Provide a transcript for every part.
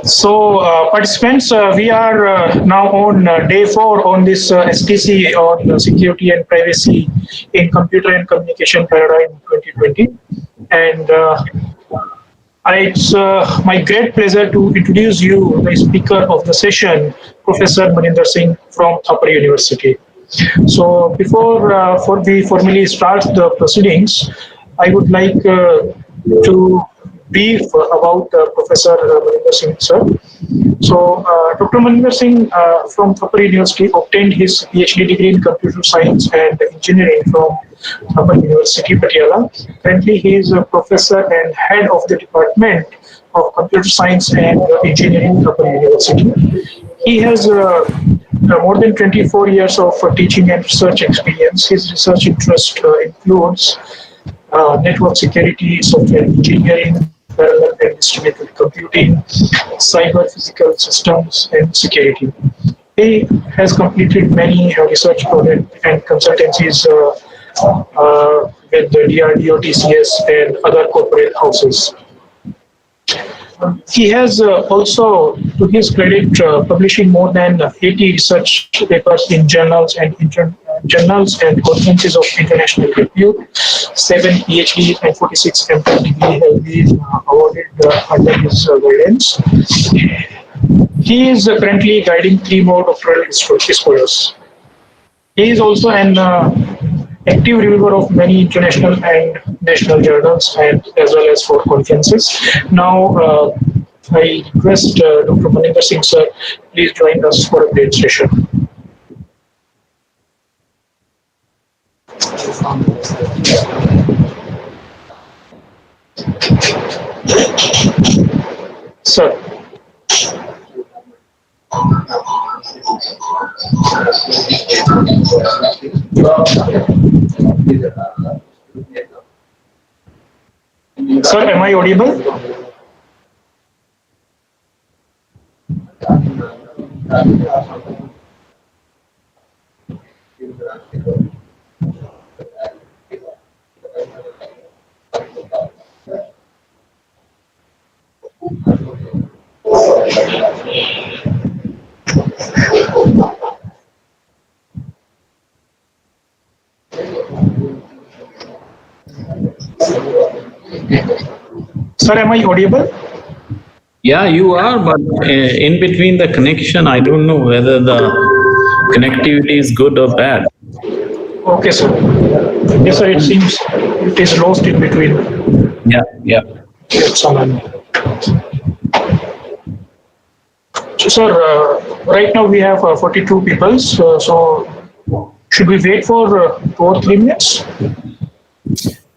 Participants, we are now on day 4 on this STC on security and privacy in computer and communication paradigm 2020. And it's my great pleasure to introduce you the speaker of the session, Professor Maninder Singh from Thapar University. So before we formally start the proceedings, I would like to brief about Professor Maninder Singh, sir. So, Dr. Maninder Singh from Thapar University obtained his PhD degree in computer science and engineering from Thapar University, Patiala. Currently, he is a professor and head of the Department of Computer Science and Engineering, Thapar University. He has more than 24 years of teaching and research experience. His research interest includes network security, software engineering, parallel and distributed computing, cyber physical systems, and security. He has completed many research projects and consultancies with the DRDO, TCS, and other corporate houses. He has also, to his credit, publishing more than 80 research papers in journals and journals and conferences of international repute. 7 PhD and 46 MPhil degree have been awarded under his guidance. He is currently guiding 3 more doctoral scholars. He is also an active reviewer of many international and national journals and as well as for conferences. Now, I request Dr. Maninder Singh, sir, please join us for a great session. Sir. Sir, am I audible? Sir, am I audible? Yeah, you are, but in between the connection, I don't know whether the connectivity is good or bad. Okay, sir. Yes, sir, it seems it is lost in between. Yeah. So, sir, right now we have 42 people, so should we wait for 2 or 3 minutes?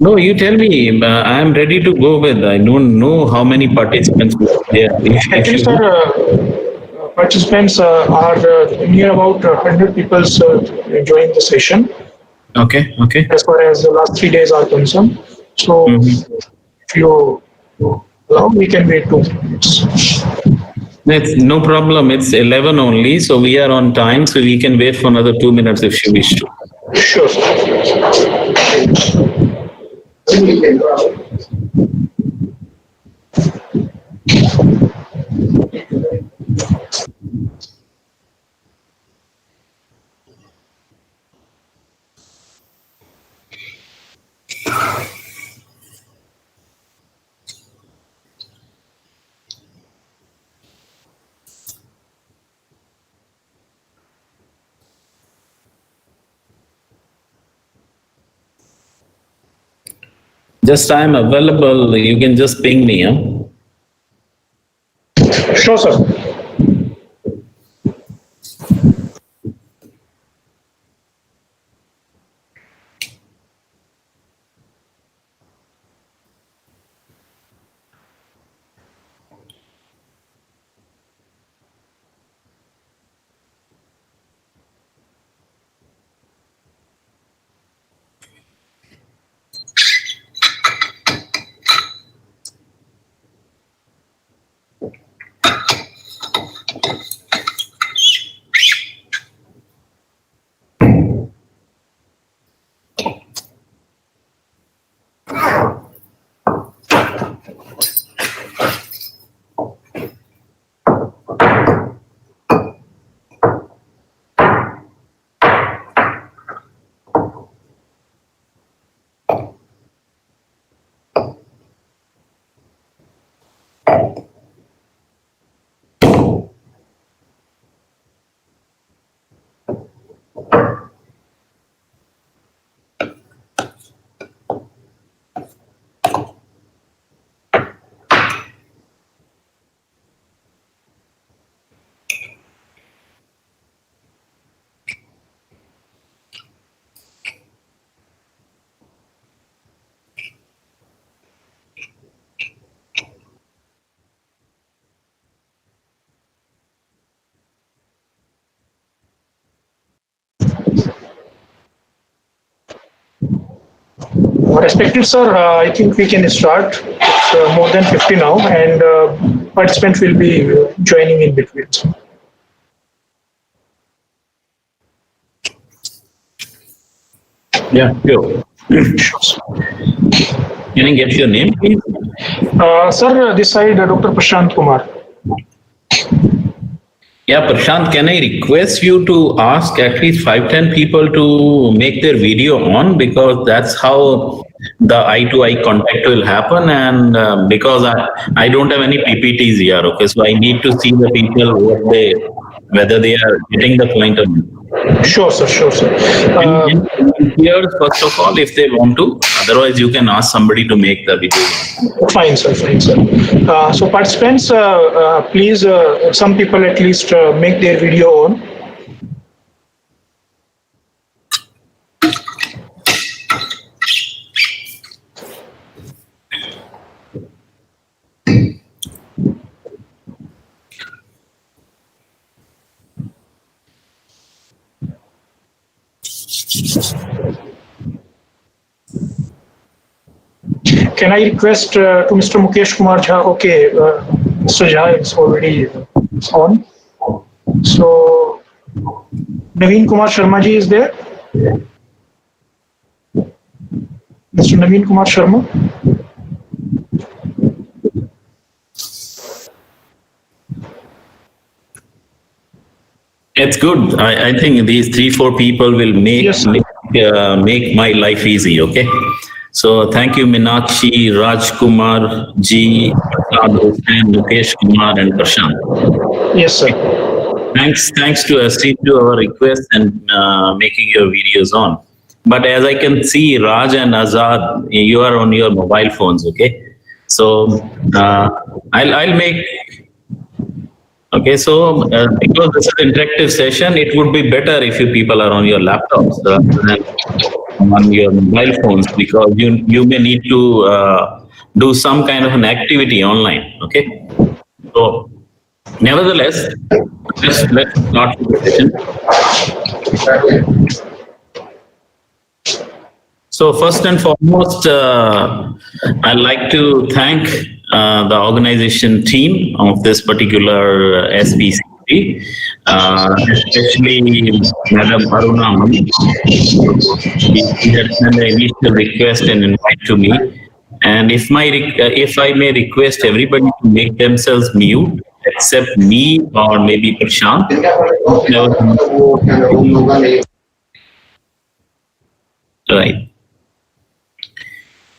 No, you tell me. I am ready to go with. I don't know how many participants are there. Actually, sir, participants are near about 100 people enjoying the session. Okay. As far as the last 3 days are concerned. So, if you allow, we can wait 2 minutes. It's no problem. It's 11 only, so we are on time. So we can wait for another 2 minutes if you wish to. Sure. Just I am available. You can just ping me. Sure, sir. Respected sir, I think we can start. It's more than 50 now, and participants will be joining in between. Yeah, sure. Can I get your name, please? Sir, this side, Dr. Prashant Kumar. Yeah, Prashant, can I request you to ask at least 5-10 people to make their video on, because that's how the eye-to-eye contact will happen. And because I don't have any PPTs here, okay, so I need to see the people whether they are getting the point or not. Sure, sir. Sure, sir. Here, first of all, if they want to, otherwise you can ask somebody to make the video. Fine, sir. Fine, sir. So participants, please, some people at least make their video on. Can I request to Mr. Mukesh Kumar Jha? Okay, Mr. Jha is already on. So, Naveen Kumar Sharma ji is there? Mr. Naveen Kumar Sharma? It's good. I think these 3-4 people will make my life easy. Okay. So thank you, Meenakshi, Rajkumar Ji, Mukesh Kumar, and Prashant. Yes, sir. Thanks to accede to our request and making your videos on. But as I can see, Raj and Azad, you are on your mobile phones. Okay. So I'll make. Okay, so because this is an interactive session, it would be better if you people are on your laptops rather than on your mobile phones, because you may need to do some kind of an activity online. Okay, so nevertheless, let's start the session. So first and foremost, I'd like to thank the organization team of this particular SPCCP, especially Madam Aruna Mani. She had sent an initial request and invite to me. And if I may request everybody to make themselves mute, except me or maybe Prashant. Right.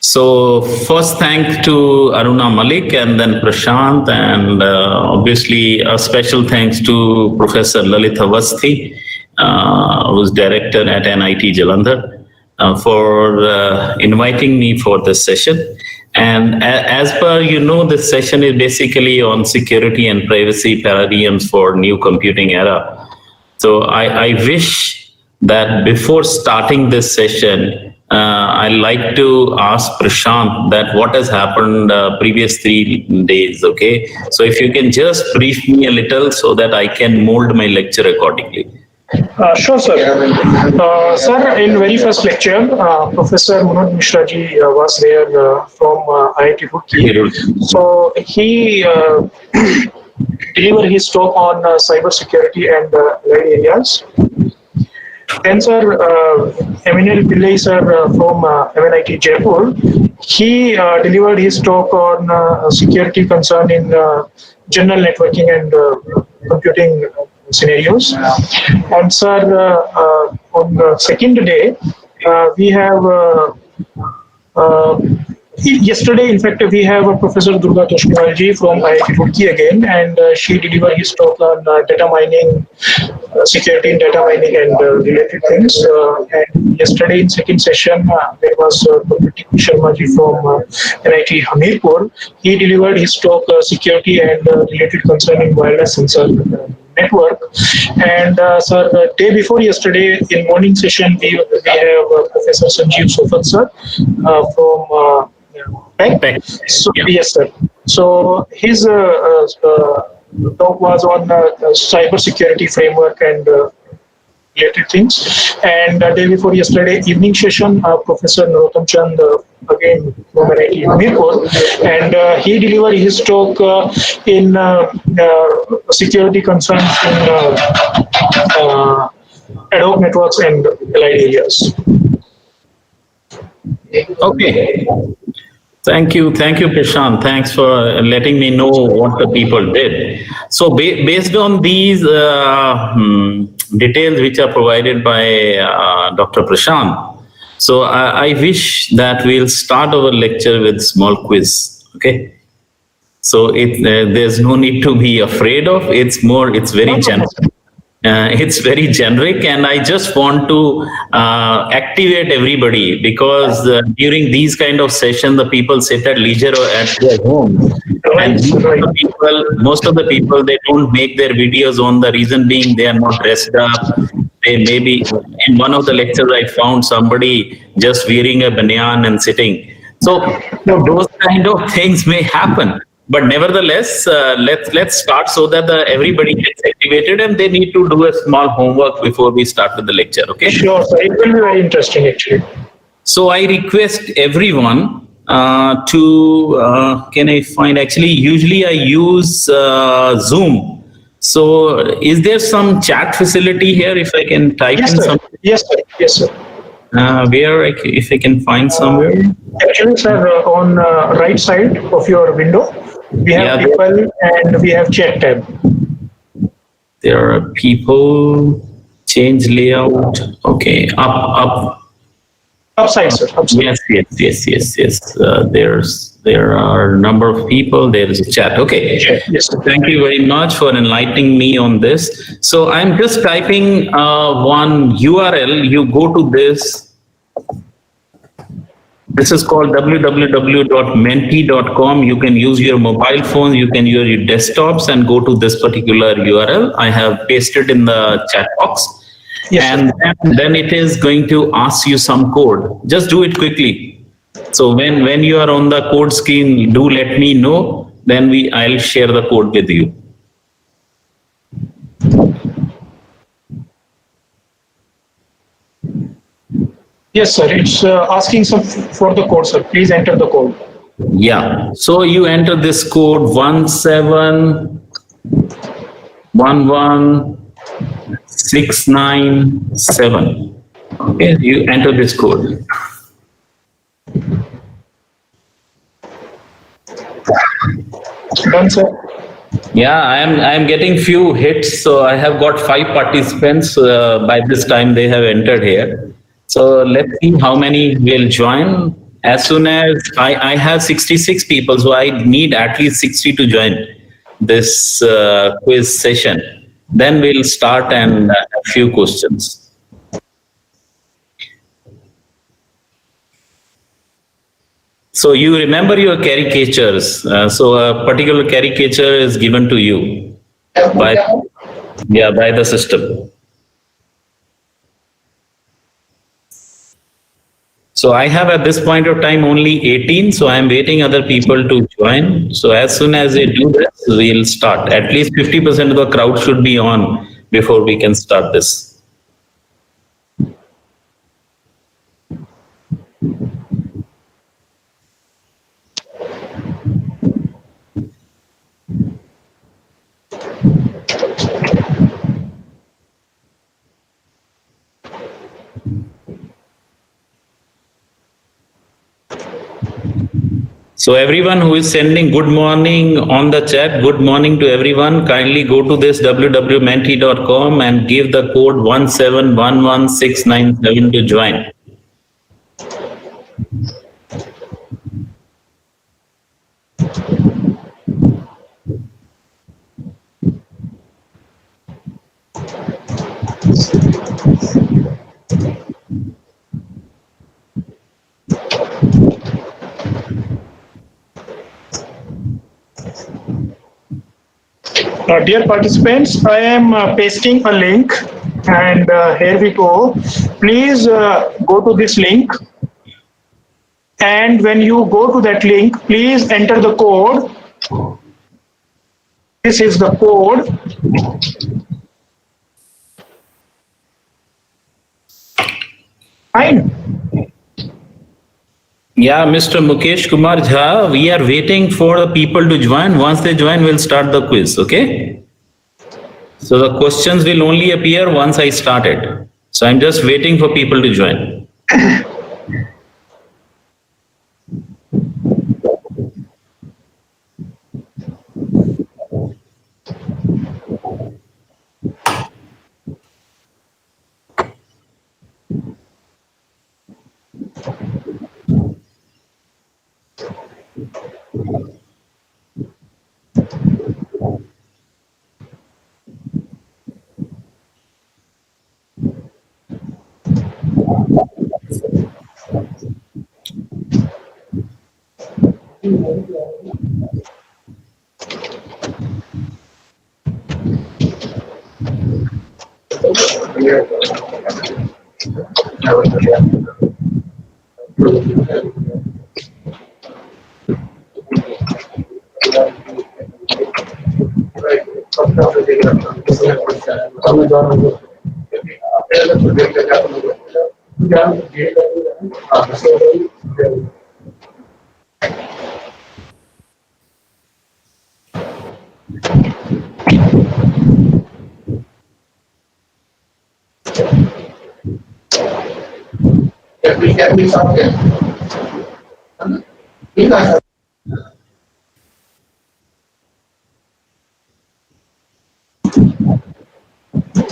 So first thanks to Aruna Malik and then Prashant, and obviously a special thanks to Professor Lalitha Avasthi, who's director at NIT Jalandhar, for inviting me for this session. And as per this session is basically on security and privacy paradigms for new computing era. So I wish that before starting this session, I'd like to ask Prashant that what has happened previous 3 days, okay? So if you can just brief me a little so that I can mold my lecture accordingly. Sure, sir. Sir, in very first lecture, Professor Munod Mishra ji was there from IIT Roorkee. So he delivered his talk on cybersecurity and allied areas. Then, sir, Eminel Pillai, sir, from MNIT Jaipur, he delivered his talk on security concern in general networking and computing scenarios. And, sir, on the second day, we have Yesterday, in fact, we have Professor Durga Toshniwalji from IIT Roorkee again, and she delivered his talk on data mining, security in data mining, and related things. And yesterday, in second session, there was Dr. T. Sharma ji from NIT Hamirpur. He delivered his talk, security and related concerning wireless sensor network. And sir, day before yesterday, in morning session, we have Professor Sanjeev Sofat sir from Bank. So Yeah. yes, sir. So his talk was on cyber security framework and related things. And day before yesterday evening session, Professor Narottam Chand again from NIT Hamirpur, and he delivered his talk in security concerns in ad hoc networks and allied areas. Okay. Thank you, Prashant. Thanks for letting me know what the people did. So, based on these details which are provided by Dr. Prashant, so I wish that we'll start our lecture with small quiz. Okay. So there's no need to be afraid of. It's very general. It's very generic, and I just want to activate everybody, because during these kind of sessions, the people sit at leisure or at their home, and most of the people, they don't make their videos on. The reason being, they are not dressed up. They maybe in one of the lectures I found somebody just wearing a banyan and sitting. So those kind of things may happen. But nevertheless, let's start so that everybody gets activated, and they need to do a small homework before we start with the lecture. Okay? Sure, sir. It will be very interesting, actually. So I request everyone to can I find, actually usually I use Zoom. So is there some chat facility here? If I can type Yes, in sir. something, Yes, sir. Yes, sir. if I can find somewhere. Actually, sir, on right side of your window, we have Yeah, people and we have chat tab. There are people. Change layout. Okay, up. Upside, sir. Upside. Yes. There are a number of people. There is a chat. Okay. Yes, sir. Thank you very much for enlightening me on this. So I'm just typing one URL. You go to this. This is called www.menti.com. You can use your mobile phone, you can use your desktops and go to this particular URL. I have pasted in the chat box. Yes, And then it is going to ask you some code. Just do it quickly. So when you are on the code screen, do let me know. Then I'll share the code with you. Yes, sir. It's asking some for the code, sir. Please enter the code. Yeah. So you enter this code 1711697. Okay. You enter this code. Done, sir. Yeah, I'm getting few hits. So I have got 5 participants. By this time they have entered here. So let's see how many will join. As soon as I have 66 people, so I need at least 60 to join this quiz session. Then we'll start and a few questions. So you remember your caricatures. So a particular caricature is given to you by the system. So I have at this point of time only 18, so I'm waiting other people to join. So as soon as they do this, we'll start. At least 50% of the crowd should be on before we can start this. So everyone who is sending good morning on the chat, good morning to everyone. Kindly go to this www.menti.com and give the code 1711697 to join. Dear participants, I am pasting a link, and here we go. Please go to this link, and when you go to that link, please enter the code. This is the code. Fine. Yeah, Mr. Mukesh Kumar Jha, we are waiting for the people to join. Once they join, we'll start the quiz, okay? So the questions will only appear once I start it. So I'm just waiting for people to join.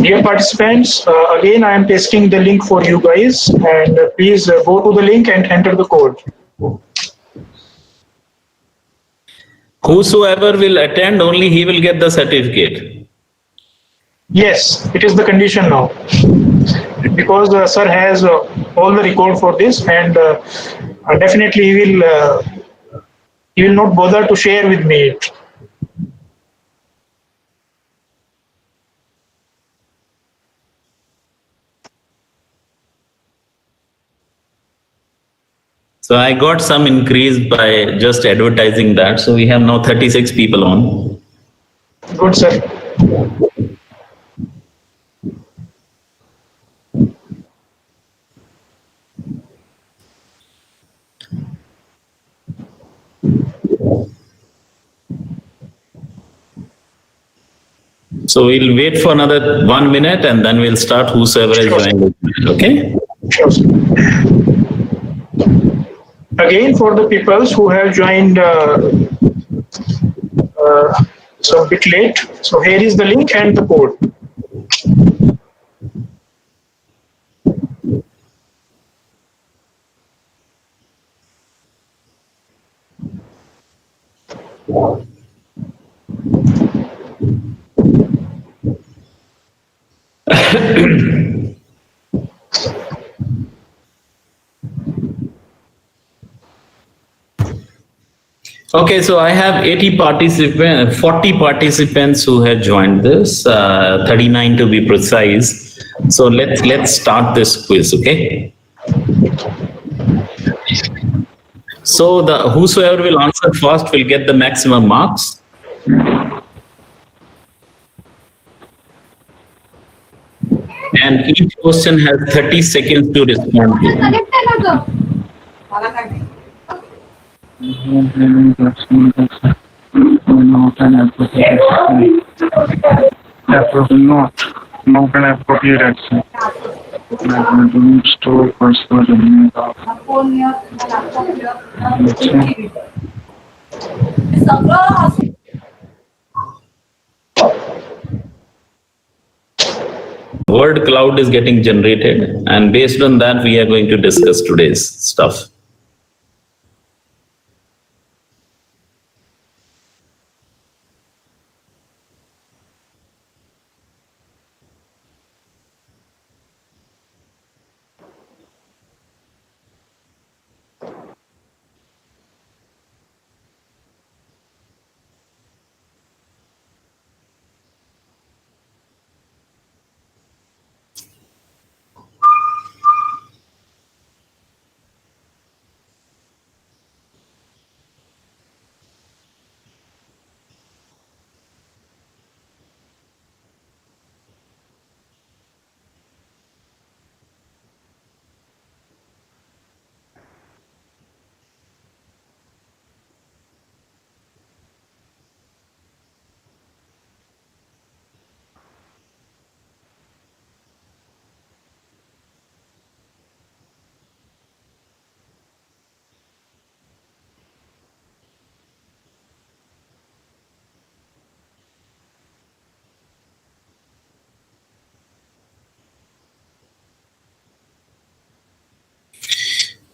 Dear participants, again I am pasting the link for you guys, and please go to the link and enter the code. Whosoever will attend, only he will get the certificate. Yes, it is the condition now, because sir has all the record for this, and definitely he will not bother to share with me it. So I got some increase by just advertising that. So we have now 36 people on. Good, sir. So we'll wait for another 1 minute and then we'll start whosoever is joining. Okay? Sure, sir. Again, for the people who have joined so a bit late, so here is the link and the code. Okay, so I have 40 participants who have joined this, 39 to be precise. So let's start this quiz, okay? So the whosoever will answer first will get the maximum marks. And each question has 30 seconds to respond to. No can appropriate action. Store personal domain. Word cloud is getting generated, and based on that, we are going to discuss today's stuff.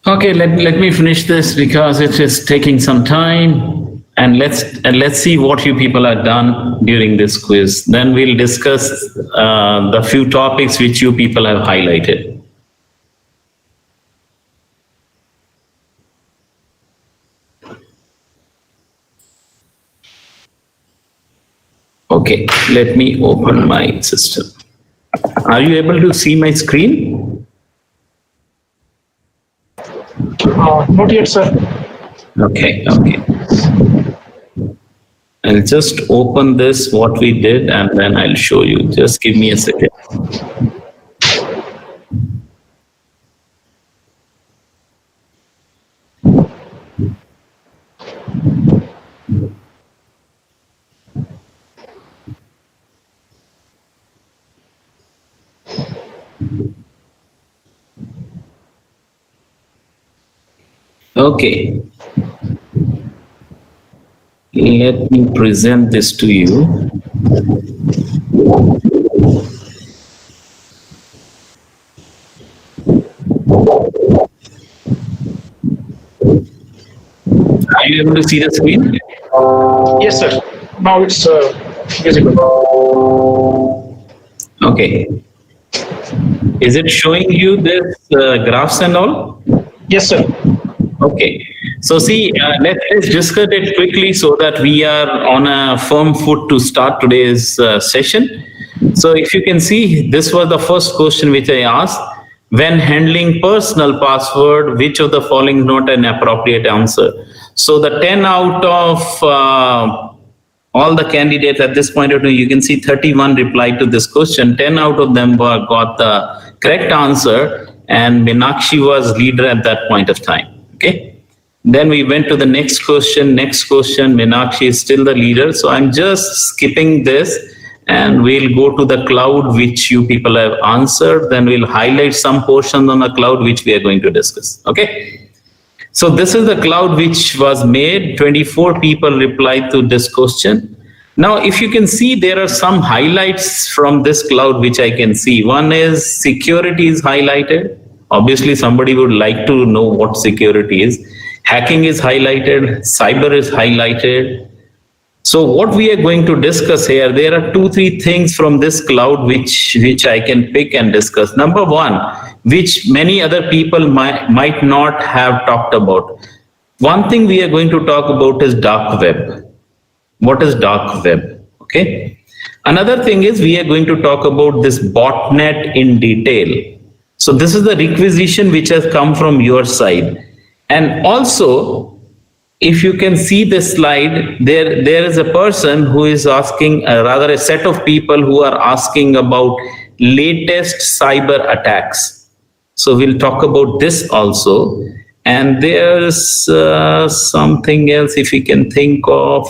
Okay, let me finish this because it is taking some time, and let's see what you people have done during this quiz. Then we'll discuss the few topics which you people have highlighted. Okay, let me open my system. Are you able to see my screen? Not yet, sir. Okay. I'll just open this, what we did, and then I'll show you. Just give me a second. Okay. Let me present this to you. Are you able to see the screen? Yes, sir. Now it's visible. Okay. Is it showing you this graphs and all? Yes, sir. Okay. So see, let's discuss it quickly so that we are on a firm foot to start today's session. So if you can see, this was the first question which I asked. When handling personal password, which of the following is not an appropriate answer? So the 10 out of all the candidates at this point of time, you can see 31 replied to this question. 10 out of them got the correct answer, and Meenakshi was leader at that point of time. Okay. Then we went to the next question. Meenakshi is still the leader. So I'm just skipping this, and we'll go to the cloud which you people have answered. Then we'll highlight some portions on the cloud which we are going to discuss. Okay. So this is the cloud which was made. 24 people replied to this question. Now, if you can see, there are some highlights from this cloud which I can see. One is security is highlighted. Obviously, somebody would like to know what security is. Hacking is highlighted. Cyber is highlighted. So what we are going to discuss here, there are 2-3 things from this cloud which I can pick and discuss. Number one, which many other people might not have talked about. One thing we are going to talk about is dark web. What is dark web? Okay. Another thing is we are going to talk about this botnet in detail. So this is the requisition which has come from your side. And also, if you can see this slide, there is a person who is asking, rather a set of people who are asking about latest cyber attacks. So we'll talk about this also. And there's something else, if you can think of,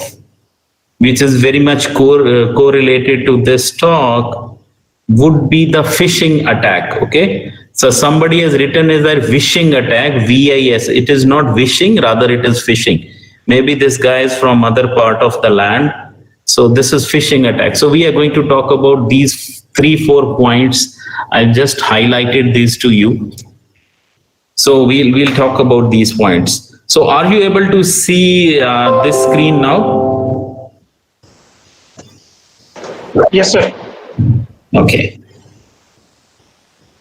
which is very much correlated to this talk, would be the phishing attack. Okay. So somebody has written is that phishing attack, VIS. It is not wishing, rather it is phishing. Maybe this guy is from other part of the land. So this is phishing attack. So we are going to talk about these 3-4 points. I've just highlighted these to you. So we'll talk about these points. So are you able to see this screen now? Yes, sir. Okay.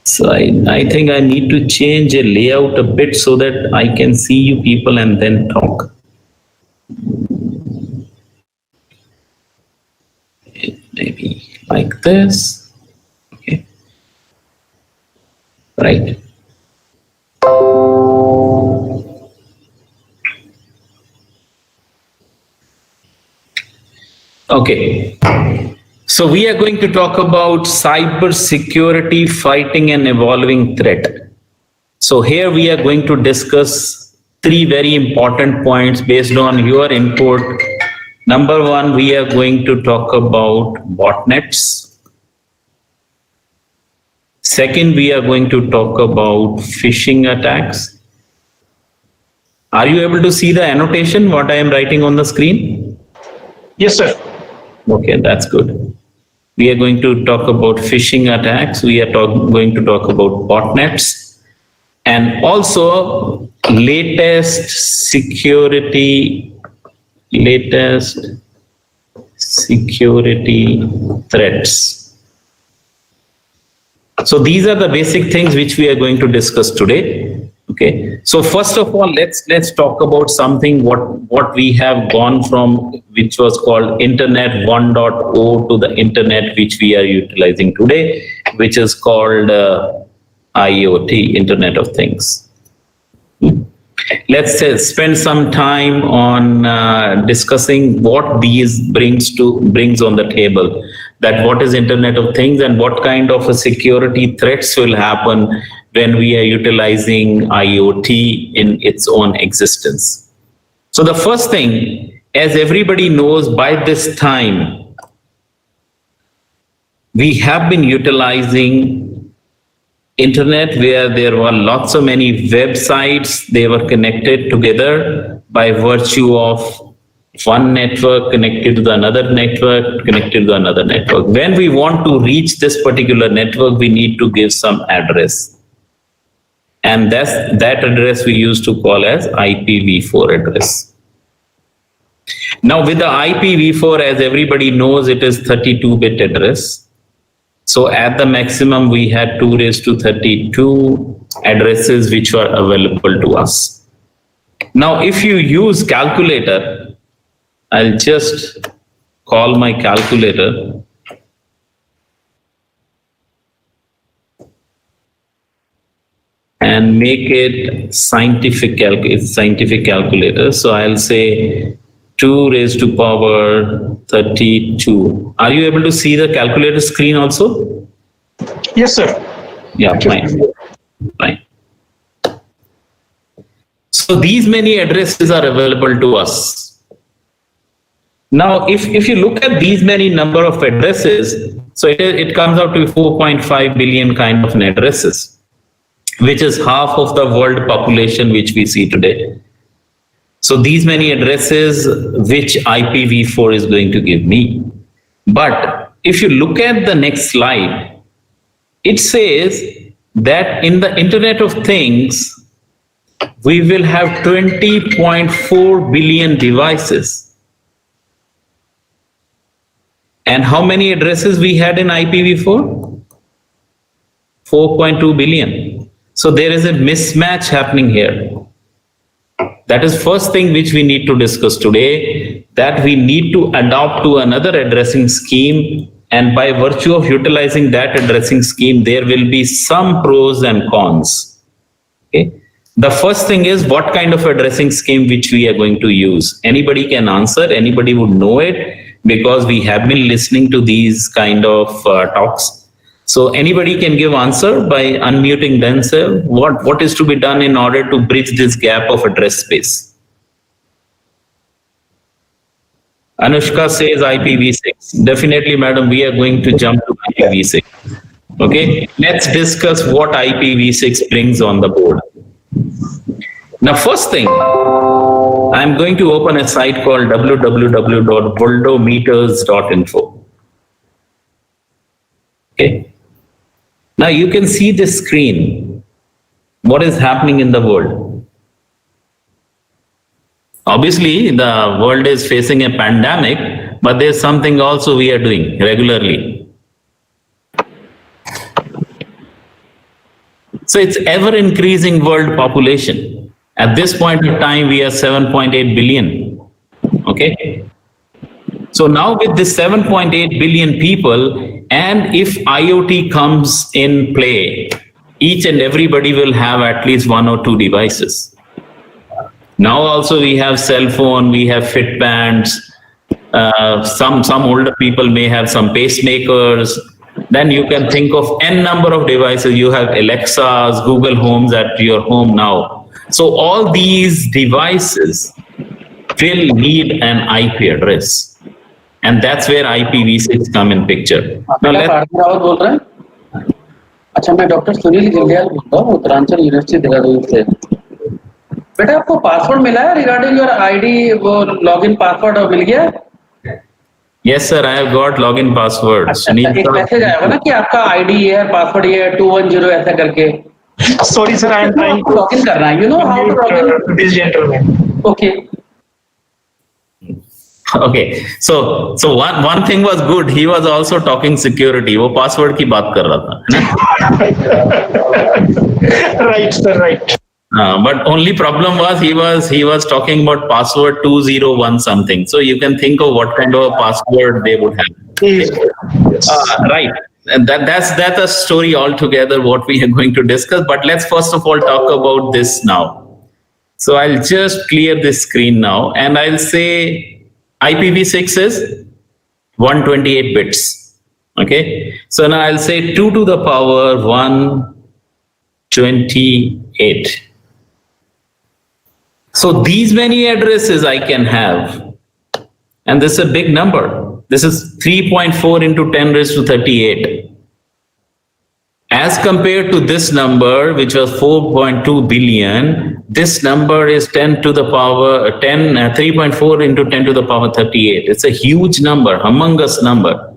So I think I need to change a layout a bit so that I can see you people and then talk. Maybe like this. Okay. Right. Okay. So we are going to talk about cyber security fighting an evolving threat. So here we are going to discuss 3 very important points based on your input. Number one, we are going to talk about botnets. Second, we are going to talk about phishing attacks. Are you able to see the annotation, what I am writing on the screen? Yes, sir. Okay, that's good. We are going to talk about phishing attacks. We are going to talk about botnets. and also latest security threats. So these are the basic things which we are going to discuss today. Okay. So first of all, let's talk about something what we have gone from, which was called Internet 1.0 to the Internet which we are utilizing today, which is called IoT, Internet of Things. Let's spend some time on discussing what these brings on the table. That what is Internet of Things and what kind of a security threats will happen when we are utilizing IoT in its own existence. So the first thing, as everybody knows, by this time, we have been utilizing Internet where there were lots of many websites. They were connected together by virtue of one network connected to the another network, connected to another network. When we want to reach this particular network, we need to give some address. And that address we used to call as IPv4 address. Now with the IPv4, as everybody knows, it is 32-bit address. So at the maximum, we had 2 raised to 32 addresses which were available to us. Now, if you use calculator, I'll just call my calculator. And make it scientific calculator. So I'll say 2 raised to power 32. Are you able to see the calculator screen also? Yes, sir. Yeah, fine. So these many addresses are available to us. Now, if you look at these many number of addresses, so it comes out to 4.5 billion kind of addresses, which is half of the world population which we see today. So these many addresses which IPv4 is going to give me. But if you look at the next slide, it says that in the Internet of Things, we will have 20.4 billion devices. And how many addresses we had in IPv4? 4.2 billion. So there is a mismatch happening here. That is first thing which we need to discuss today, that we need to adopt to another addressing scheme, and by virtue of utilizing that addressing scheme, there will be some pros and cons. Okay. The first thing is what kind of addressing scheme which we are going to use. Anybody can answer, anybody would know it because we have been listening to these kind of talks. So anybody can give answer by unmuting themselves. What is to be done in order to bridge this gap of address space? Anushka says IPv6. Definitely, madam, we are going to jump to IPv6. Okay, let's discuss what IPv6 brings on the board. Now, first thing, I'm going to open a site called www.worldometers.info. Okay. Now you can see this screen. What is happening in the world? Obviously, the world is facing a pandemic, but there's something also we are doing regularly. So it's ever increasing world population. At this point of time, we are 7.8 billion. Okay. So now with this 7.8 billion people, and if IoT comes in play, each and everybody will have at least 1 or 2 devices. Now also we have cell phone, we have Fitbands, some older people may have some pacemakers. Then you can think of n number of devices. You have Alexas, Google Homes at your home now. So all these devices will need an IP address. And that's where IPv6 come in picture. Now अच्छा मैं doctor Sunil गिलगियाल बोलता हूँ Uttaranchal university Dehradun से। बेटा आपको password मिला है regarding your ID, वो लॉगिन पासवर्ड मिल गया? Yes sir, I have got login password. अच्छा, एक मैसेज आएगा ना कि आपका आईडी ये है, पासवर्ड ये है 210 ऐसा करके, Sorry, sir, I am trying to login करना है. You know how to login? this gentleman. Okay. Okay, so one thing was good. He was also talking security. वो password की बात कर रहा था, है ना? Right, sir, right. But only problem was he was talking about password 201 something. So you can think of what kind of a password they would have. Yes. Right. And that's a story altogether what we are going to discuss. But let's first of all talk about this now. So I'll just clear this screen now and I'll say IPv6 is 128 bits. Okay. So now I'll say 2 to the power 128. So these many addresses I can have, and this is a big number. This is 3.4 into 10 raised to 38. As compared to this number, which was 4.2 billion, this number is 10 to the power 3.4 into 10 to the power 38. It's a huge number, humongous number.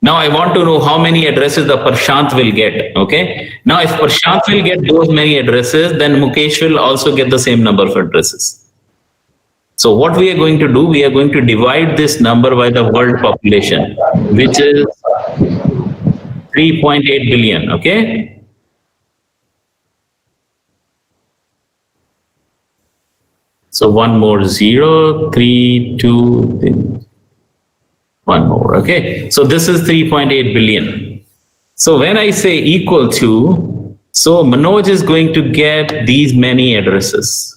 Now I want to know how many addresses the Prashant will get. Okay. Now if Prashant will get those many addresses, then Mukesh will also get the same number of addresses. So what we are going to do, we are going to divide this number by the world population, which is 3.8 billion. Okay. So one more 0, 3, 2, 3. One more, okay? So this is 3.8 billion. So when I say equal to, so Manoj is going to get these many addresses.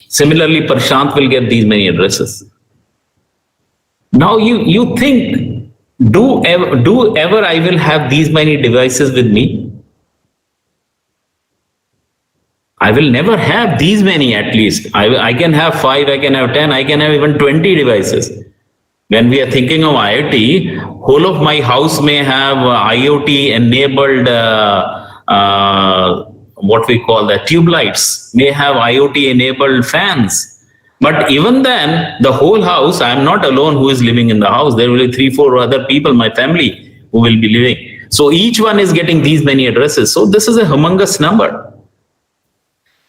Similarly, Prashant will get these many addresses. Now you think, do ever I will have these many devices with me? I will never have these many at least. I can have 5, I can have 10, I can have even 20 devices. When we are thinking of IoT, whole of my house may have IoT enabled, what we call the tube lights, may have IoT enabled fans. But even then, the whole house, I am not alone who is living in the house. There will be 3-4 other people, my family, who will be living. So each one is getting these many addresses. So this is a humongous number.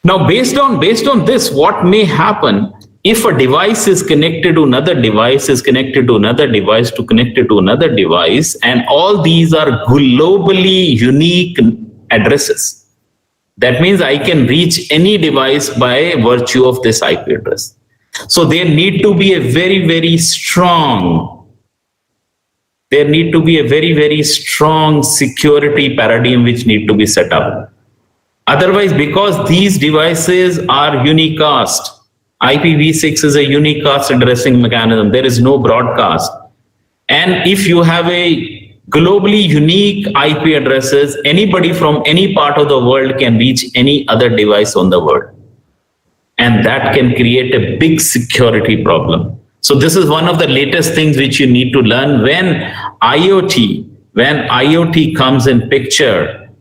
Now, based on this, what may happen if a device is connected to another device, is connected to another device, to connected to another device, and all these are globally unique addresses. That means I can reach any device by virtue of this IP address. So there need to be a very, very strong security paradigm which need to be set up. Otherwise, because these devices are unicast, IPv6 is a unicast addressing mechanism. There is no broadcast. And if you have a globally unique IP addresses, anybody from any part of the world can reach any other device on the world. And that can create a big security problem. So this is one of the latest things which you need to learn when IoT comes in picture.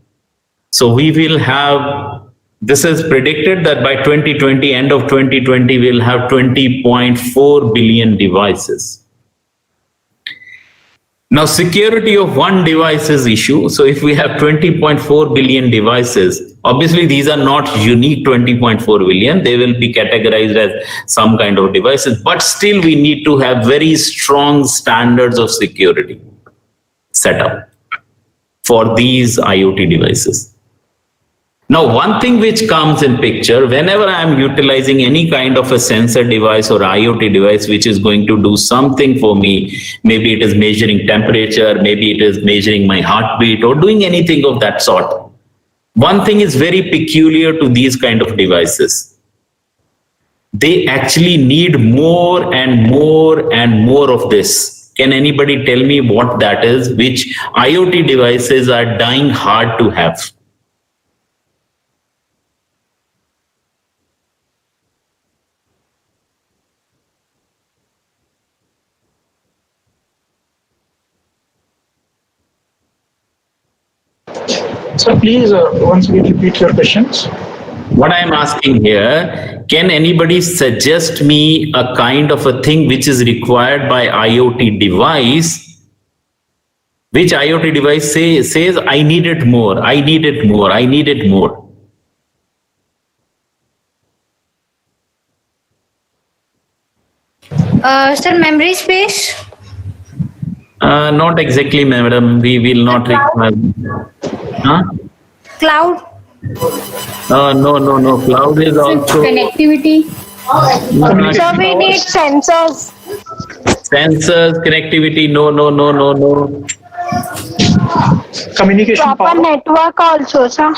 So we will have, this is predicted that by 2020, end of 2020, we'll have 20.4 billion devices. Now, security of one device is issue. So if we have 20.4 billion devices, obviously these are not unique 20.4 billion. They will be categorized as some kind of devices, but still we need to have very strong standards of security set up for these IoT devices. Now, one thing which comes in picture, whenever I am utilizing any kind of a sensor device or IoT device, which is going to do something for me, maybe it is measuring temperature, maybe it is measuring my heartbeat or doing anything of that sort. One thing is very peculiar to these kind of devices. They actually need more and more and more of this. Can anybody tell me what that is, which IoT devices are dying hard to have? So please, once again, repeat your questions. What I'm asking here, can anybody suggest me a kind of a thing which is required by IoT device, Which IoT device says, I need it more, I need it more, I need it more? Sir, memory space? Not exactly, madam. We will not require. Huh? Cloud? No. Cloud is also. Connectivity? Communication So we powers. need sensors. Sensors, connectivity, no. Communication Proper power. network also, sir.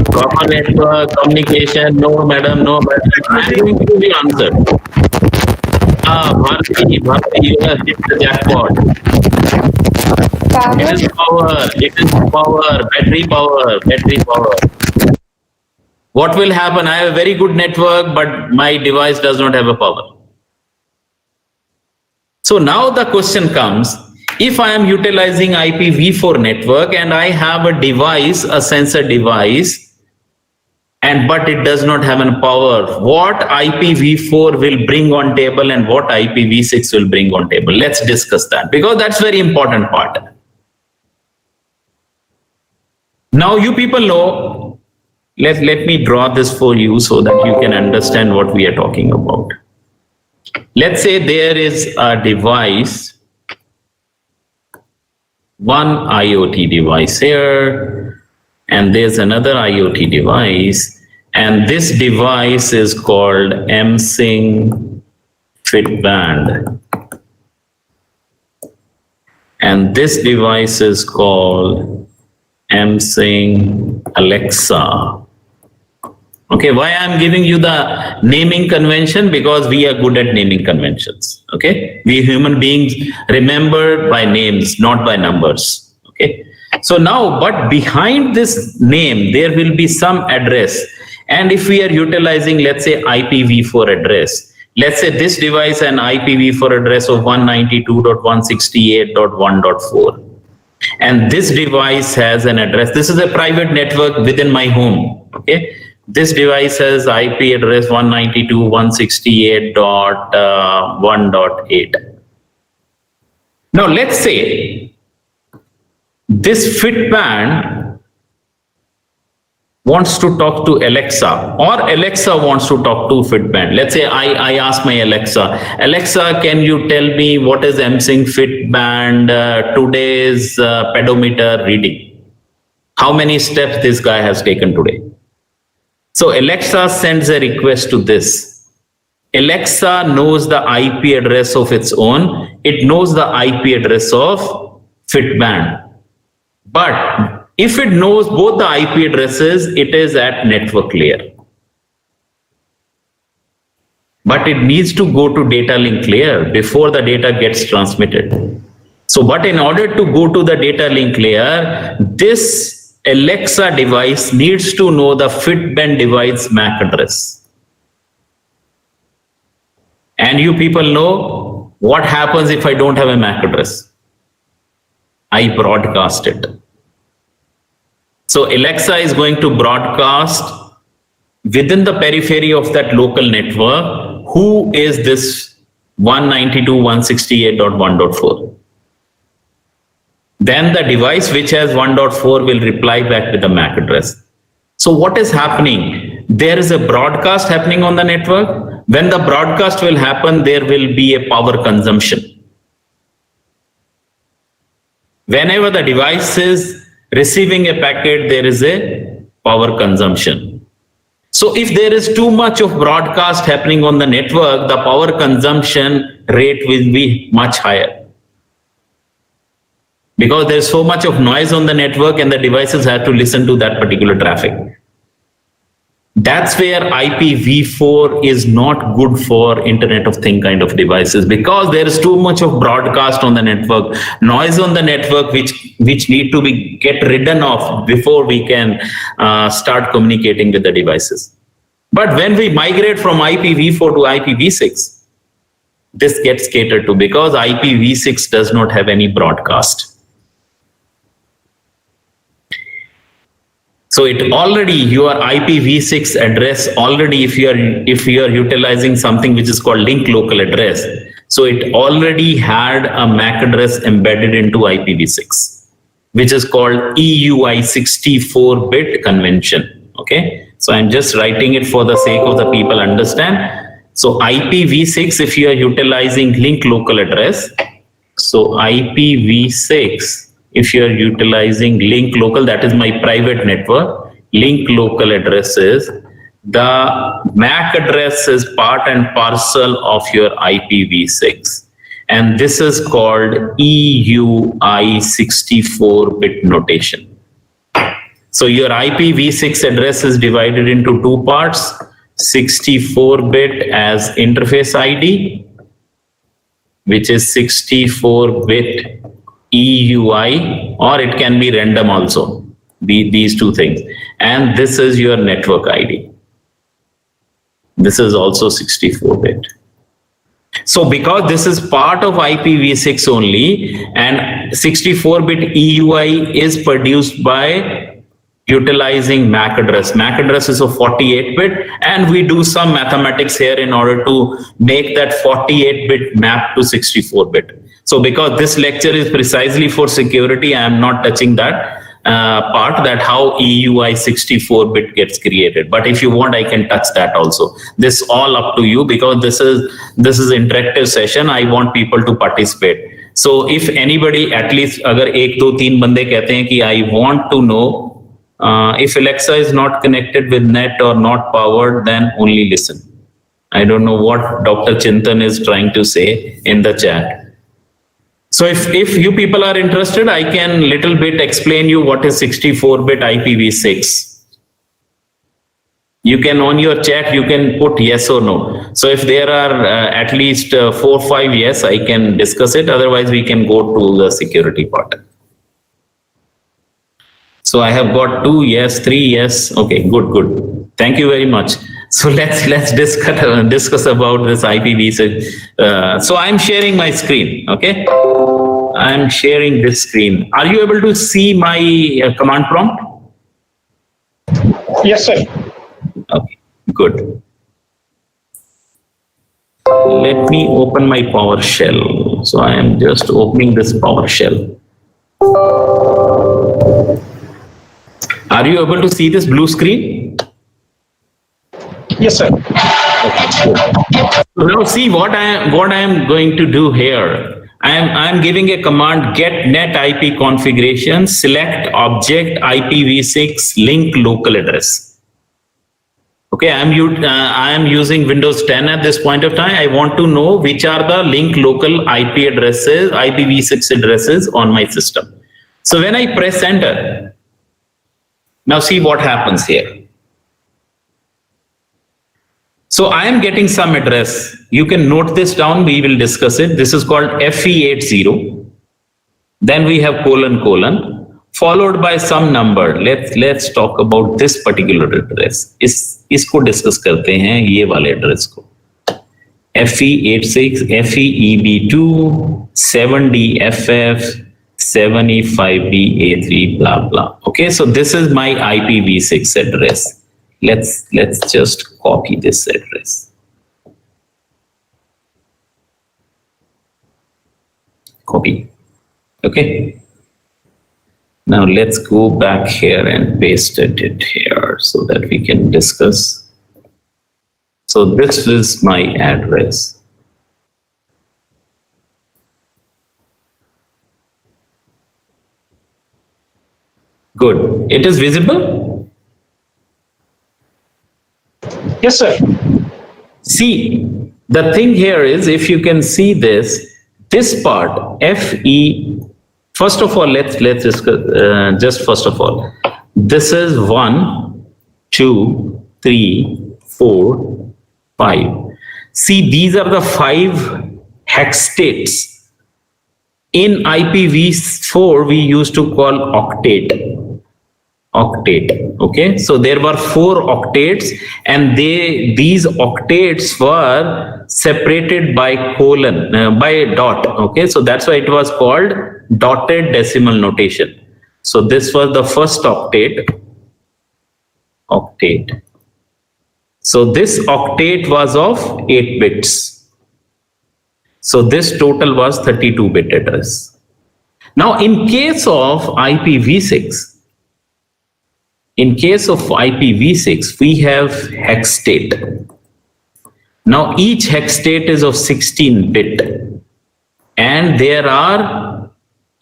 Proper network, communication, no, madam, no, madam. I'm going to give you answer. Bharti, you have hit the jackpot. Power? It is power, battery power. What will happen? I have a very good network, but my device does not have a power. So now the question comes, if I am utilizing IPv4 network and I have a device, a sensor device, but it does not have a power, what IPv4 will bring on table and what IPv6 will bring on table? Let's discuss that, because that's very important part. Now you people know, let me draw this for you so that you can understand what we are talking about. Let's say there is a device, one IoT device here, and there's another IoT device, and this device is called MSync Fitband. And this device is called MSync Alexa. Okay, why I'm giving you the naming convention? Because we are good at naming conventions. Okay, we human beings remember by names, not by numbers. Okay, so now, but behind this name, there will be some address. And if we are utilizing, let's say, IPv4 address, let's say this device an IPv4 address of 192.168.1.4. And this device has an address. This is a private network within my home. Okay. This device has IP address 192.168.1.8. Now let's say this Fitband wants to talk to Alexa, or Alexa wants to talk to Fitband. Let's say I ask my Alexa, can you tell me what is MSync Fitband today's pedometer reading? How many steps this guy has taken today? So Alexa sends a request to this. Alexa knows the IP address of its own. It knows the IP address of Fitband. But if it knows both the IP addresses, it is at network layer. But it needs to go to data link layer before the data gets transmitted. So, but in order to go to the data link layer, this Alexa device needs to know the Fitband device MAC address. And you people know what happens if I don't have a MAC address? I broadcast it. So Alexa is going to broadcast within the periphery of that local network, who is this 192.168.1.4. Then the device which has 1.4 will reply back with the MAC address. So what is happening? There is a broadcast happening on the network. When the broadcast will happen, there will be a power consumption. Whenever the device is receiving a packet, there is a power consumption. So if there is too much of broadcast happening on the network, the power consumption rate will be much higher. Because there's so much of noise on the network and the devices have to listen to that particular traffic. That's where IPv4 is not good for Internet of Things kind of devices, because there is too much of broadcast on the network, noise on the network, which need to be get ridden off before we can start communicating with the devices. But when we migrate from IPv4 to IPv6, this gets catered to, because IPv6 does not have any broadcast. So it already, your IPv6 address already, if you are utilizing something which is called link local address, So it already had a MAC address embedded into IPv6, which is called EUI 64-bit convention. Okay, so I'm just writing it for the sake of the people understand. So IPv6, if you are utilizing link local address, so IPv6, if you are utilizing link local, that is my private network, link local addresses, the MAC address is part and parcel of your IPv6. And this is called EUI 64-bit notation. So your IPv6 address is divided into two parts, 64-bit as interface ID, which is 64-bit EUI, or it can be random also, these two things. And this is your network ID. This is also 64-bit. So because this is part of IPv6 only, and 64-bit EUI is produced by utilizing MAC address. MAC address is a 48-bit, and we do some mathematics here in order to make that 48-bit map to 64-bit. So because this lecture is precisely for security, I am not touching that part, that how EUI 64-bit gets created. But if you want, I can touch that also. This all up to you, because this is interactive session. I want people to participate. So if anybody, at least अगर 1, 2, 3 बंदे कहते हैं कि I want to know if Alexa is not connected with net or not powered, then only listen. I don't know what Dr. Chintan is trying to say in the chat. So if you people are interested, I can little bit explain you what is 64-bit IPv6. You can, on your chat, you can put yes or no. So if there are at least 4 or 5 yes, I can discuss it. Otherwise, we can go to the security part. So I have got 2 yes, 3 yes. Okay, good. Thank you very much. So let's discuss about this IPv6. So I'm sharing my screen. Okay, I'm sharing this screen. Are you able to see my command prompt? Yes, sir. Okay, good. Let me open my PowerShell. So I am just opening this PowerShell. Are you able to see this blue screen? Yes, sir. Now see what I am going to do here. I am giving a command get net IP configuration, select object IPv6 link local address. Okay, I am using Windows 10 at this point of time. I want to know which are the link local IP addresses, IPv6 addresses on my system. So when I press enter, now see what happens here. So I am getting some address. You can note this down. We will discuss it. This is called FE80. Then we have colon, followed by some number. Let's talk about this particular address. इसको discuss करते हैं ये वाले address को. FE86, FEEB2, 7DFF, 7E5BA3, blah blah. Okay, so this is my IPv6 address. Let's just copy this address. Copy. Okay. Now let's go back here and paste it here so that we can discuss. So this is my address. Good. It is visible? Yes, sir. See, the thing here is, if you can see this part, FE, first of all, let's discuss, just first of all, this is 1, 2, 3, 4, 5. See, these are the 5 hex states. In IPv4, we used to call octet. Okay, so there were 4 octets, and these octets were separated by colon, by dot. Okay, so that's why it was called dotted decimal notation. So this was the first octet. So this octet was of 8 bits. So this total was 32-bit address. Now, in case of IPv6, we have hex state. Now, each hex state is of 16-bit, and there are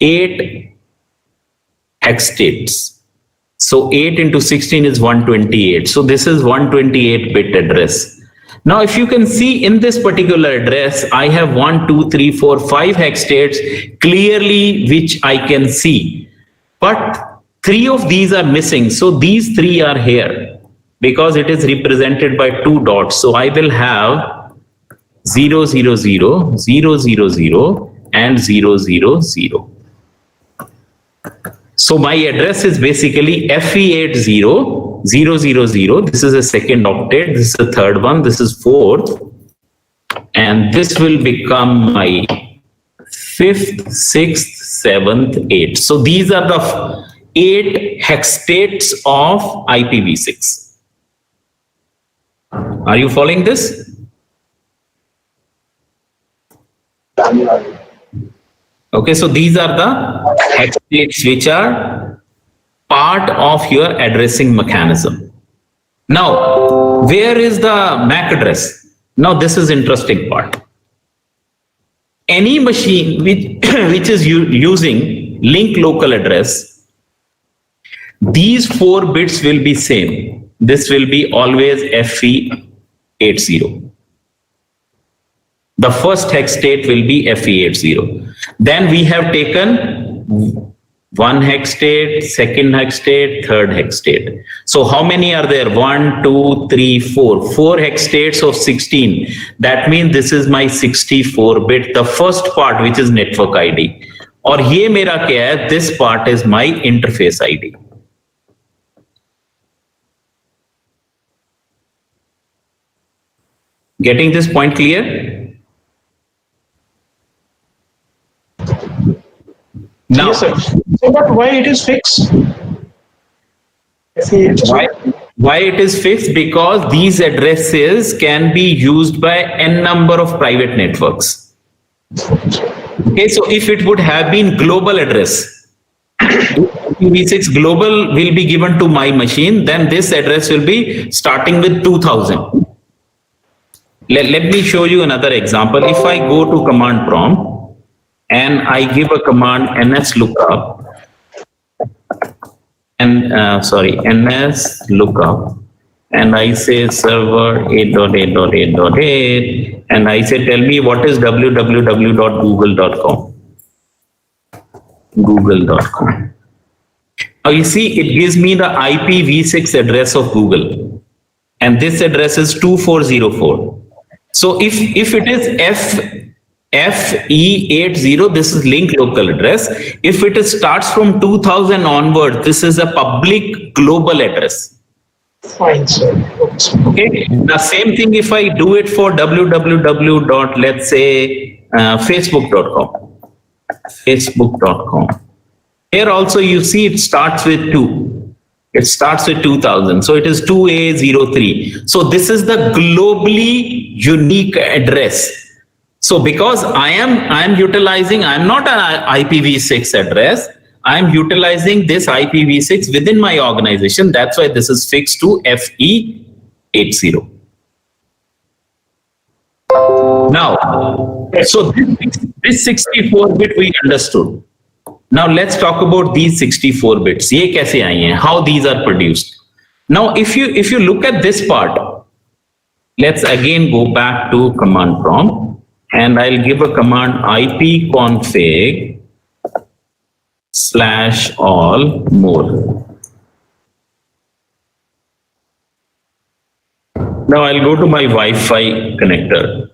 8 hex states. So 8 into 16 is 128. So this is 128-bit address. Now, if you can see in this particular address, I have 1, 2, 3, 4, 5 hex states clearly, which I can see. But 3 of these are missing. So these 3 are here because it is represented by 2 dots. So I will have 0, 0, 0, 0, 0, 0, and 0, 0, 0. So my address is basically FE80 0, 0, 0. This is a second octet. This is the third one. This is fourth. And this will become my 5th, 6th, 7th, 8th. So these are the 8 hex states of IPv6. Are you following this? Okay, so these are the hex states which are part of your addressing mechanism. Now, where is the MAC address? Now, this is interesting part. Any machine which is using link local address, these 4 bits will be same. This will be always FE80. The first hex state will be FE80. Then we have taken 1 hex state, 2nd hex state, 3rd hex state. So how many are there? 1, 2, 3, 4. 4 hex states of 16. That means this is my 64-bit, the first part, which is network ID. Or ye mera kya hai? This part is my interface ID. Getting this point clear? Now, Yes, sir. So, but why it is fixed? why it is fixed? Because these addresses can be used by n number of private networks. Okay, so if it would have been global address, IPv6 global will be given to my machine, then this address will be starting with 2000. Let me show you another example. If I go to command prompt and I give a command ns lookup and ns lookup, and I say server 8.8.8.8, and I say tell me what is www.google.com. Google.com. Now you see it gives me the IPv6 address of Google, and this address is 2404. So if it is FE80, this is link local address. If it starts from 2000 onward, this is a public global address. Fine, sir. Okay. The same thing if I do it for www. Let's say facebook.com. Facebook.com. Here also you see it starts with 2. It starts with 2000. So it is 2A03. So this is the globally unique address. So because I am utilizing, I'm not an IPv6 address. I'm utilizing this IPv6 within my organization. That's why this is fixed to FE80. Now, so this 64-bit we understood. Now let's talk about these 64 bits. Ye kaise aaye hain? How these are produced? Now, if you look at this part, let's again go back to command prompt, and I'll give a command ipconfig /all more. Now I'll go to my Wi-Fi connector.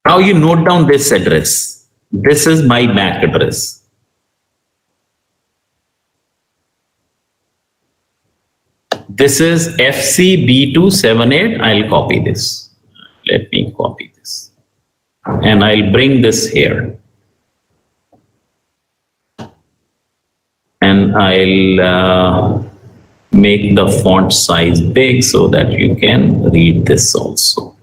Now you note down this address. This is my MAC address. This is FCB278. I'll copy this. Let me copy this. And I'll bring this here. And I'll make the font size big so that you can read this also.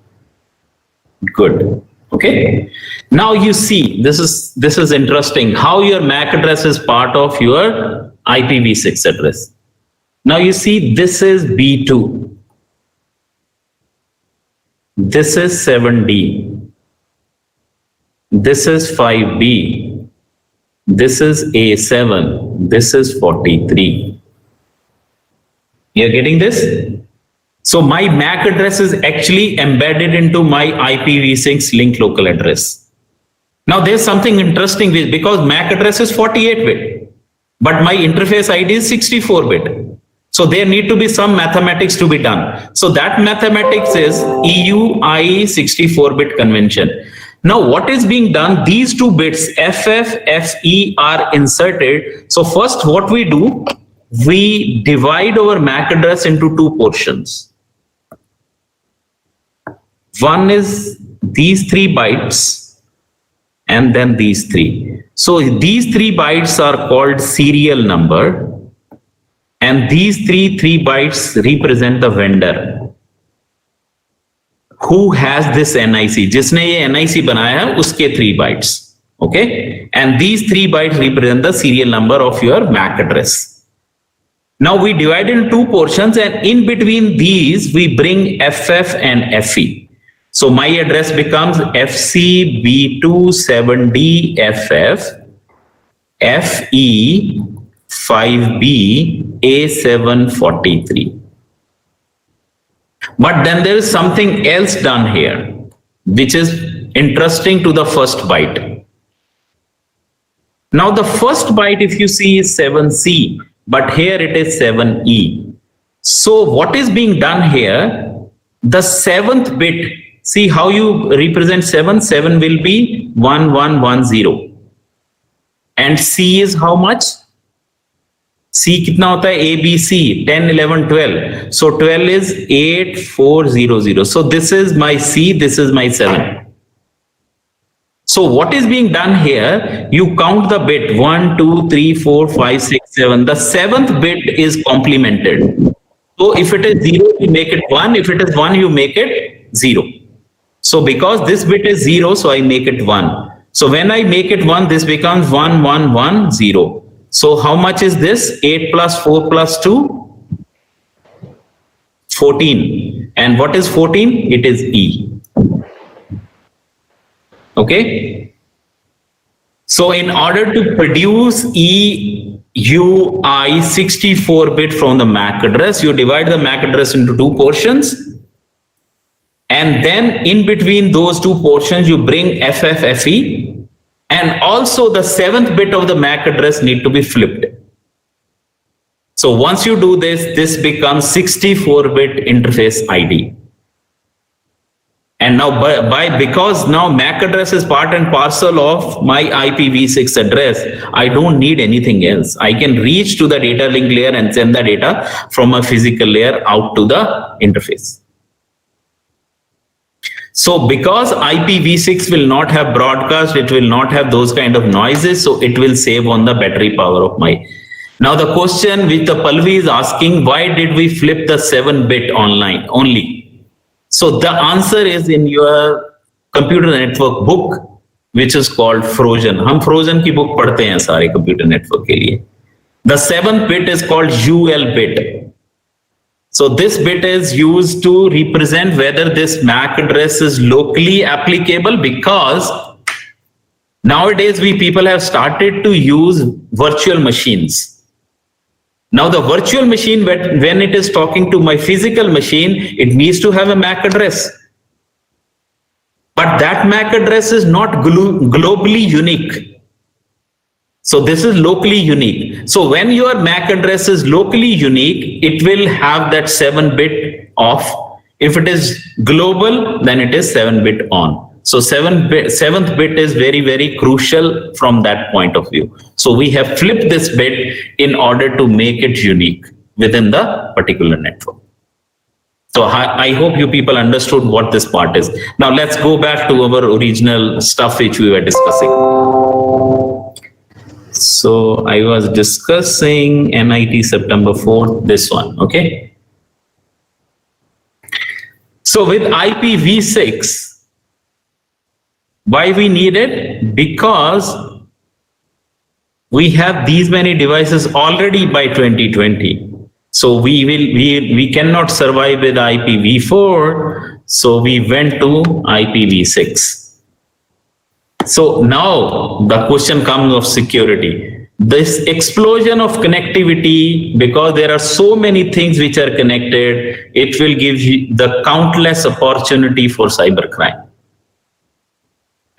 Good. Okay. Now you see, this is interesting, how your MAC address is part of your IPv6 address. Now you see, this is B2. This is 7D. This is 5B. This is A7. This is 43. You're getting this? So my MAC address is actually embedded into my IPv6 link local address. Now there's something interesting because MAC address is 48-bit, but my interface ID is 64-bit. So there need to be some mathematics to be done. So that mathematics is EUI 64-bit convention. Now what is being done? These two bits FF, FE are inserted. So first what we do, we divide our MAC address into two portions. One is these 3 bytes and then these 3. So these 3 bytes are called serial number, and these 3 bytes represent the vendor who has this NIC. जिसने ये NIC बनाया है उसके 3 bytes. Okay, and these 3 bytes represent the serial number of your MAC address. Now we divide in 2 portions, and in between these we bring FF and FE. So my address becomes FCB27DFF, FE 5B A743. But then there is something else done here, which is interesting to the first byte. Now the first byte, if you see, is 7C, but here it is 7E. So what is being done here? The 7th bit, see how you represent 7? 7 will be 1110. And C is how much? C kitna hota hai? ABC 10, 11, 12. So 12 is 8400. So this is my C, this is my 7. So what is being done here? You count the bit 1, 2, 3, 4, 5, 6, 7. The 7th bit is complemented. So if it is 0, you make it 1. If it is 1, you make it 0. So because this bit is 0, so I make it 1. So when I make it 1, this becomes 1, 1, 1, 0. So how much is this? 8 plus 4 plus 2? 14. And what is 14? It is E. Okay. So in order to produce EUI 64-bit from the MAC address, you divide the MAC address into 2 portions. And then in between those 2 portions, you bring FFFE. And also the 7th bit of the MAC address need to be flipped. So once you do this, this becomes 64-bit interface ID. And now because now MAC address is part and parcel of my IPv6 address, I don't need anything else. I can reach to the data link layer and send the data from a physical layer out to the interface. So because IPv6 will not have broadcast, it will not have those kind of noises, so it will save on the battery power of my. Now the question which the Palvi is asking, why did we flip the 7-bit online only? So the answer is in your computer network book, which is called Frozen. हम Frozen की book पढ़ते हैं सारे computer network के लिए. The 7th bit is called UL bit. So this bit is used to represent whether this MAC address is locally applicable, because nowadays people have started to use virtual machines. Now the virtual machine, when it is talking to my physical machine, it needs to have a MAC address. But that MAC address is not globally unique. So this is locally unique. So when your MAC address is locally unique, it will have that 7-bit off. If it is global, then it is 7-bit on. So 7th bit is very, very crucial from that point of view. So we have flipped this bit in order to make it unique within the particular network. So I hope you people understood what this part is. Now let's go back to our original stuff which we were discussing. So I was discussing NIT September 4th, this one, okay? So with IPv6, Why we need it? Because we have these many devices already by 2020. So we cannot survive with IPv4. So we went to IPv6. So now the question comes of security. This explosion of connectivity, because there are so many things which are connected, it will give you the countless opportunity for cybercrime.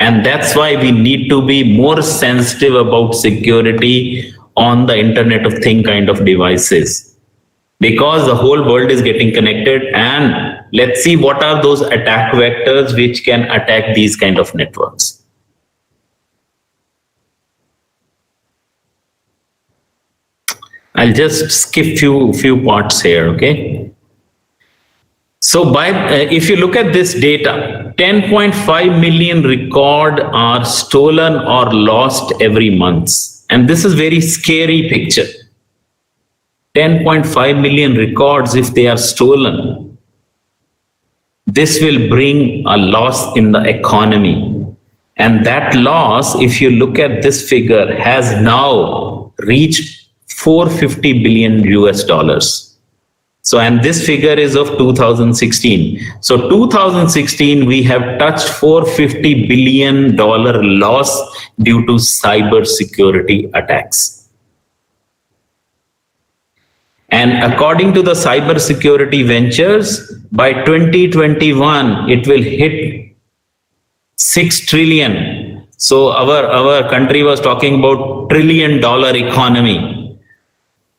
And that's why we need to be more sensitive about security on the Internet of Things kind of devices. Because the whole world is getting connected, and let's see what are those attack vectors which can attack these kind of networks. I'll just skip few parts here, okay? So if you look at this data, 10.5 million record are stolen or lost every month. And this is very scary picture. 10.5 million records, if they are stolen, this will bring a loss in the economy. And that loss, if you look at this figure, has now reached $450 billion US. So, and this figure is of 2016. So 2016, we have touched $450 billion loss due to cyber security attacks. And according to the cyber security ventures, by 2021, it will hit 6 trillion. So our country was talking about $1 trillion economy.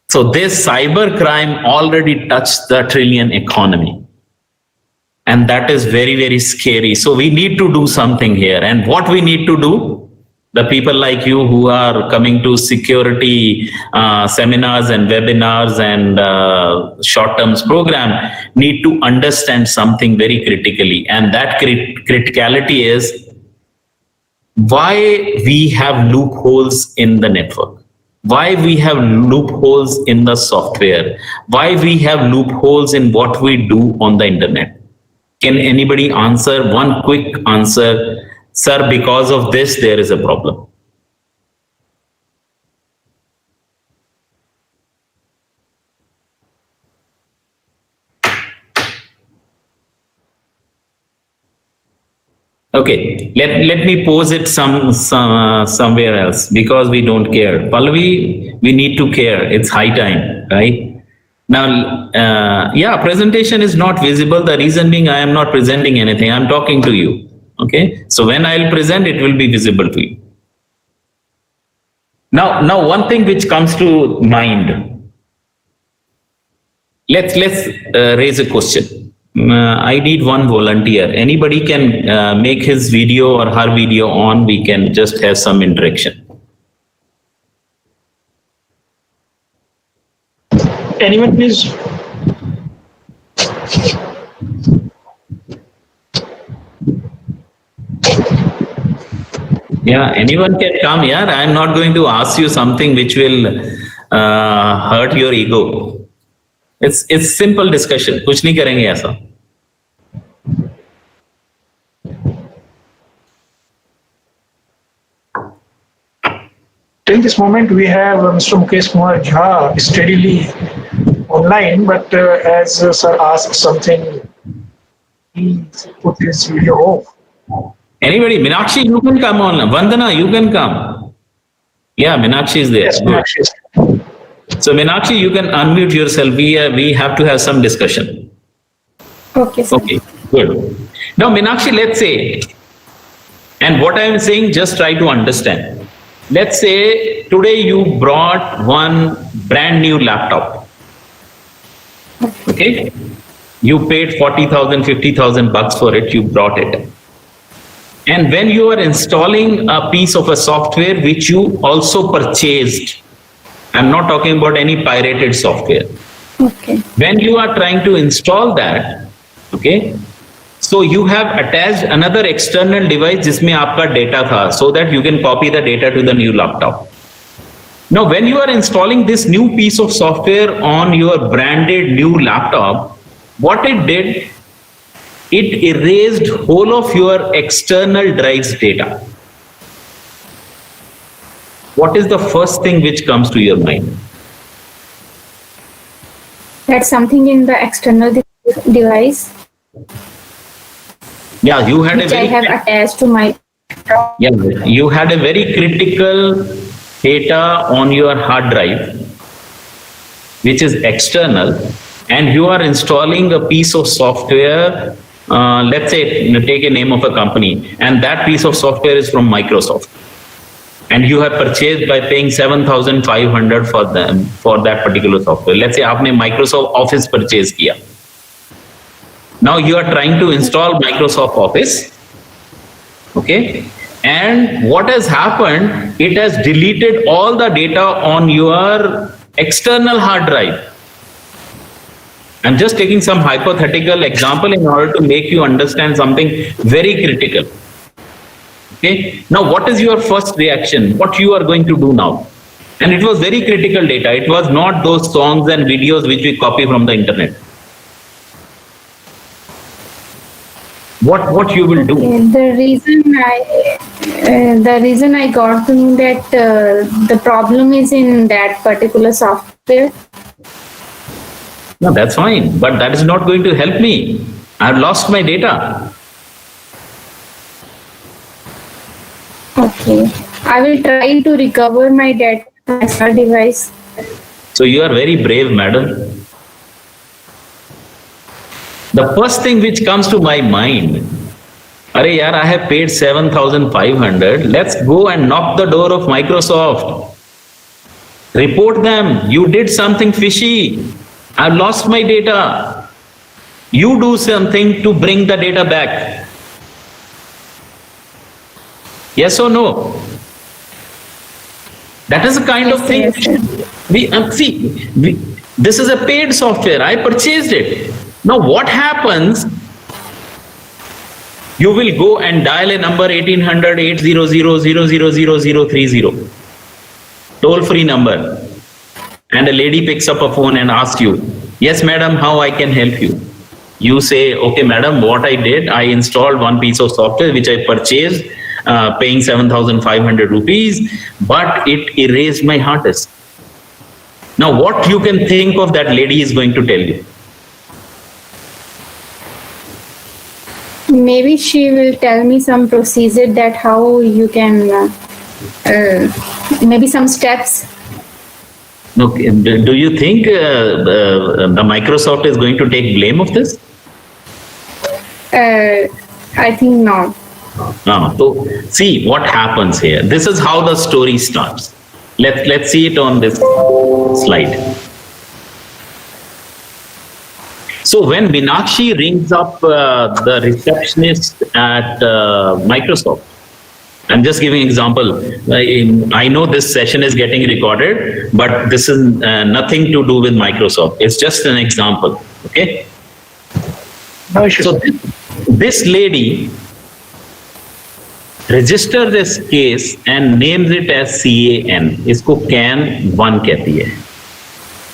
So this cyber crime already touched the trillion economy. And that is very, very scary. So we need to do something here. And what we need to do, the people like you who are coming to security seminars and webinars and short-term program, need to understand something very critically. And that criticality is why we have loopholes in the network. Why we have loopholes in the software, why we have loopholes in what we do on the internet. Can anybody answer one quick answer? Sir, because of this, there is a problem. Okay, let me pose it somewhere else, because we don't care. Pallavi, we need to care. It's high time, right? Now, yeah, presentation is not visible. The reason being, I am not presenting anything. I'm talking to you. Okay, so when I'll present, it will be visible to you. Now, one thing which comes to mind. Let's raise a question. I need one volunteer. Anybody can make his video or her video on. We can just have some interaction. Anyone, please? Yeah, anyone can come here. I'm not going to ask you something which will hurt your ego. It's simple discussion. कुछ नहीं करेंगे ऐसा. Till this moment, we have Mr. Mukesh Kumar Jha steadily online, but as sir asked something, he put his video off. Anybody? Meenakshi, you can come on. Vandana, you can come. Yeah, Meenakshi is there. Yes, Meenakshi is. So Meenakshi, you can unmute yourself. We have to have some discussion. Okay, sir. Okay, good. Now, Meenakshi, let's say, and what I am saying, just try to understand. Let's say today you brought one brand new laptop. Okay, you paid 40,000, 50,000 bucks for it. You brought it, and when you are installing a piece of a software which you also purchased, I'm not talking about any pirated software. Okay. When you are trying to install that, okay, so you have attached another external device जिसमें आपका data था, so that you can copy the data to the new laptop. Now, when you are installing this new piece of software on your branded new laptop, what it did, it erased whole of your external drives data. What is the first thing which comes to your mind? That's something in the external device Yeah, you had which I have attached to my. yeah, you had a very critical data on your hard drive, which is external, and you are installing a piece of software. Let's say, take a name of a company, and that piece of software is from Microsoft, and you have purchased by paying 7,500 for them for that particular software. Let's say आपने Microsoft Office purchase किया. Now you are trying to install Microsoft Office, okay? And what has happened? It has deleted all the data on your external hard drive. I'm just taking some hypothetical example in order to make you understand something very critical. Okay. Now, what is your first reaction? What you are going to do now? And it was very critical data. It was not those songs and videos which we copy from the internet. What you will do? The reason I got to know that the problem is in that particular software. No, that's fine, but that is not going to help me. I've lost my data. Okay, I will try to recover my data from my device. So you are very brave, madam. The first thing which comes to my mind, Arey yaar, I have paid 7,500. Let's go and knock the door of Microsoft. Report them. You did something fishy. I've lost my data. You do something to bring the data back. Yes or no? That is the kind of thing. This is a paid software. I purchased it. Now what happens? You will go and dial a number 1800-800-00030, toll-free number. And a lady picks up a phone and asks you, yes, madam, how I can help you? You say, okay, madam, what I did, I installed one piece of software which I purchased, paying 7,500 rupees, but it erased my hard disk. Now, what you can think of that lady is going to tell you? Maybe she will tell me some procedure that how you can, maybe some steps. Okay. Do you think the Microsoft is going to take blame of this? I think not. So see what happens here. This is how the story starts. Let's see it on this slide. So when Meenakshi rings up the receptionist at Microsoft, I'm just giving an example. I know this session is getting recorded, but this is nothing to do with Microsoft. It's just an example. Okay. No issue. So this lady registers this case and names it as CAN. इसको CAN 1 कहती है.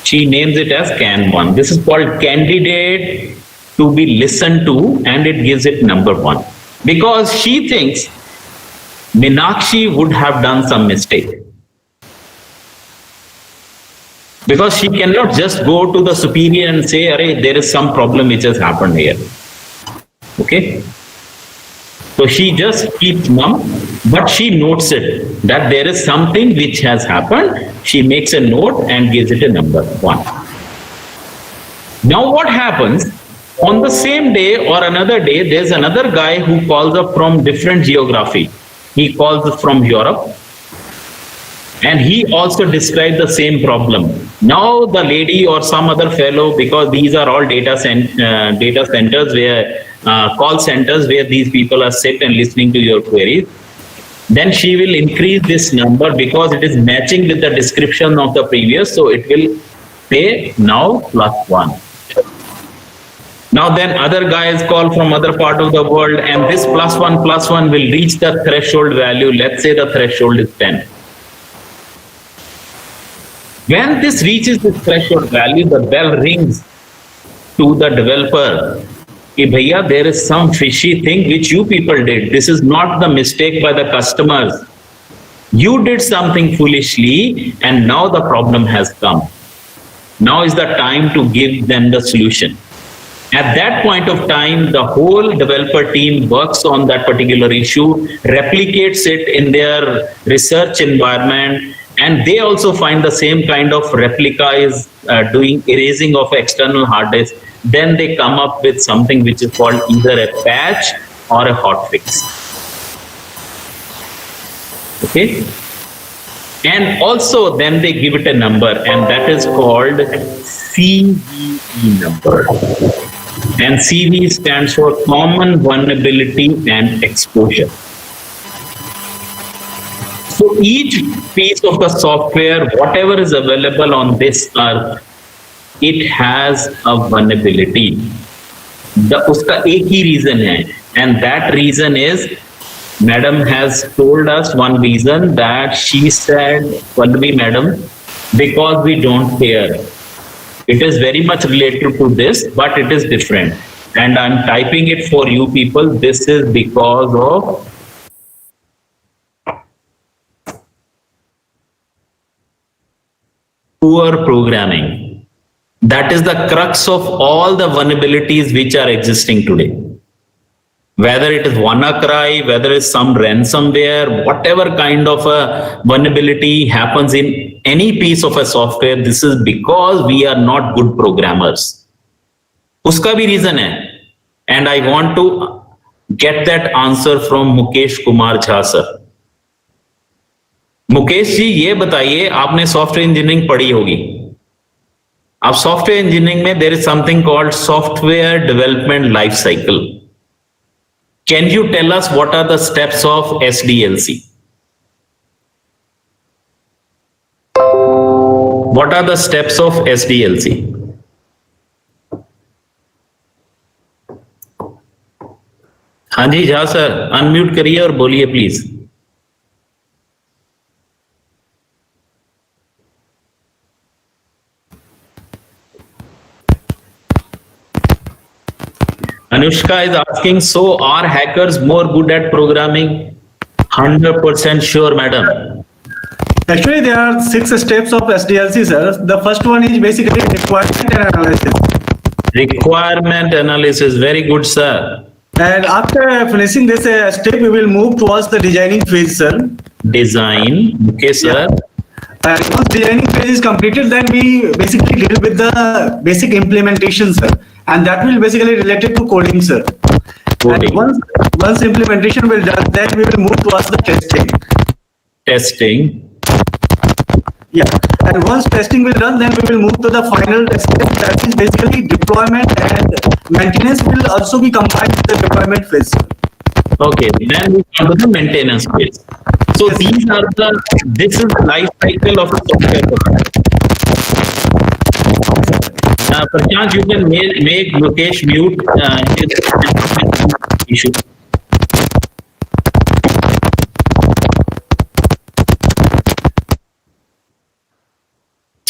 She names it as CAN 1. This is called candidate to be listened to, and it gives it number 1 because she thinks Meenakshi would have done some mistake. Because she cannot just go to the superior and say, "Arey, there is some problem which has happened here." Okay? So she just keeps mum, but she notes it that there is something which has happened. She makes a note and gives it a number 1. Now what happens? On the same day or another day, there's another guy who calls up from different geography. He calls from Europe. And he also described the same problem. Now the lady or some other fellow, because these are all data centers where call centers where these people are sit and listening to your queries, then she will increase this number because it is matching with the description of the previous. So it will say now +1. Now then other guys call from other part of the world, and this +1 will reach the threshold value. Let's say the threshold is 10. When this reaches the threshold value, the bell rings to the developer कि भैया there is some fishy thing which you people did. This is not the mistake by the customers. You did something foolishly and now the problem has come. Now is the time to give them the solution. At that point of time, the whole developer team works on that particular issue, replicates it in their research environment, and they also find the same kind of replica is doing erasing of external hard disk. Then they come up with something which is called either a patch or a hotfix. Okay? And also then they give it a number, and that is called CVE number. And CV stands for Common Vulnerability and Exposure. So each piece of the software, whatever is available on this earth, it has a vulnerability. Uska ek hi reason hai, and that reason is, Madam has told us one reason that she said, Pallavi Madam, because we don't care. It is very much related to this, but it is different. And I'm typing it for you people. This is because of poor programming. That is the crux of all the vulnerabilities which are existing today. Whether it is WannaCry, whether it's some ransomware, whatever kind of a vulnerability happens in any piece of a software, this is because we are not good programmers. Uska bhi reason hai. And I want to get that answer from Mukesh Kumar Jha sir. Mukesh ji, ये बताइए, आपने software engineering पढ़ी होगी. अब software engineering में there is something called software development life cycle. Can you tell us what are the steps of SDLC? What are the steps of SDLC? हाँ जी Jha sir, unmute करिए और बोलिए please. Anushka is asking, so are hackers more good at programming? 100% sure, madam. Actually, there are 6 steps of SDLC, sir. The first one is basically requirement analysis. Requirement analysis, very good, sir. And after finishing this step, we will move towards the designing phase, sir. Design, okay, sir. And once designing phase is completed, then we basically deal with the basic implementation, sir. And that will basically related to coding, sir. Coding. And once implementation will done, then we will move towards the testing. Testing. Yeah. And once testing will done, then we will move to the final step, that is basically deployment, and maintenance will also be combined with the deployment phase. Okay, then we come to the maintenance phase. So these are this is the life cycle of a software product. Prashant, you can make Mukesh mute issue.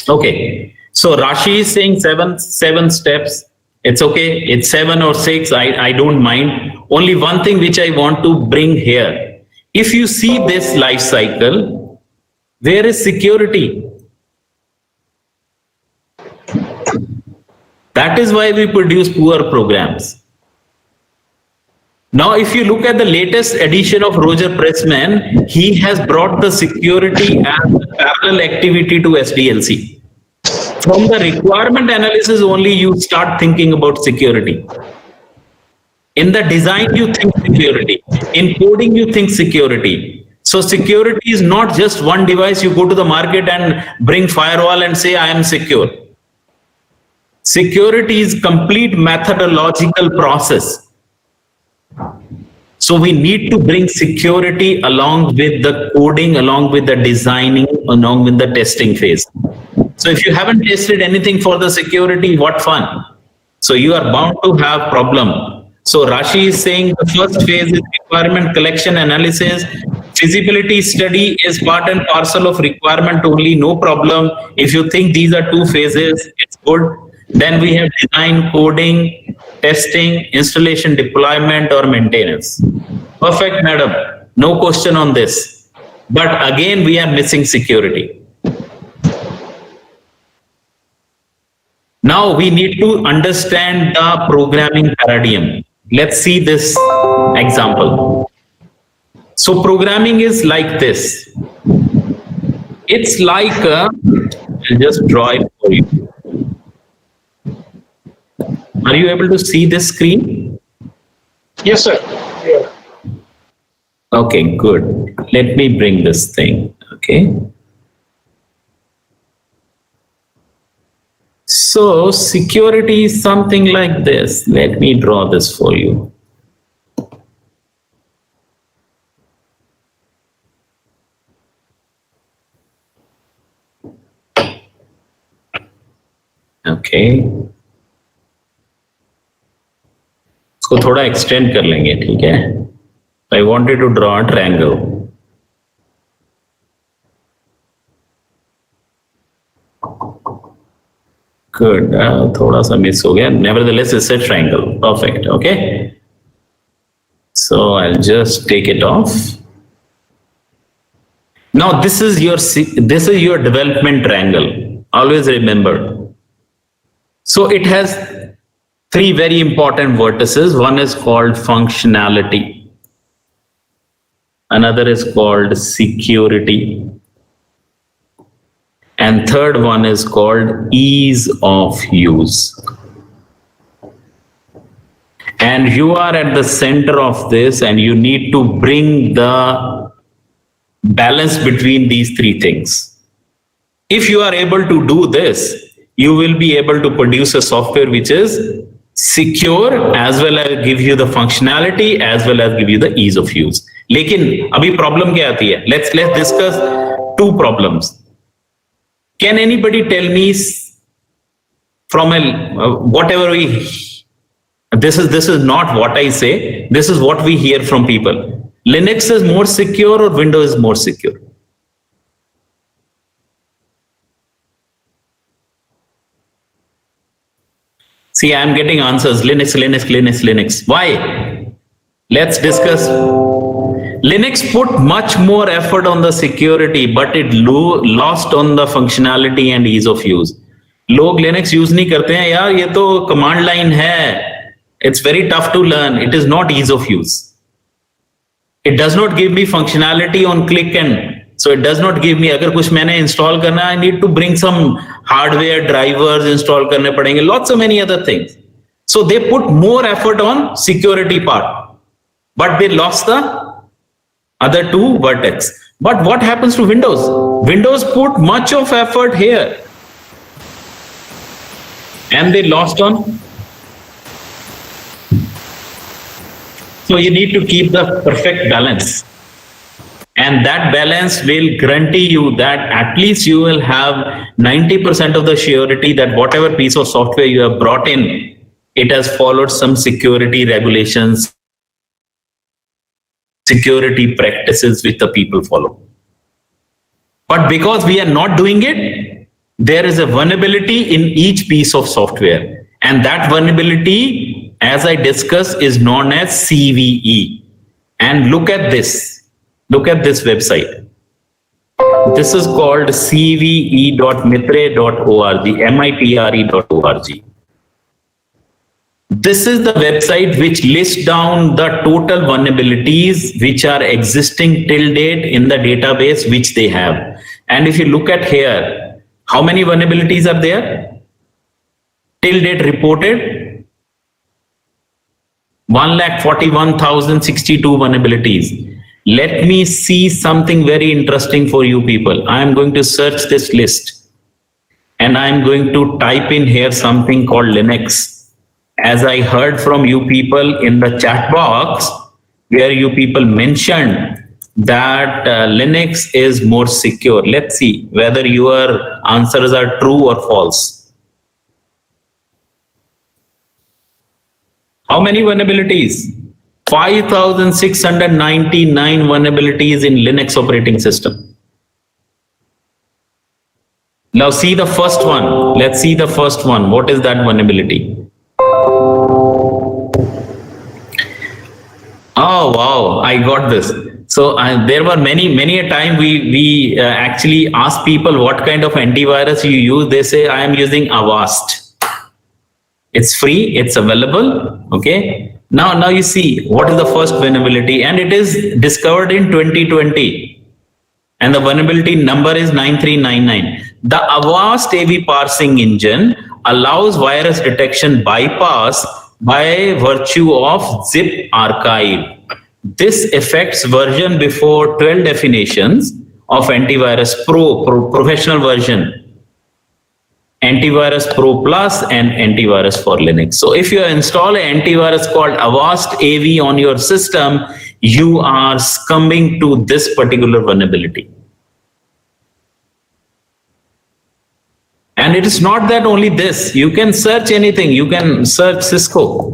Okay, so Rashi is saying seven steps. It's okay. It's 7 or 6. I don't mind. Only one thing which I want to bring here. If you see this life cycle, where is security? That is why we produce poor programs. Now, if you look at the latest edition of Roger Pressman, he has brought the security as a parallel activity to SDLC. From the requirement analysis only, you start thinking about security. In the design, you think security. In coding, you think security. So security is not just one device. You go to the market and bring firewall and say, I am secure. Security is complete methodological process. So we need to bring security along with the coding, along with the designing, along with the testing phase. So if you haven't tested anything for the security, what fun? So you are bound to have problem. So Rashi is saying the first phase is requirement collection analysis. Feasibility study is part and parcel of requirement only, no problem. If you think these are 2 phases, it's good. Then we have design, coding, testing, installation, deployment, or maintenance. Perfect, madam. No question on this. But again, we are missing security. Now we need to understand the programming paradigm. Let's see this example. So programming is like this. It's like I'll just draw it for you. Are you able to see this screen? Yes, sir. Yeah. Okay, good. Let me bring this thing. Okay. So security is something like this. Let me draw this for you. Okay. इसको थोड़ा extend कर लेंगे, ठीक है? I wanted to draw a triangle. Good. थोड़ा सा miss हो गया. Nevertheless, it's a triangle. Perfect. Okay. So I'll just take it off. Now this is your development triangle. Always remember. So it has three very important vertices. One is called functionality. Another is called security. And third one is called ease of use. And you are at the center of this, and you need to bring the balance between these three things. If you are able to do this, you will be able to produce a software which is secure as well as give you the functionality as well as give you the ease of use. लेकिन अभी problem क्या आती है? Let's discuss two problems. Can anybody tell me from whatever this is not what I say, this is what we hear from people. Linux is more secure or Windows is more secure? See, I'm getting answers. Linux. Why? Let's discuss. Linux put much more effort on the security, but it lost on the functionality and ease of use. लोग Linux use नहीं करते हैं यार, ये तो command line है. It's very tough to learn. It is not ease of use. It does not give me functionality on click and so it does not give me. अगर कुछ मैंने install करना, I need to bring some hardware drivers install करने पड़ेंगे. Lots of many other things. So they put more effort on security part, but they lost the other two vertex. But what happens to Windows? Windows put much of effort here and they lost on. So you need to keep the perfect balance, and that balance will guarantee you that at least you will have 90% of the surety that whatever piece of software you have brought in, it has followed some security regulations, security practices which the people follow. But because we are not doing it, there is a vulnerability in each piece of software. And that vulnerability, as I discussed, is known as CVE. And look at this. Look at this website. This is called cve.mitre.org, mitre.org. This is the website which lists down the total vulnerabilities which are existing till date in the database which they have. And if you look at here, how many vulnerabilities are there? Till date reported 1,41,062 vulnerabilities. Let me see something very interesting for you people. I am going to search this list and I am going to type in here something called Linux. As I heard from you people in the chat box, where you people mentioned that Linux is more secure. Let's see whether your answers are true or false. How many vulnerabilities? 5,699 vulnerabilities in Linux operating system. Now see the first one. Let's see the first one. What is that vulnerability? Oh, wow, I got this. So there were many a time we actually ask people what kind of antivirus you use. They say, I am using Avast. It's free, it's available. Okay. Now you see what is the first vulnerability, and it is discovered in 2020. And the vulnerability number is 9399. The Avast AV parsing engine allows virus detection bypass by virtue of zip archive. This affects version before 12 definitions of antivirus professional version, antivirus pro plus, and antivirus for Linux. So if you install an antivirus called Avast AV on your system, you are succumbing to this particular vulnerability. And it is not that only this. You can search anything. You can search Cisco.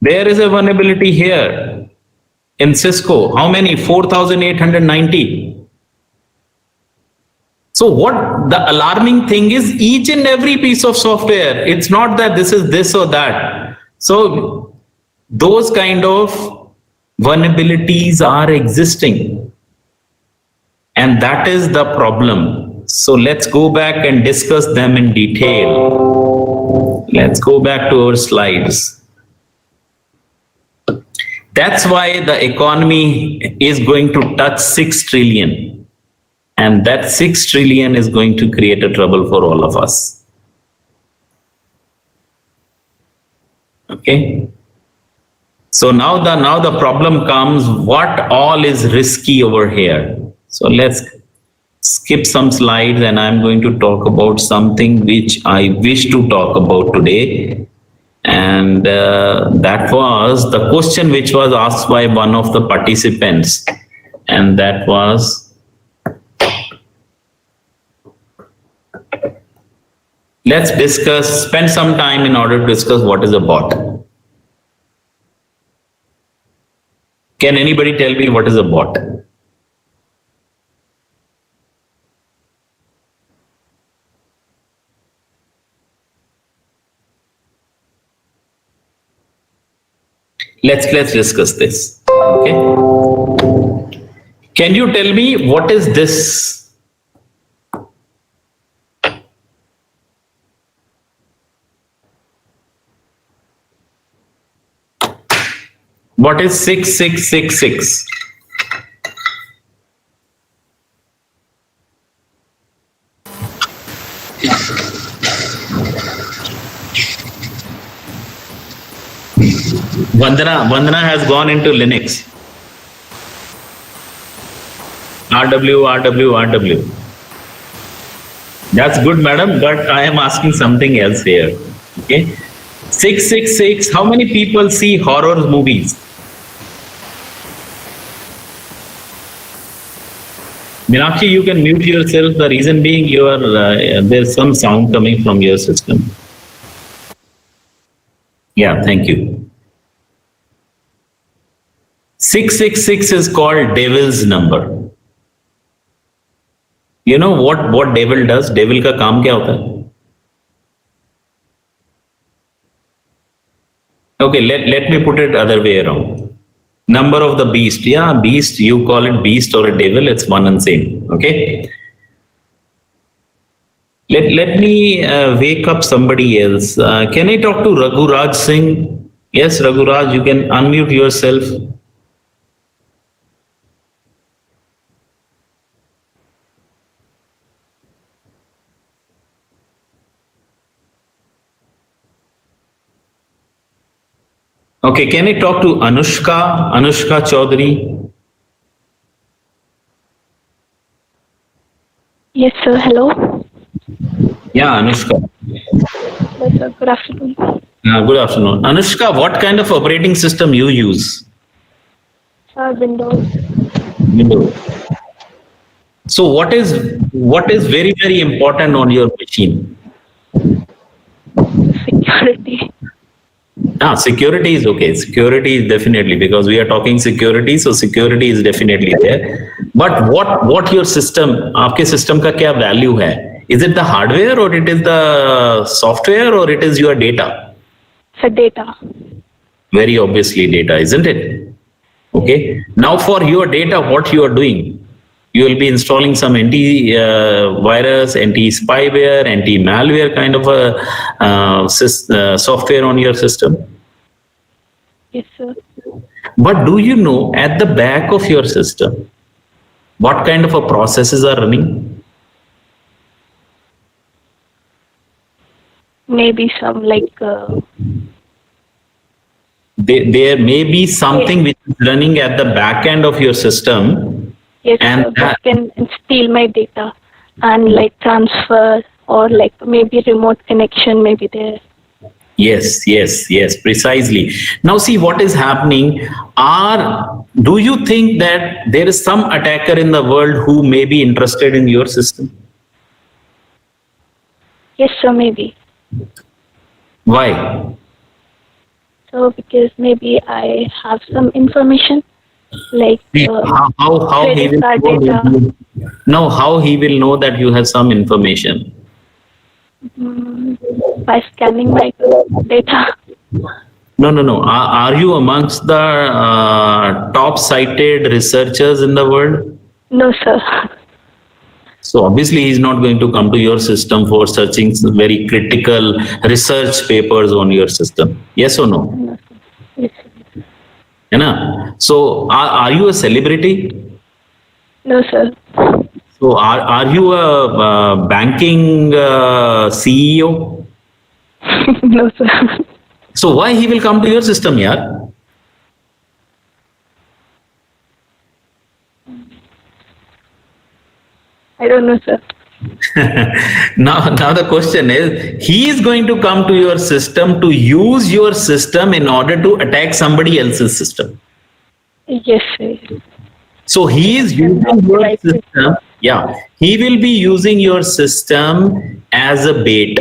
There is a vulnerability here in Cisco. How many? 4,890. So what the alarming thing is, each and every piece of software, it's not that this is this or that. So those kind of vulnerabilities are existing. And that is the problem. So let's go back and discuss them in detail. Let's go back to our slides. That's why the economy is going to touch 6 trillion. And that 6 trillion is going to create a trouble for all of us. Okay. So now the problem comes, what all is risky over here? So let's skip some slides, and I'm going to talk about something which I wish to talk about today. And that was the question which was asked by one of the participants. And that was, let's spend some time in order to discuss what is a bot. Can anybody tell me what is a bot? Let's discuss this. Okay. Can you tell me what is this? What is 6666? Vandana has gone into Linux. RW. That's good, madam, but I am asking something else here. Okay. 666, how many people see horror movies? Meenakshi, you can mute yourself. The reason being there's some sound coming from your system. Yeah, thank you. 666 is called devil's number. You know what devil does? Devil का काम क्या होता है? Okay, let me put it other way around. Number of the beast. Yeah, beast, you call it beast or a devil, it's one and same. Okay. Let me wake up somebody else. Can I talk to Raghuraj Singh? Yes, Raghuraj, you can unmute yourself. Okay, can I talk to Anushka Chaudhary? Yes, sir. Hello. Yeah, Anushka. Yes, sir. Good afternoon. Good afternoon. Anushka, what kind of operating system you use? Windows. Windows. So what is very, very important on your machine? Security. Security is okay. Security is definitely, because we are talking security, so security is definitely there. But what your system, आपके system का क्या value है? Is it the hardware or it is the software or it is your data? For data. Very obviously data, isn't it? Okay. Now for your data, what you are doing? You will be installing some anti-virus, anti-spyware, anti-malware kind of a software on your system. Yes, sir. But do you know at the back of your system, what kind of a processes are running? Maybe some like There may be something which is running at the back end of your system. yes, And sir, that can steal my data and like transfer or like maybe remote connection maybe there. Yes, precisely. Now see what is happening. Do you think that there is some attacker in the world who may be interested in your system? Yes, sir, maybe. Why? So because maybe I have some information like How he credit will card know data. that how he will know that you have some information? By scanning my data. No. Are you amongst the top cited researchers in the world? No, sir. So obviously he's not going to come to your system for searching some very critical research papers on your system. Yes or no? No, sir. Yes, sir. You know? So are you a celebrity? No, sir. So are you a banking CEO? No, sir. So why he will come to your system, yaar? I don't know, sir. Now the question is, he is going to come to your system to use your system in order to attack somebody else's system. Yes, sir. So he is using your Right. system. Yeah, he will be using your system as a bait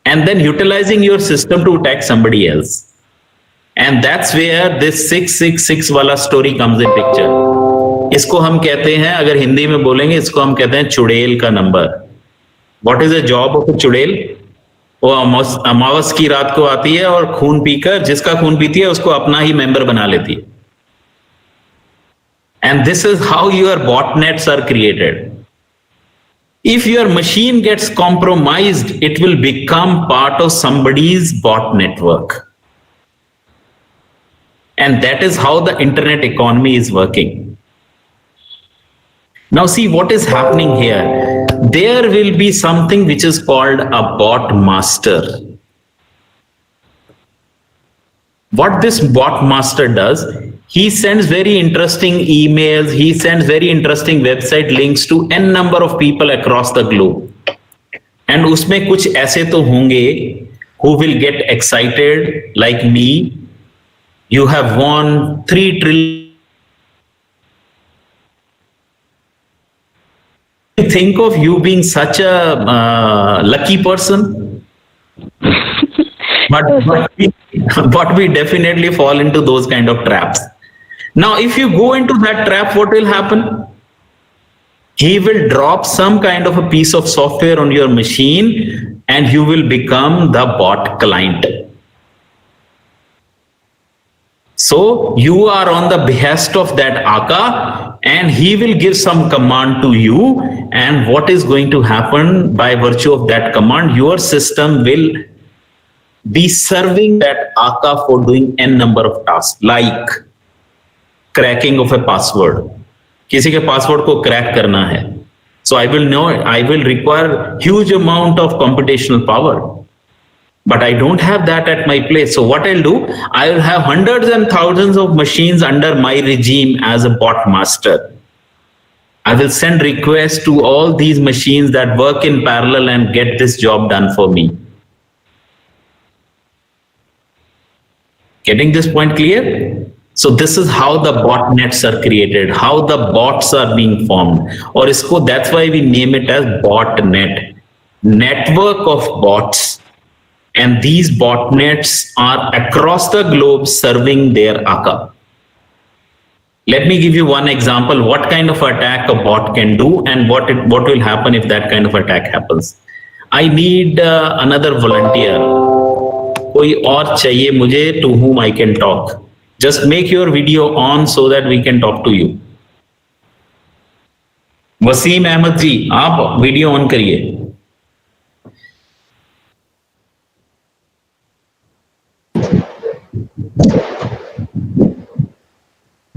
and then utilizing your system to attack somebody else. And that's where this 666 wala story comes in picture. इसको हम कहते हैं, अगर हिंदी में बोलेंगे, इसको हम कहते हैं चुड़ैल का number. What is the job of a चुड़ैल? वो अमावस की रात को आती है और खून पीकर, जिसका खून पीती है उसको अपना ही मेंबर बना लेती है. And this is how your botnets are created. If your machine gets compromised, it will become part of somebody's bot network. And that is how the internet economy is working. Now see what is happening here. There will be something which is called a bot master. What this bot master does, he sends very interesting emails, he sends very interesting website links to n number of people across the globe. And उसमें कुछ ऐसे तो होंगे who will get excited like me. You have won 3 trillion. Think of you being such a lucky person, but we definitely fall into those kind of traps. Now, if you go into that trap, what will happen? He will drop some kind of a piece of software on your machine and you will become the bot client. So you are on the behest of that Aka and he will give some command to you, and what is going to happen by virtue of that command, your system will be serving that Aka for doing n number of tasks, like cracking of a password. किसी के password को crack करना है, so I will require huge amount of computational power. But I don't have that at my place. So what I'll do, I will have hundreds and thousands of machines under my regime as a bot master. I will send requests to all these machines that work in parallel and get this job done for me. Getting this point clear? So this is how the botnets are created, how the bots are being formed. Or that's why we name it as botnet. Network of bots. and these botnets are across the globe serving their ACA. Let me give you one example, what kind of attack a bot can do and what will happen if that kind of attack happens. I need another volunteer. कोई और चाहिए मुझे to whom I can talk. Just make your video on so that we can talk to you. Wasim Ahmad जी, आप video on करिए.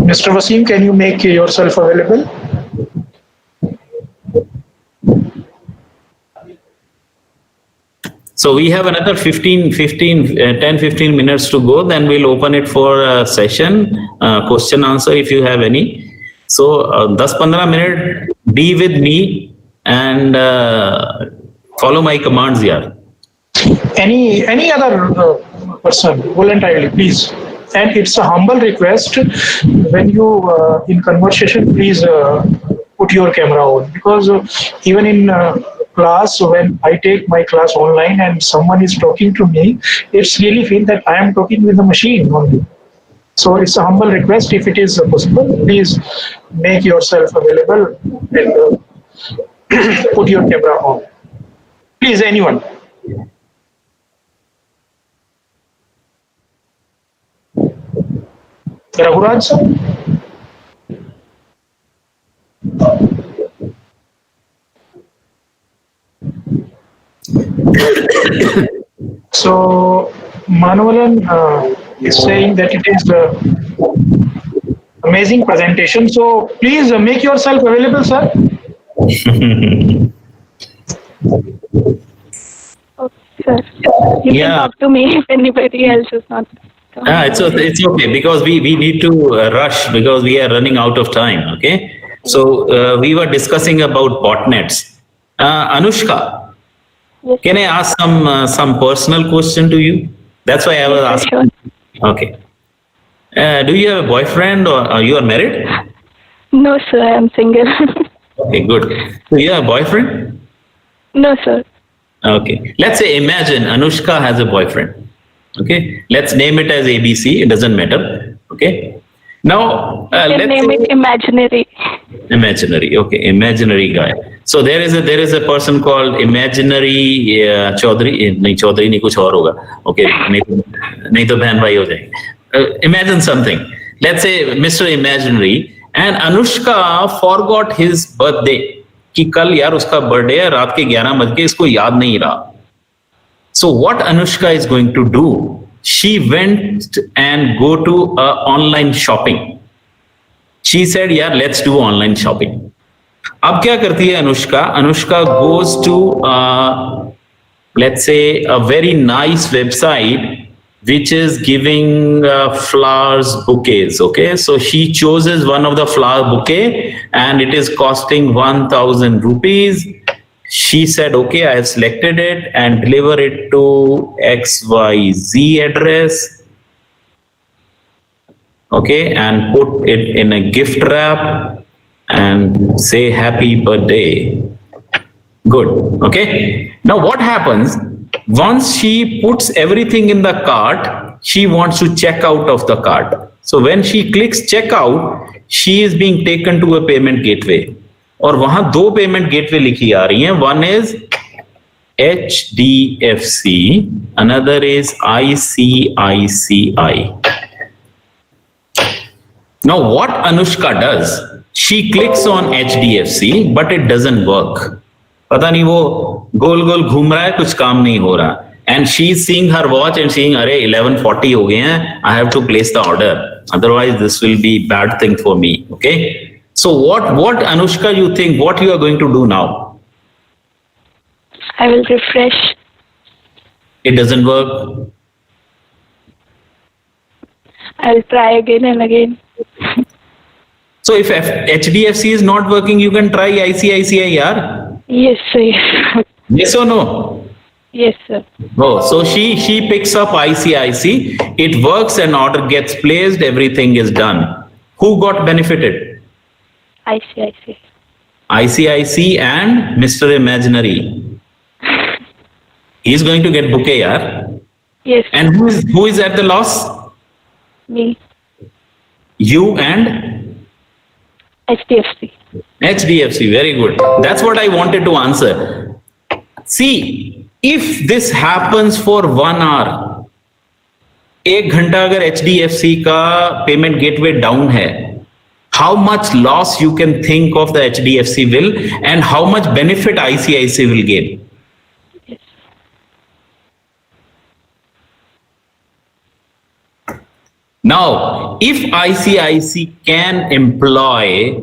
Mr. Wasim, can you make yourself available? So we have another 10-15 minutes to go. Then we'll open it for a session, question answer if you have any. So 10-15 minutes, be with me and follow my commands here. Any other person voluntarily, please. And it's a humble request, when you in conversation, please put your camera on, because even in class, when I take my class online and someone is talking to me, it's really feel that I am talking with the machine only. So it's a humble request, if it is possible, please make yourself available and put your camera on. Please, anyone. Raghuraj sir? So Manovalan is saying that it is amazing presentation. So please make yourself available, sir. Okay, sir. You can talk to me if anybody else is not. It's okay, because we need to rush because we are running out of time. Okay, so we were discussing about botnets. Anushka, Yes. can I ask some personal question to you? That's why I was asking. Sure. Okay. Do you have a boyfriend or you are married? No, sir, I am single. Okay, good. Do you have a boyfriend? No, sir. Okay. Let's say imagine Anushka has a boyfriend. Okay. Let's name it as ABC. It doesn't matter. Okay. Now, You let's can name it imaginary. Imaginary. Okay. Imaginary guy. So there is a person called Imaginary Chaudhary. नहीं Chaudhary नहीं कुछ और होगा. Okay. नहीं तो बहन भाई हो जाएंगे. Imagine something. Let's say Mr. Imaginary and Anushka forgot his birthday. कि कल यार उसका बर्थडे है रात के 11 बज के इसको याद नहीं रहा. So what Anushka is going to do? She went and go to online shopping. She said, "Yeah, let's do online shopping." अब क्या करती है Anushka? Anushka goes to let's say a very nice website which is giving flowers bouquets. Okay, so she chooses one of the flower bouquet and it is costing 1,000 rupees. She said, okay, I have selected it and deliver it to XYZ address. Okay, and put it in a gift wrap and say happy birthday. Good. Okay. Now what happens? Once she puts everything in the cart, she wants to check out of the cart. So when she clicks checkout, she is being taken to a payment gateway. और वहां 2 payment gateway लिखी आ रही हैं. One is HDFC, another is ICICI. Now what Anushka does, she clicks on HDFC but it doesn't work. पता नहीं वो गोल गोल घूम रहा है, कुछ काम नहीं हो रहा. And she is seeing her watch and seeing, अरे 11:40 हो गए हैं, I have to place the order. Otherwise this will be bad thing for me. Okay. So what Anushka you think, what you are going to do now? I will refresh. It doesn't work. I will try again and again. So if HDFC is not working, you can try ICICI, yaar. Yes, sir. Yes. Yes or no? Yes, sir. Oh, so she picks up ICICI, it works and order gets placed, everything is done. Who got benefited? ICICI and Mr. Imaginary. He's going to get bouquet, yaar. Yes, And who is at the loss? me, You and STFC. HDFC. Very good. That's what I wanted to answer. See, if this happens for 1 hour, 1 घंटा अगर HDFC का payment gateway down है, how much loss you can think of the HDFC will and how much benefit ICICI will gain? Yes. Now, if ICICI can employ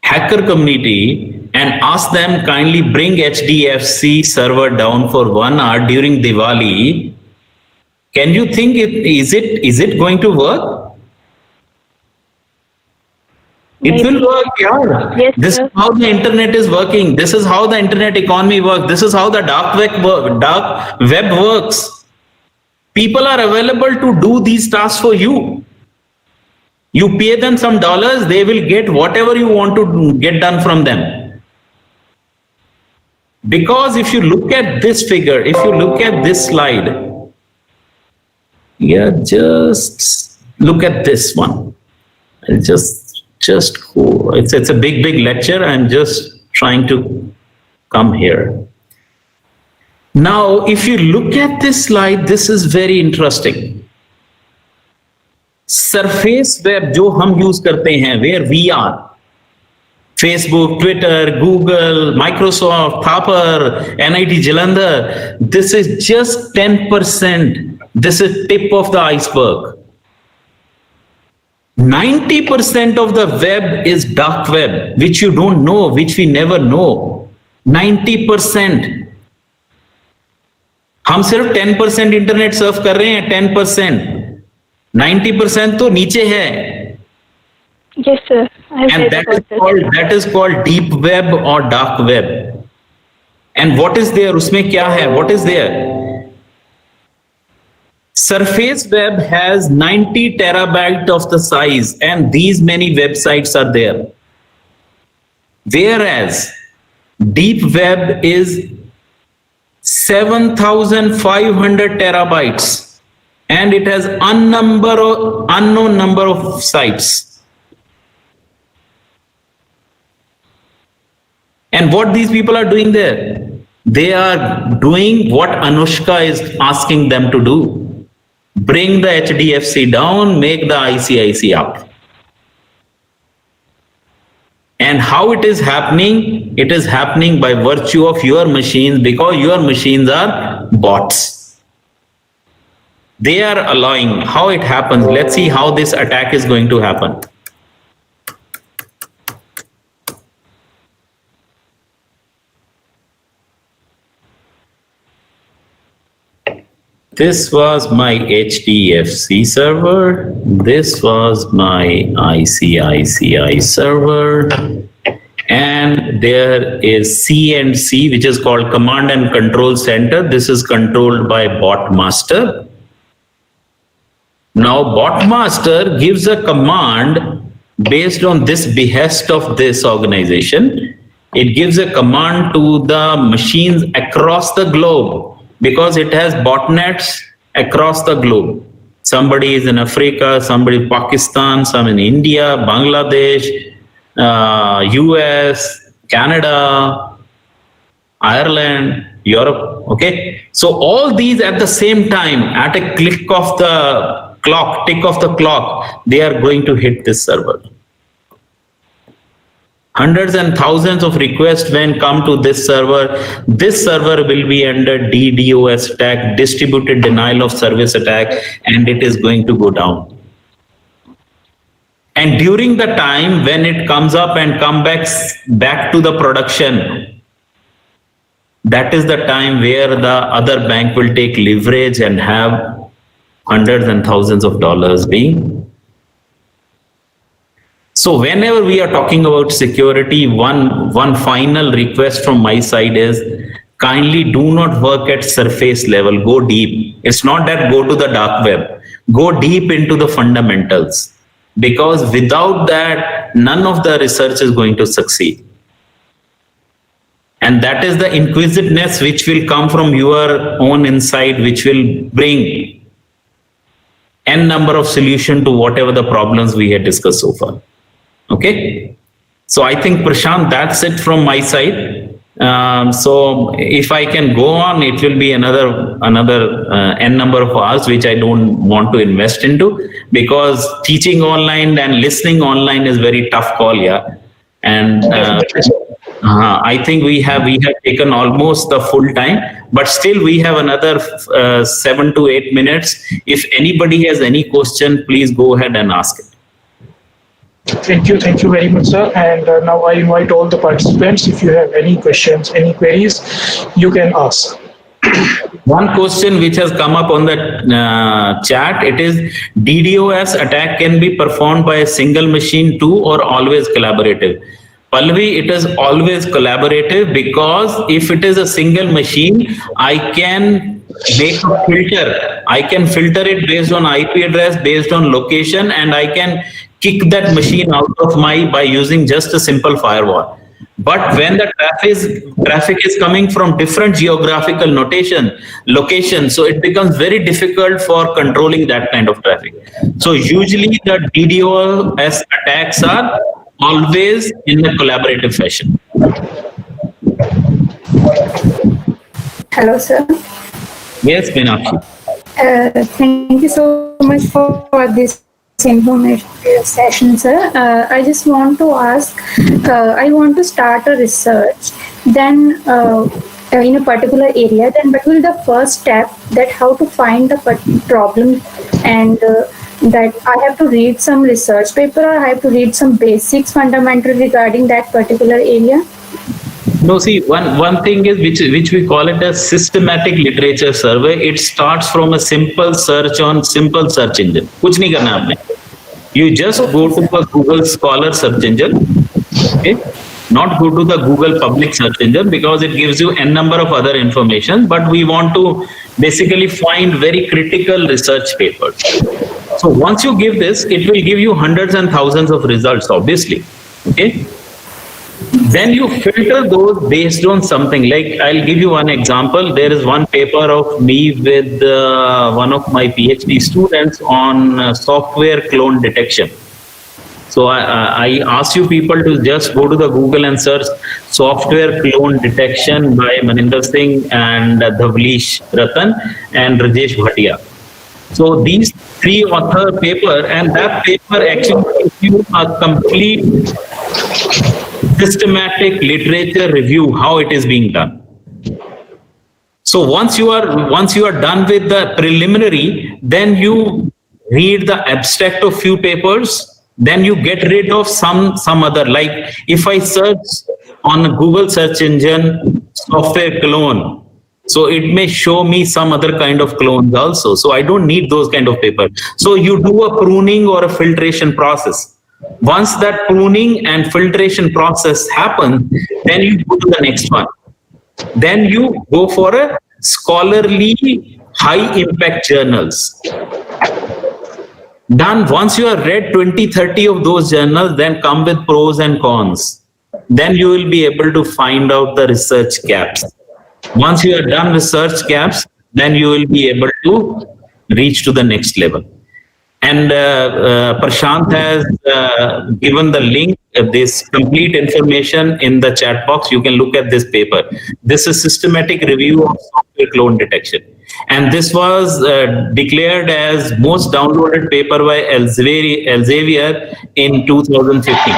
hacker community and ask them kindly bring HDFC server down for 1 hour during Diwali, can you think is it going to work? It Maybe. will work, yeah. Yes, This sir. is how the internet is working. This is how the internet economy works. This is how the dark web works. People are available to do these tasks for you. You pay them some dollars, they will get whatever you want to get done from them. Because if you look at this figure, if you look at this slide, yeah, just look at this one. I'll just go. It's a big lecture. I'm just trying to come here. Now, if you look at this slide, this is very interesting. Surface web जो हम use करते हैं, where we are, Facebook, Twitter, Google, Microsoft, Thapar, NIT Jalandhar, this is just 10%. This is tip of the iceberg. 90% of the web is dark web, which you don't know, which we never know. 90%. हम सिर्फ 10% internet Surf कर रहे हैं, 10%. 90% तो नीचे है. Yes, sir. I've And read about that is called deep web or dark web. And what is there? उसमें क्या है? What is there? Surface web has 90 terabyte of the size, and these many websites are there. Whereas deep web is 7,500 terabytes, and it has unknown number of sites. And what these people are doing there? They are doing what Anushka is asking them to do. Bring the HDFC down, make the ICICI up. And how it is happening? It is happening by virtue of your machines, because your machines are bots. They are allowing how it happens. Let's see how this attack is going to happen. This was my HDFC server. This was my ICICI server. And there is C&C, which is called Command and Control Center. This is controlled by Botmaster. Now, Botmaster gives a command based on this behest of this organization. It gives a command to the machines across the globe, because it has botnets across the globe. Somebody is in Africa, somebody in Pakistan, some in India, Bangladesh, US, Canada, Ireland, Europe. Okay. So all these at the same time, at a click of the clock, tick of the clock, they are going to hit this server. Hundreds and thousands of requests when come to this server. This server will be under DDoS attack, distributed denial of service attack, and it is going to go down. And during the time when it comes up and comes back to the production, that is the time where the other bank will take leverage and have hundreds and thousands of dollars being. So whenever we are talking about security, one final request from my side is, kindly do not work at surface level, go deep. It's not that go to the dark web, go deep into the fundamentals, because without that, none of the research is going to succeed. And that is the inquisitiveness which will come from your own insight, which will bring n number of solution to whatever the problems we had discussed so far. Okay. So I think, Prashant, that's it from my side. So if I can go on, it will be another n number of hours, which I don't want to invest into, because teaching online and listening online is very tough call. Yeah. And I think we have taken almost the full time, but still we have another 7 to 8 minutes. If anybody has any question, please go ahead and ask it. Thank you very much, sir. And now I invite all the participants. If you have any questions, any queries, you can ask. One question which has come up on the chat, it is DDoS attack can be performed by a single machine too, or always collaborative? Pallavi, it is always collaborative, because if it is a single machine, I can make a filter. I can filter it based on IP address, based on location, and I can kick that machine out of by using just a simple firewall. But when the traffic is coming from different geographical location, so it becomes very difficult for controlling that kind of traffic. So usually the DDoS attacks are always in a collaborative fashion. Hello, sir. Yes, Meenakshi. Thank you so much for this informative session, sir. I just want to ask, I want to start a research, then in a particular area, then what will the first step, that how to find the problem, and that I have to read some research paper, or I have to read some basics fundamental regarding that particular area? No, see, one thing is which we call it a systematic literature survey. It starts from a simple search on simple search engine. Kuch nahi karna aapne. You just go to the Google Scholar search engine. Okay, not go to the Google public search engine, because it gives you n number of other information. But we want to basically find very critical research papers. So once you give this, it will give you hundreds and thousands of results, obviously. Okay. Then you filter those based on something. Like, I'll give you one example. There is one paper of me with one of my PhD students on software clone detection. So I ask you people to just go to the Google and search software clone detection by Maninder Singh and Dhavlish Ratan and Rajesh Bhatia. So these three author paper, and that paper actually gives you a complete systematic literature review how it is being done. So once you are done with the preliminary, then you read the abstract of few papers, then you get rid of some other. Like if I search on a Google search engine software clone, so it may show me some other kind of clones also. So I don't need those kind of paper. So you do a pruning or a filtration process. Once that pruning and filtration process happens, then you go to the next one. Then you go for a scholarly high impact journals. Done. Once you have read 20, 30 of those journals, then come with pros and cons. Then you will be able to find out the research gaps. Once you are done research gaps, then you will be able to reach to the next level. And Prashant has given the link, this complete information in the chat box. You can look at this paper. This is systematic review of software clone detection. And this was declared as most downloaded paper by Elsevier in 2015.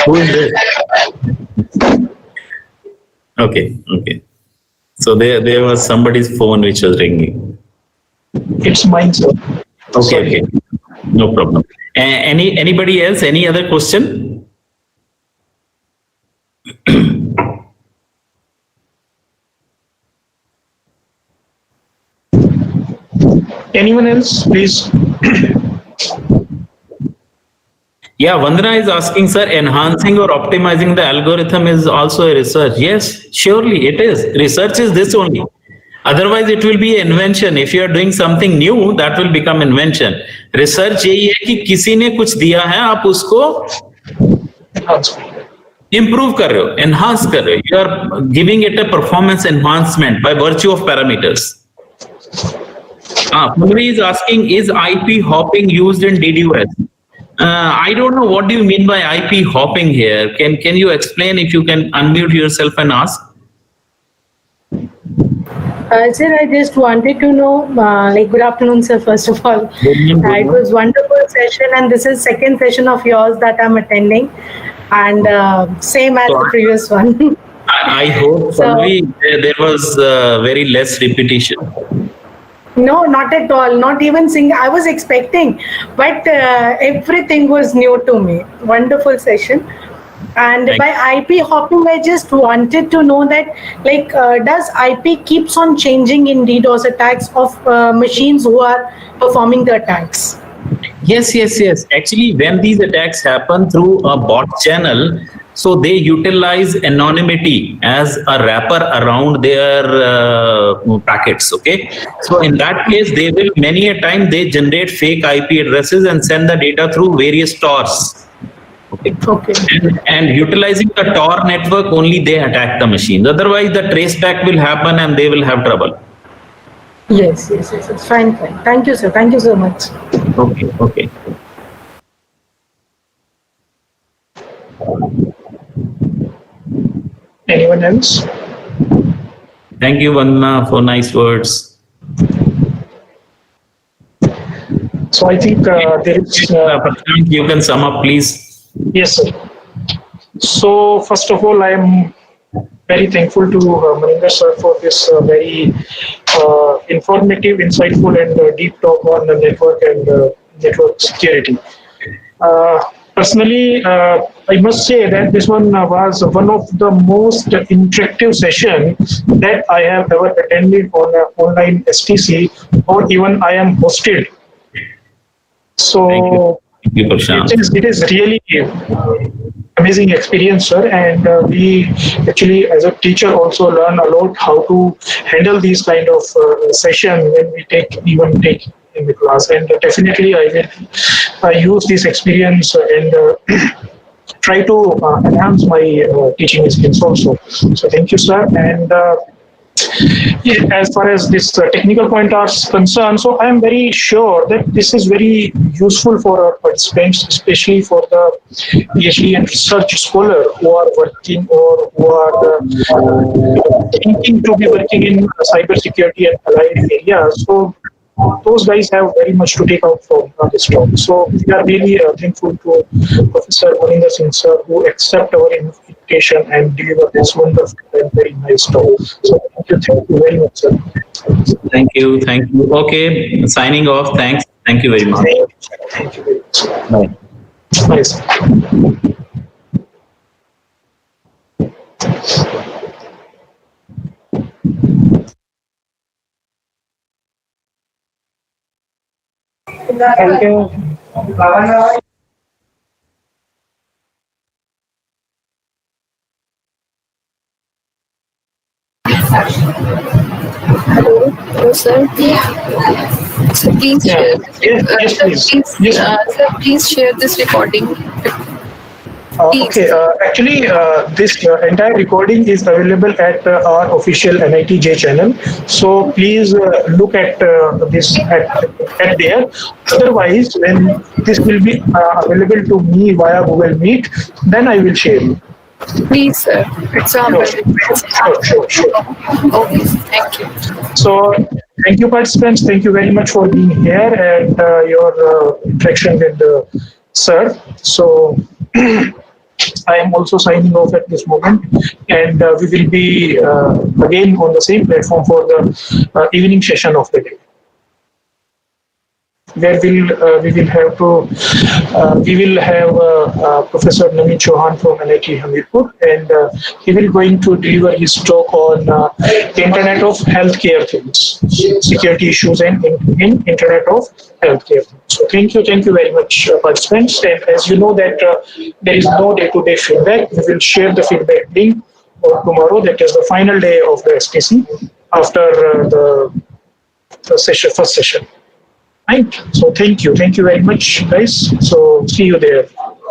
Who is this? Okay. So there was somebody's phone which was ringing. It's mine, sir. Okay. No problem. Anybody else? Any other question? Anyone else, please? Yeah, Vandana is asking, sir, enhancing or optimizing the algorithm is also a research. Yes, surely it is. Research is this only. Otherwise, it will be an invention. If you are doing something new, that will become invention. Research यही है कि किसी ने कुछ दिया है, आप उसको improve कर रहे हो, enhance कर रहे हो. You are giving it a performance enhancement by virtue of parameters. Pulvi is asking, is IP hopping used in DDoS? I don't know what do you mean by IP hopping here. Can you explain? If you can unmute yourself and ask. Sir, I just wanted to know, good afternoon, sir, first of all. It was wonderful session, and this is second session of yours that I'm attending, and same as the previous one. I hope, Pulvi, there was very less repetition. No, not at all. Not even sing. I was expecting, but everything was new to me. Wonderful session. And by IP hopping, I just wanted to know that, does IP keeps on changing in DDoS attacks of machines who are performing the attacks? Yes. Actually, when these attacks happen through a bot channel, so they utilize anonymity as a wrapper around their packets. Okay. So in that case, they will many a time they generate fake IP addresses and send the data through various Tors. Okay. And utilizing the Tor network, only they attack the machines. Otherwise, the traceback will happen and they will have trouble. Yes. Fine. Thank you, sir. Thank you so much. Okay. Anyone else? Thank you, Vandana, for nice words. So I think there is... you can sum up, please. Yes, sir. So first of all, I am very thankful to Maninder sir for this very informative, insightful and deep talk on the network and network security. Personally, I must say that this one was one of the most interactive sessions that I have ever attended on an online STC or even I am hosted. So it is really amazing experience, sir, and we actually as a teacher also learn a lot how to handle these kind of session when we take in the class, and definitely I will use this experience and try to enhance my teaching skills also. So thank you, sir. And as far as this technical point are concerned, so I am very sure that this is very useful for our participants, especially for the PhD and research scholar who are working or who are thinking to be working in cybersecurity and allied areas. So those guys have very much to take out from this talk. So we are really thankful to Professor Maninder Singh sir who accept our invitation and deliver this wonderful and very nice talk. So thank you very much, sir. Thank you. Okay, signing off. Thanks. Thank you very much. Thank you very much. Bye. Bye, sir. Thank you. Hello, sir. So please share. Yes, please. Sir, please share this recording. Okay, actually, this entire recording is available at our official NITJ channel. So please look at this at there. Otherwise, when this will be available to me via Google Meet, then I will share it. Please, sir. It's on. Sure. Okay, thank you. So, thank you, participants. Thank you very much for being here and your interaction with sir. So, I am also signing off at this moment, and we will be again on the same platform for the evening session of the day, where we will have Professor Naveen Chauhan from NIT Hamirpur, and he will going to deliver his talk on Internet of Healthcare things, security issues and in Internet of Healthcare. So thank you very much, participants. And as you know that there is no day-to-day feedback, we will share the feedback link tomorrow. That is the final day of the STC. after the session, first session. Right. So thank you very much, guys. So see you there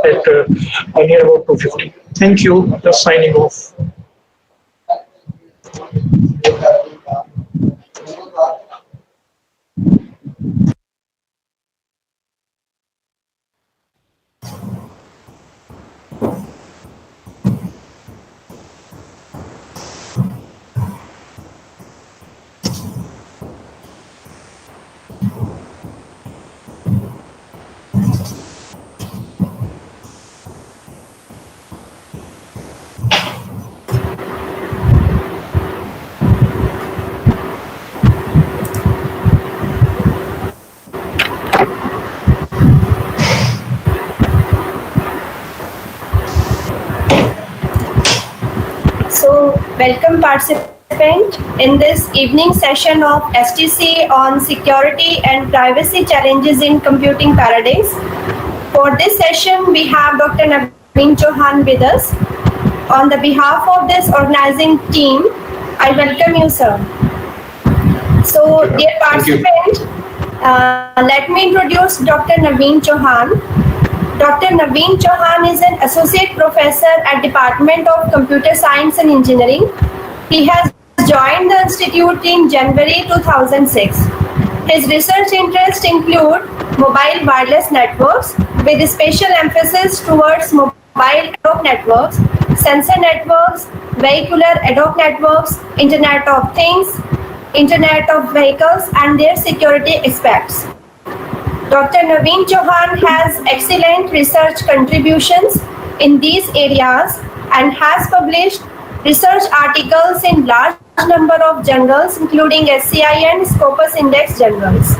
at near about 2:50. Thank you. Just signing off. So, welcome participant in this evening session of STC on security and privacy challenges in computing paradigms. For this session, we have Dr. Naveen Chauhan with us. On the behalf of this organizing team, I welcome you, sir. So, dear participant, let me introduce Dr. Naveen Chauhan. Dr. Naveen Chauhan is an associate professor at Department of Computer Science and Engineering. He has joined the institute in January 2006. His research interests include mobile wireless networks with a special emphasis towards mobile ad hoc networks, sensor networks, vehicular ad hoc networks, Internet of Things, Internet of Vehicles, and their security aspects. Dr. Naveen Chauhan has excellent research contributions in these areas and has published research articles in large number of journals including SCI and Scopus Index journals.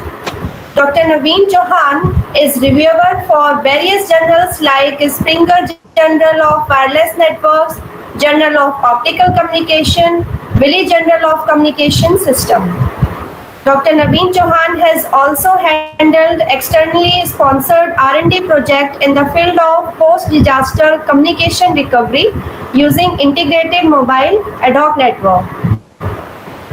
Dr. Naveen Chauhan is reviewer for various journals like Springer Journal of Wireless Networks, Journal of Optical Communication, Wiley Journal of Communication System. Dr. Naveen Chauhan has also handled externally sponsored R&D project in the field of post-disaster communication recovery using integrated mobile ad hoc network.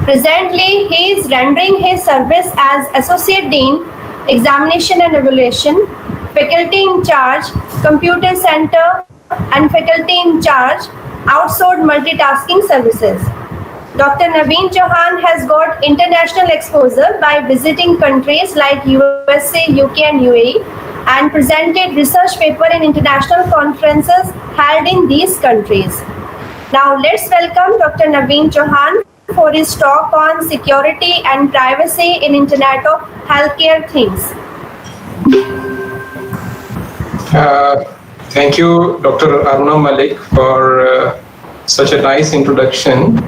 Presently, he is rendering his service as Associate Dean, Examination and Evaluation, Faculty in Charge, Computer Center, and Faculty in Charge, Outsourced Multitasking Services. Dr. Naveen Chauhan has got international exposure by visiting countries like USA, UK and UAE and presented research paper in international conferences held in these countries. Now let's welcome Dr. Naveen Chauhan for his talk on security and privacy in Internet of Healthcare Things. Thank you, Dr. Aruna Malik, for such a nice introduction.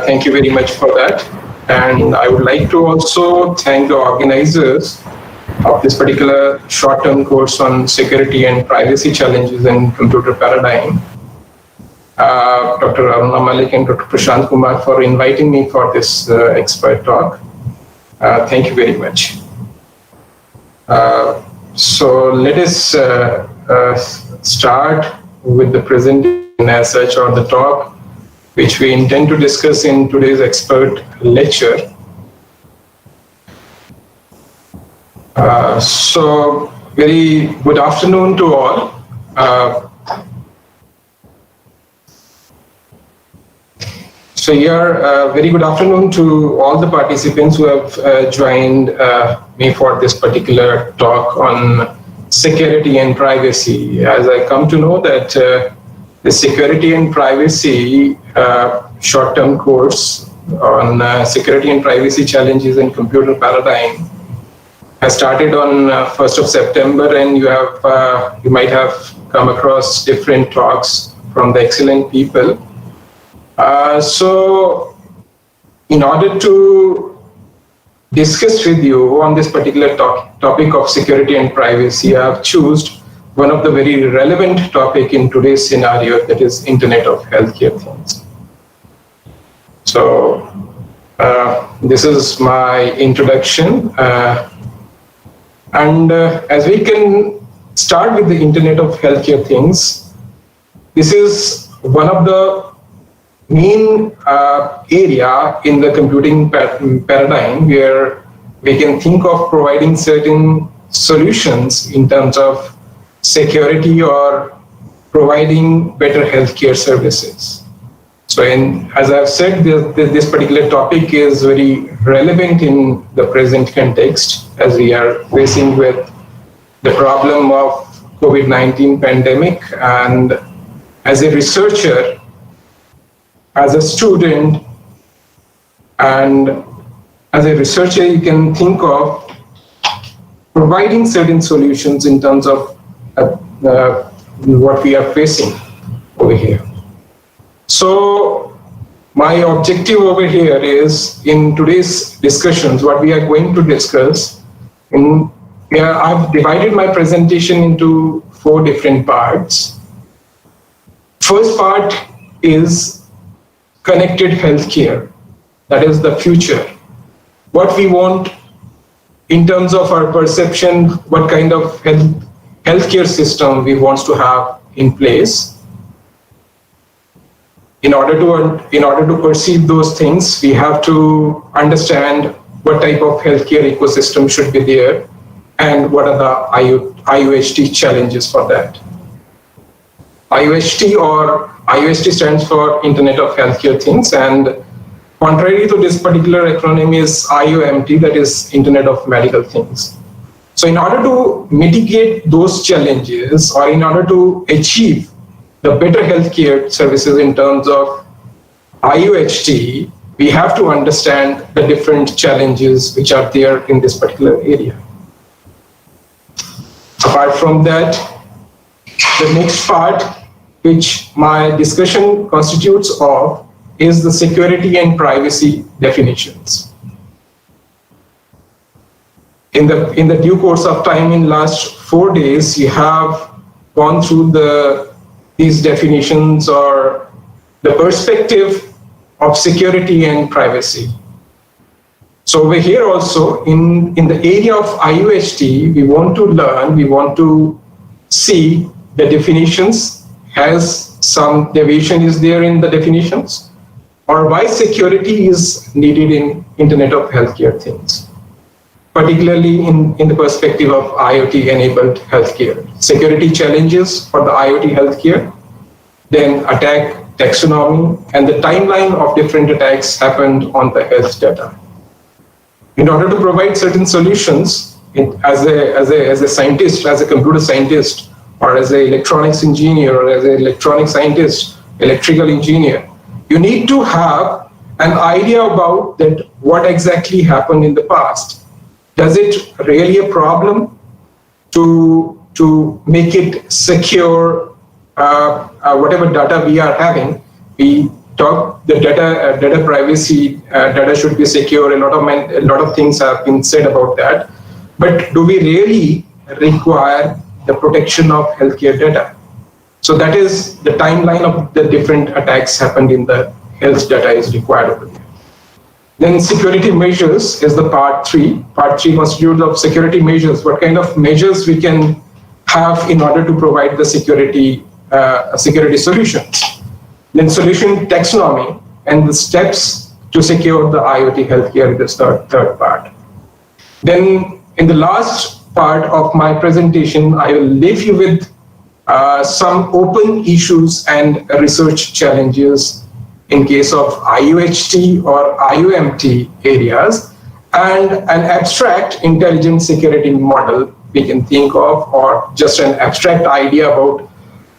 Thank you very much for that. And I would like to also thank the organizers of this particular short-term course on security and privacy challenges in computer paradigm, Dr. Aruna Malik and Dr. Prashant Kumar, for inviting me for this expert talk. Thank you very much. So let us start with the presentation as such, or the talk which we intend to discuss in today's expert lecture. So very good afternoon to all. So here, very good afternoon to all the participants who have joined me for this particular talk on security and privacy. As I come to know that the security and privacy short-term course on security and privacy challenges in computer paradigm has started on 1st of September, and you might have come across different talks from the excellent people. So in order to discuss with you on this particular topic of security and privacy, I have chosen one of the very relevant topic in today's scenario, that is Internet of Healthcare Things. So this is my introduction. And as we can start with the Internet of Healthcare Things, this is one of the main area in the computing paradigm where we can think of providing certain solutions in terms of security or providing better healthcare services. So, as I've said, this particular topic is very relevant in the present context as we are facing with the problem of COVID-19 pandemic. And as a researcher, as a student, and as a researcher, you can think of providing certain solutions in terms of what we are facing over here. So my objective over here is, in today's discussions, what we are going to discuss, I've divided my presentation into 4 different parts. First part is connected healthcare, that is the future. What we want in terms of our perception, what kind of healthcare system we want to have in place. In order to perceive those things, we have to understand what type of healthcare ecosystem should be there and what are the IOHT challenges for that. IOHT stands for Internet of Healthcare Things, and contrary to this particular acronym is IOMT, that is Internet of Medical Things. So in order to mitigate those challenges, or in order to achieve the better healthcare services in terms of IOHT, we have to understand the different challenges which are there in this particular area. Apart from that, the next part which my discussion constitutes of is the security and privacy definitions. In the due course of time, in last 4 days, you have gone through these definitions or the perspective of security and privacy. So over here also, in the area of IOHT, we want to see the definitions, has some deviation is there in the definitions, or why security is needed in Internet of Healthcare Things, particularly in the perspective of IoT-enabled healthcare. Security challenges for the IoT healthcare, then attack taxonomy, and the timeline of different attacks happened on the health data. In order to provide certain solutions, as a scientist, as a computer scientist, or as an electronics engineer, or as an electronic scientist, electrical engineer, you need to have an idea about that what exactly happened in the past. Does it really a problem to make it secure? Whatever data we are having, we talk the data privacy, data should be secure. A lot of things have been said about that, but do we really require the protection of healthcare data? So that is the timeline of the different attacks happened in the health data is required over there. Then security measures is the part 3. Part 3 constitutes of security measures. What kind of measures we can have in order to provide the security solutions. Then solution taxonomy and the steps to secure the IoT healthcare is the third part. Then in the last part of my presentation, I will leave you with some open issues and research challenges in case of IOHT or IOMT areas, and an abstract intelligent security model we can think of, or just an abstract idea about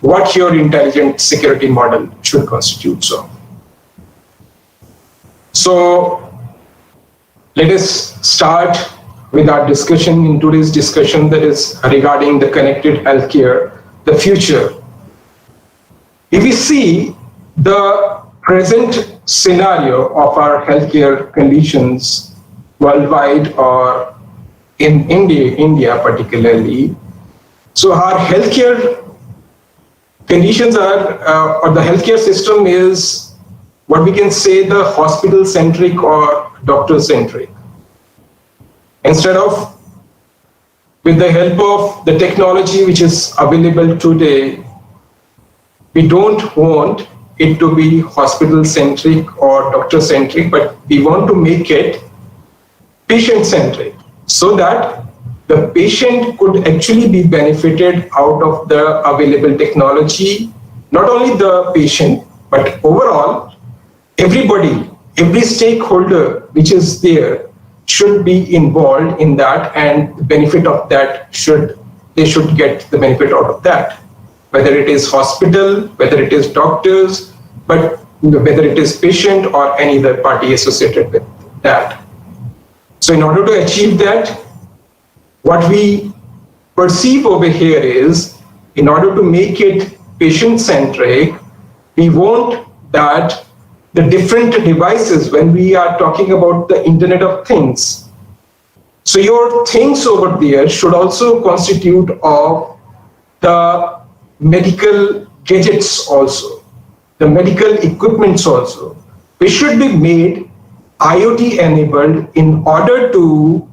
what your intelligent security model should constitute. So let us start with our discussion in today's discussion, that is regarding the connected healthcare, the future. If we see the present scenario of our healthcare conditions worldwide or in India particularly, so our healthcare conditions are, or the healthcare system is what we can say the hospital-centric or doctor-centric. Instead of, with the help of the technology which is available today, we don't want it to be hospital-centric or doctor-centric, but we want to make it patient-centric so that the patient could actually be benefited out of the available technology, not only the patient, but overall, everybody, every stakeholder which is there should be involved in that, and the benefit of that they should get the benefit out of that. Whether it is hospital, whether it is doctors, but whether it is patient or any other party associated with that. So in order to achieve that, what we perceive over here is, in order to make it patient-centric, we want that the different devices, when we are talking about the Internet of Things, so your things over there should also constitute of the medical gadgets also, the medical equipments also, which should be made IoT enabled in order to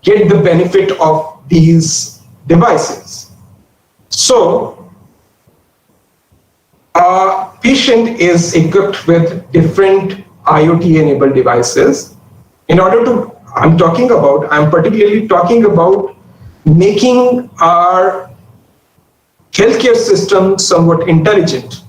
get the benefit of these devices. So a patient is equipped with different IoT enabled devices. In order to, I'm particularly talking about making our healthcare system somewhat intelligent,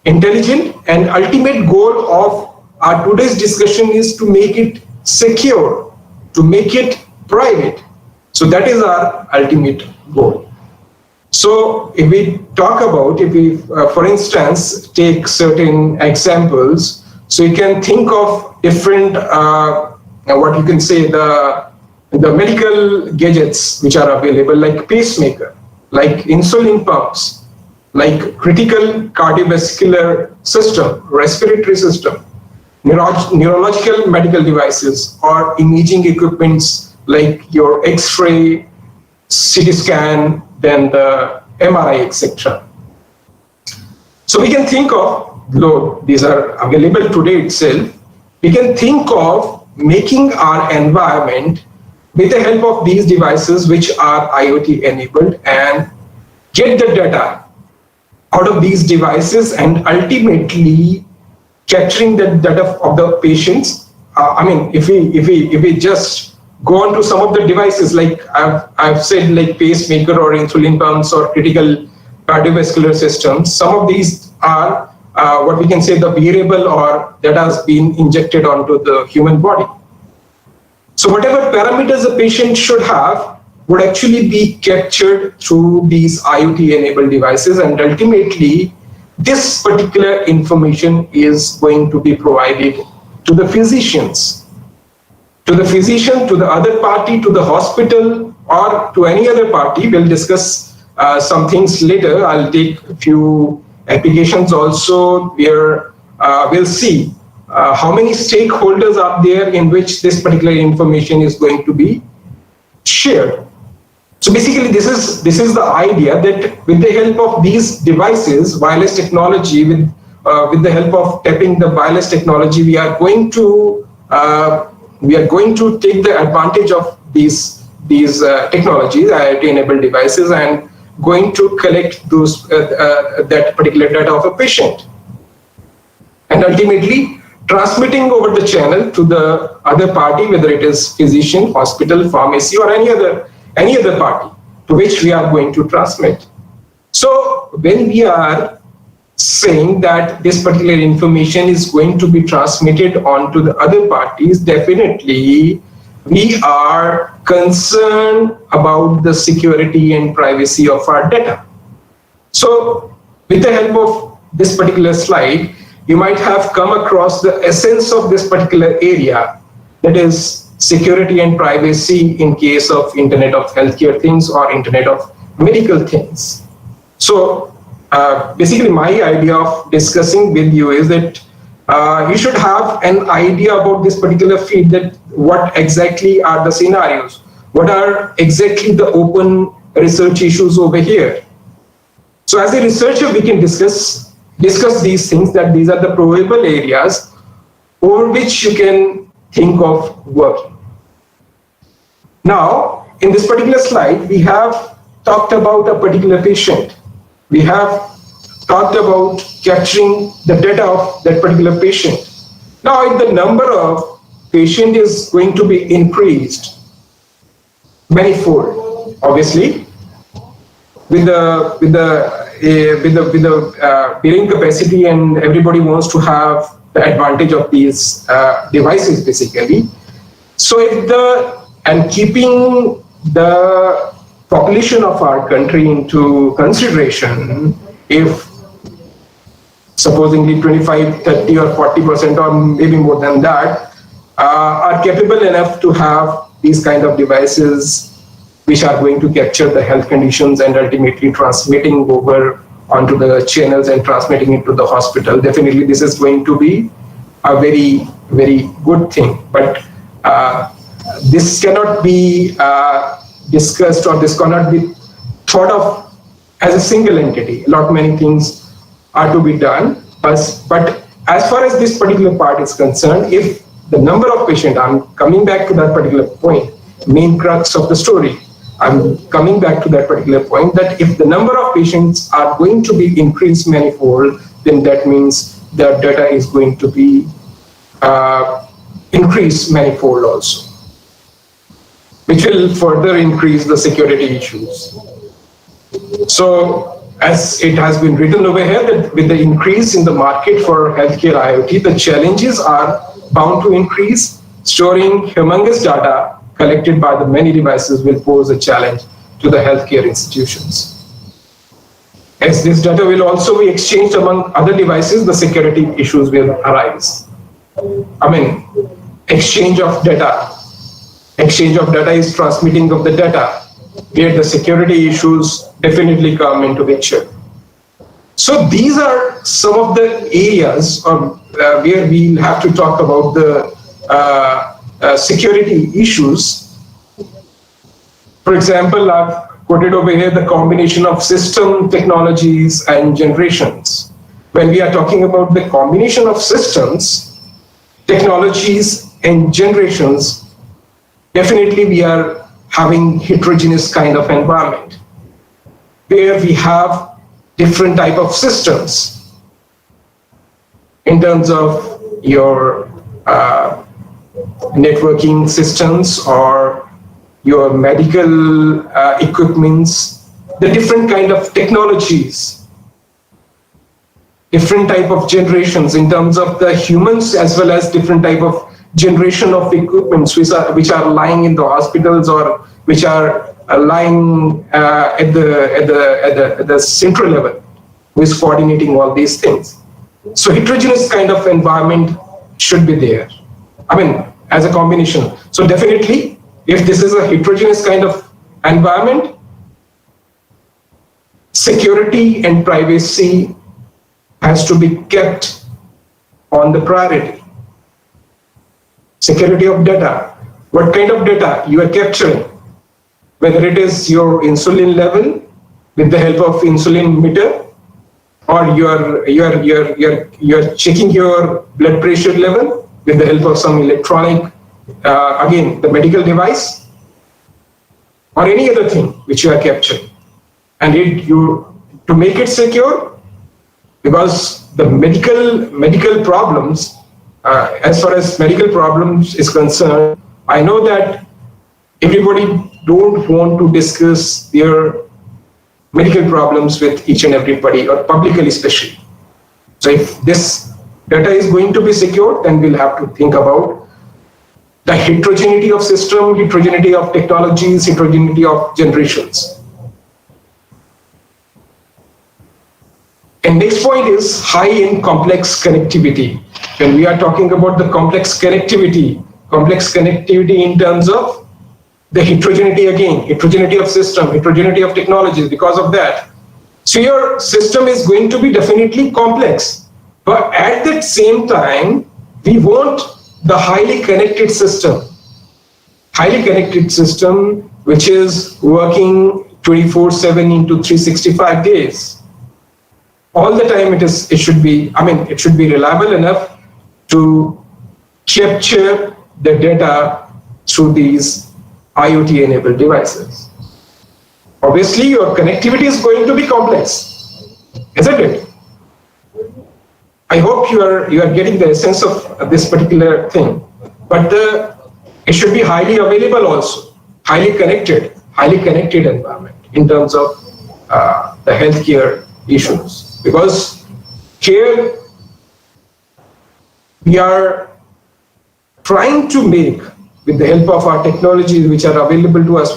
and ultimate goal of our today's discussion is to make it secure, to make it private. So that is our ultimate goal. So if we talk about, if we, for instance, take certain examples, so you can think of different, what you can say, the medical gadgets which are available, like pacemaker, like insulin pumps, like critical cardiovascular system, respiratory system, neurological medical devices, or imaging equipments like your X-ray, CT scan, then the MRI, etc. So we can think of, though these are available today itself, we can think of making our environment with the help of these devices which are IoT enabled, and get the data out of these devices, and ultimately capturing the data of the patients. I mean, if we just go on to some of the devices, like I've said, like pacemaker or insulin pumps or critical cardiovascular systems, some of these are what we can say the wearable, or that has been injected onto the human body. So whatever parameters a patient should have would actually be captured through these IoT enabled devices, and ultimately this particular information is going to be provided to the physicians, to the other party, to the hospital, or to any other party. We'll discuss some things later. I'll take a few applications also where we'll see how many stakeholders are there in which this particular information is going to be shared. So basically, this is the idea that with the help of these devices, wireless technology, with the help of tapping the wireless technology, we are going to take the advantage of these technologies, IoT-enabled devices, and going to collect those that particular data of a patient, and ultimately transmitting over the channel to the other party, whether it is physician, hospital, pharmacy, or any other party to which we are going to transmit. So when we are saying that this particular information is going to be transmitted on to the other parties, definitely we are concerned about the security and privacy of our data. So with the help of this particular slide, you might have come across the essence of this particular area, that is security and privacy in case of Internet of Healthcare Things or Internet of Medical Things. So basically my idea of discussing with you is that you should have an idea about this particular field, that what exactly are the scenarios, what are exactly the open research issues over here. So as a researcher, we can discuss these things, that these are the probable areas over which you can think of working. Now, in this particular slide, we have talked about a particular patient. We have talked about capturing the data of that particular patient. Now, if the number of patient is going to be increased manifold, obviously, with the billing capacity, and everybody wants to have the advantage of these devices, basically. So, keeping the population of our country into consideration, if supposedly 25, 30 or 40% or maybe more than that are capable enough to have these kind of devices which are going to capture the health conditions and ultimately transmitting over onto the channels and transmitting it to the hospital, definitely this is going to be a very, very good thing. But this cannot be discussed, or this cannot be thought of as a single entity. Many things are to be done. But as far as this particular part is concerned, if the number of patients, I'm coming back to that particular point, main crux of the story, I'm coming back to that particular point, that if the number of patients are going to be increased manifold, then that means the data is going to be increased manifold also, which will further increase the security issues. So, as it has been written over here, that with the increase in the market for healthcare IoT, the challenges are bound to increase. Storing humongous data collected by the many devices will pose a challenge to the healthcare institutions. As this data will also be exchanged among other devices, the security issues will arise. Exchange of data. Exchange of data is transmitting of the data, where the security issues definitely come into picture. So these are some of the areas where we'll have to talk about the security issues. For example, I've quoted over here the combination of system technologies and generations. When we are talking about the combination of systems, technologies and generations, definitely we are having heterogeneous kind of environment where we have different type of systems in terms of your networking systems or your medical equipments, the different kind of technologies, different type of generations in terms of the humans, as well as different type of generation of equipments which are lying in the hospitals or which are lying at the central level, who is coordinating all these things. So heterogeneous kind of environment should be there. As a combination. So definitely, if this is a heterogeneous kind of environment, security and privacy has to be kept on the priority. Security of data. What kind of data you are capturing? Whether it is your insulin level with the help of insulin meter, or you're checking your blood pressure level with the help of some electronic, again, the medical device, or any other thing which you are capturing. And to make it secure, because the medical problems, as far as medical problems is concerned, I know that everybody don't want to discuss their medical problems with each and everybody, or publicly especially. So if this data is going to be secured, then we'll have to think about the heterogeneity of system, heterogeneity of technologies, heterogeneity of generations. And next point is high-end complex connectivity. When we are talking about the complex connectivity in terms of the heterogeneity again, heterogeneity of system, heterogeneity of technologies, because of that. So your system is going to be definitely complex, but at that same time, we want the highly connected system which is working 24/7 into 365 days. All the time it should be reliable enough to capture the data through these IoT enabled devices. Obviously, your connectivity is going to be complex, isn't it? I hope you are getting the essence of this particular thing. But it should be highly available also, highly connected environment in terms of the healthcare issues. Because here we are trying to make, with the help of our technologies which are available to us,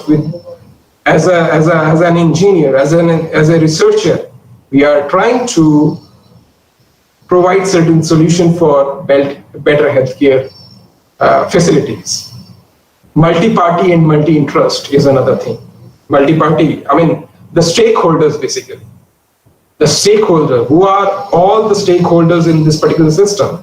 as an engineer, as a researcher, we are trying to provide certain solution for better healthcare facilities. Multi-party and multi-interest is another thing. Multi-party, I mean, the stakeholders basically. The stakeholder, who are all the stakeholders in this particular system?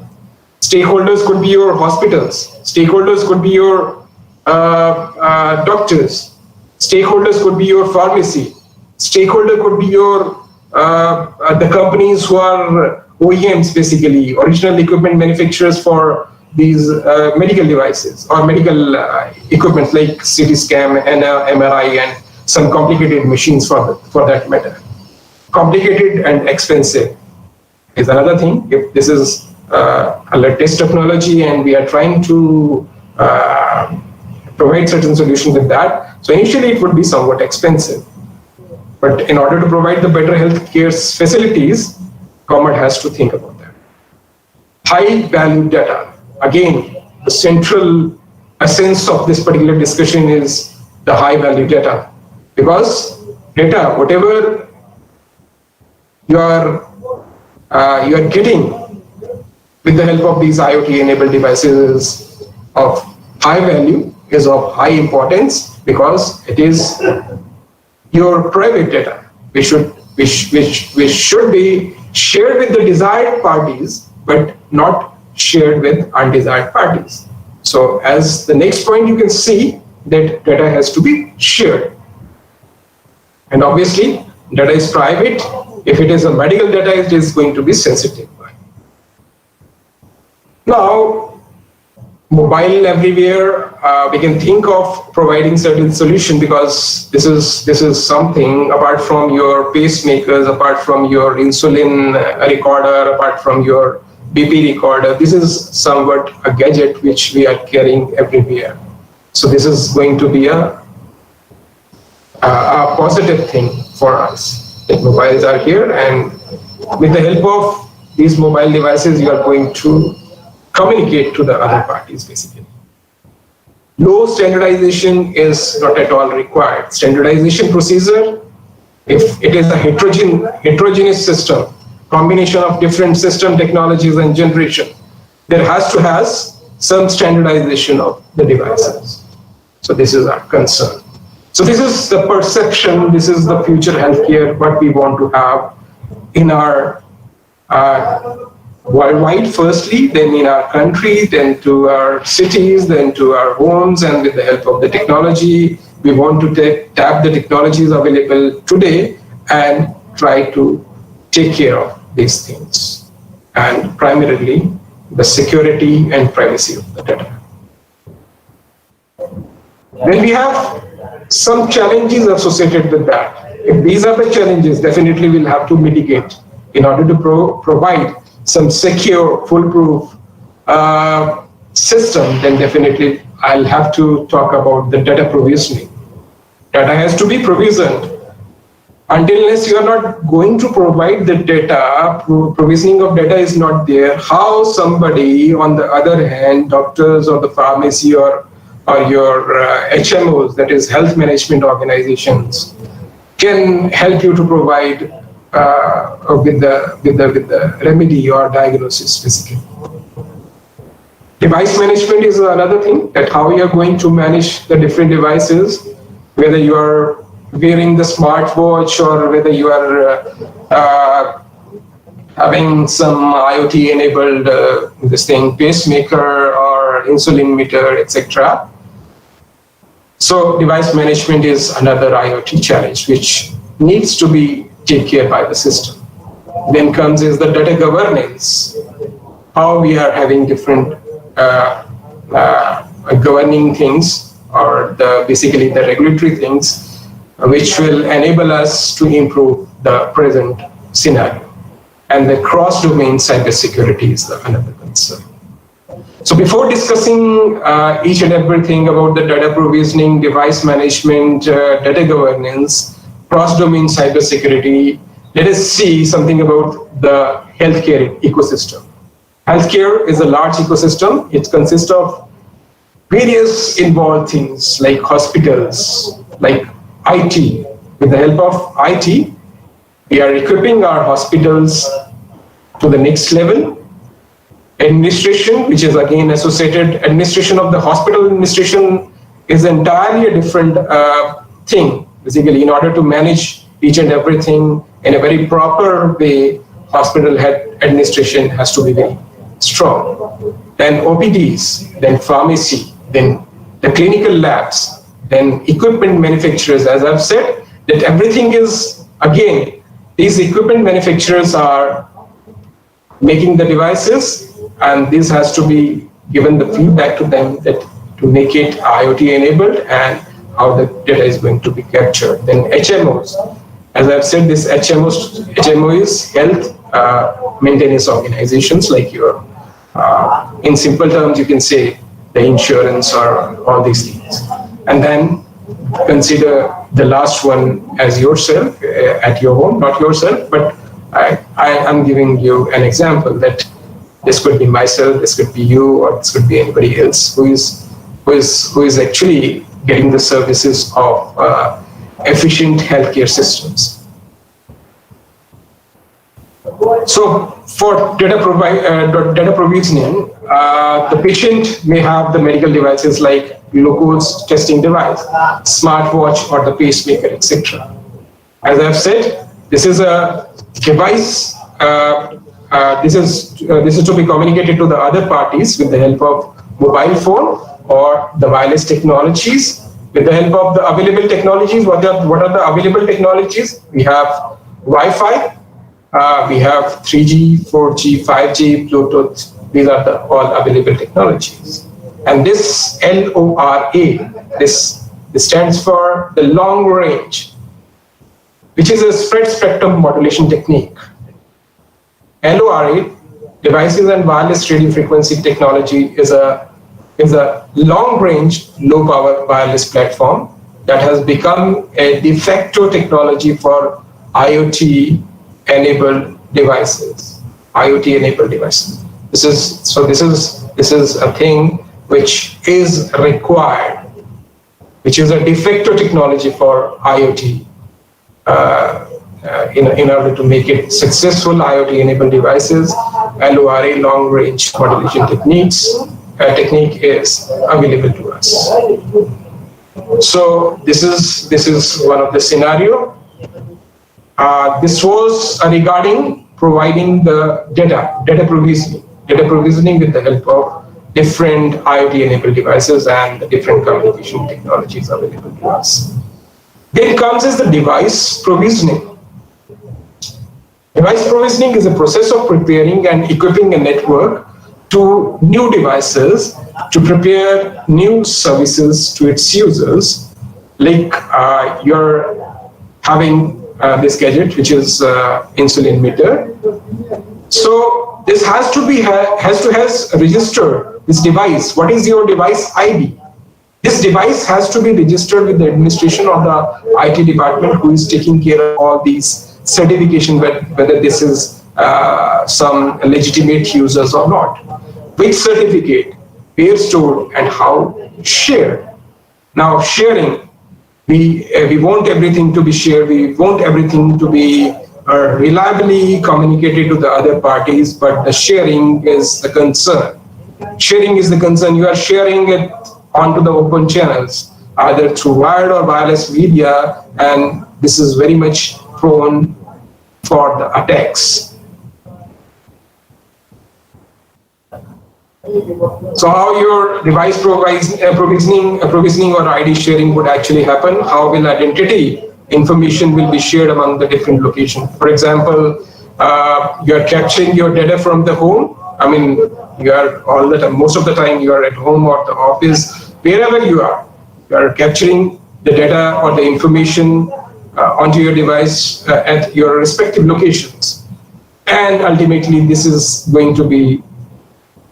Stakeholders could be your hospitals. Stakeholders could be your doctors. Stakeholders could be your pharmacy. Stakeholder could be your the companies who are OEMs, basically, original equipment manufacturers for these medical devices or medical equipment like CT scan and MRI and some complicated machines for that matter. Complicated and expensive is another thing. If this is a latest technology and we are trying to provide certain solutions with that, so initially it would be somewhat expensive. But in order to provide the better healthcare facilities, government has to think about that. High value data. Again, the central essence of this particular discussion is the high value data. Because data, whatever you are getting with the help of these IoT-enabled devices of high value, is of high importance, because it is your private data, which should be shared with the desired parties, but not shared with undesired parties. So as the next point, you can see that data has to be shared. And obviously, data is private. If it is a medical data, it is going to be sensitive. Now, mobile everywhere, we can think of providing certain solution, because this is something apart from your pacemakers, apart from your insulin recorder, apart from your BP recorder. This is somewhat a gadget which we are carrying everywhere. So this is going to be a positive thing for us. That mobiles are here, and with the help of these mobile devices, you are going to communicate to the other parties, basically. No standardization is not at all required. Standardization procedure, if it is a heterogeneous system, combination of different system technologies and generation, there has to have some standardization of the devices. So this is our concern. So this is the perception, this is the future healthcare, what we want to have in our worldwide firstly, then in our country, then to our cities, then to our homes, and with the help of the technology, we want to tap the technologies available today and try to take care of these things, and primarily the security and privacy of the data. Then we have some challenges associated with that. If these are the challenges, definitely we'll have to mitigate in order to provide some secure, foolproof system, then definitely I'll have to talk about the data provisioning. Data has to be provisioned. Until unless you are not going to provide the data, provisioning of data is not there, how somebody on the other hand, doctors or the pharmacy or your HMOs, that is health management organizations, can help you to provide with the remedy or diagnosis, basically. Device management is another thing, that how you are going to manage the different devices, whether you are wearing the smartwatch or whether you are having some IoT enabled this thing, pacemaker or insulin meter, etc. So device management is another IoT challenge which needs to be taken care by the system. Then comes is the data governance, how we are having different governing things, or basically the regulatory things, which will enable us to improve the present scenario. and the cross-domain cybersecurity is the another concern. So before discussing each and everything about the data provisioning, device management, data governance, cross-domain cybersecurity, let us see something about the healthcare ecosystem. Healthcare is a large ecosystem. It consists of various involved things like hospitals, like IT. With the help of IT, we are equipping our hospitals to the next level. Administration, which is again associated, administration of the hospital administration is entirely a different thing. Basically, in order to manage each and everything in a very proper way, hospital head administration has to be very strong. Then OPDs, then pharmacy, then the clinical labs, then equipment manufacturers. As I've said, that everything is, again, these equipment manufacturers are making the devices, and this has to be given the feedback to them that to make it IoT enabled and how the data is going to be captured. Then HMOs, as I've said, this HMO is health maintenance organizations, like your, in simple terms, you can say the insurance or all these things. And then consider the last one as yourself at your home, not yourself, but I am giving you an example that this could be myself, this could be you, or this could be anybody else who is actually getting the services of efficient healthcare systems. So for data provisioning, the patient may have the medical devices like glucose testing device, smartwatch, or the pacemaker, etc. As I've said, this is a device. This is to be communicated to the other parties with the help of mobile phone or the wireless technologies. With the help of the available technologies, what are the available technologies? We have Wi-Fi, we have 3G, 4G, 5G, Bluetooth. These are the all available technologies. And this LORA, this stands for the long range, which is a spread spectrum modulation technique. LORA, devices and wireless radio frequency technology, is a long-range, low-power wireless platform that has become a de facto technology for IoT-enabled devices. This is a thing which is required, which is a de facto technology for IoT. In order to make it successful IoT-enabled devices, LORA, long-range modulation technique is available to us. So this is one of the scenario. This was regarding providing the data provisioning with the help of different IoT-enabled devices and the different communication technologies available to us. Then comes is the device provisioning. Device provisioning is a process of preparing and equipping a network to new devices to prepare new services to its users. Like you're having this gadget, which is insulin meter. So this has registered this device. What is your device ID? This device has to be registered with the administration of the IT department, who is taking care of all these certification, whether this is some legitimate users or not. Which certificate, where stored, and how shared. Now sharing, we want everything to be shared. We want everything to be reliably communicated to the other parties, but the sharing is the concern. Sharing is the concern. You are sharing it onto the open channels, either through wired or wireless media, and this is very much prone for the attacks. So how your device provisioning or ID sharing would actually happen? How will identity information will be shared among the different locations? For example, you are capturing your data from the home. I mean, you are all the time, most of the time you are at home or the office, wherever you are capturing the data or the information onto your device at your respective locations. And ultimately, this is going to be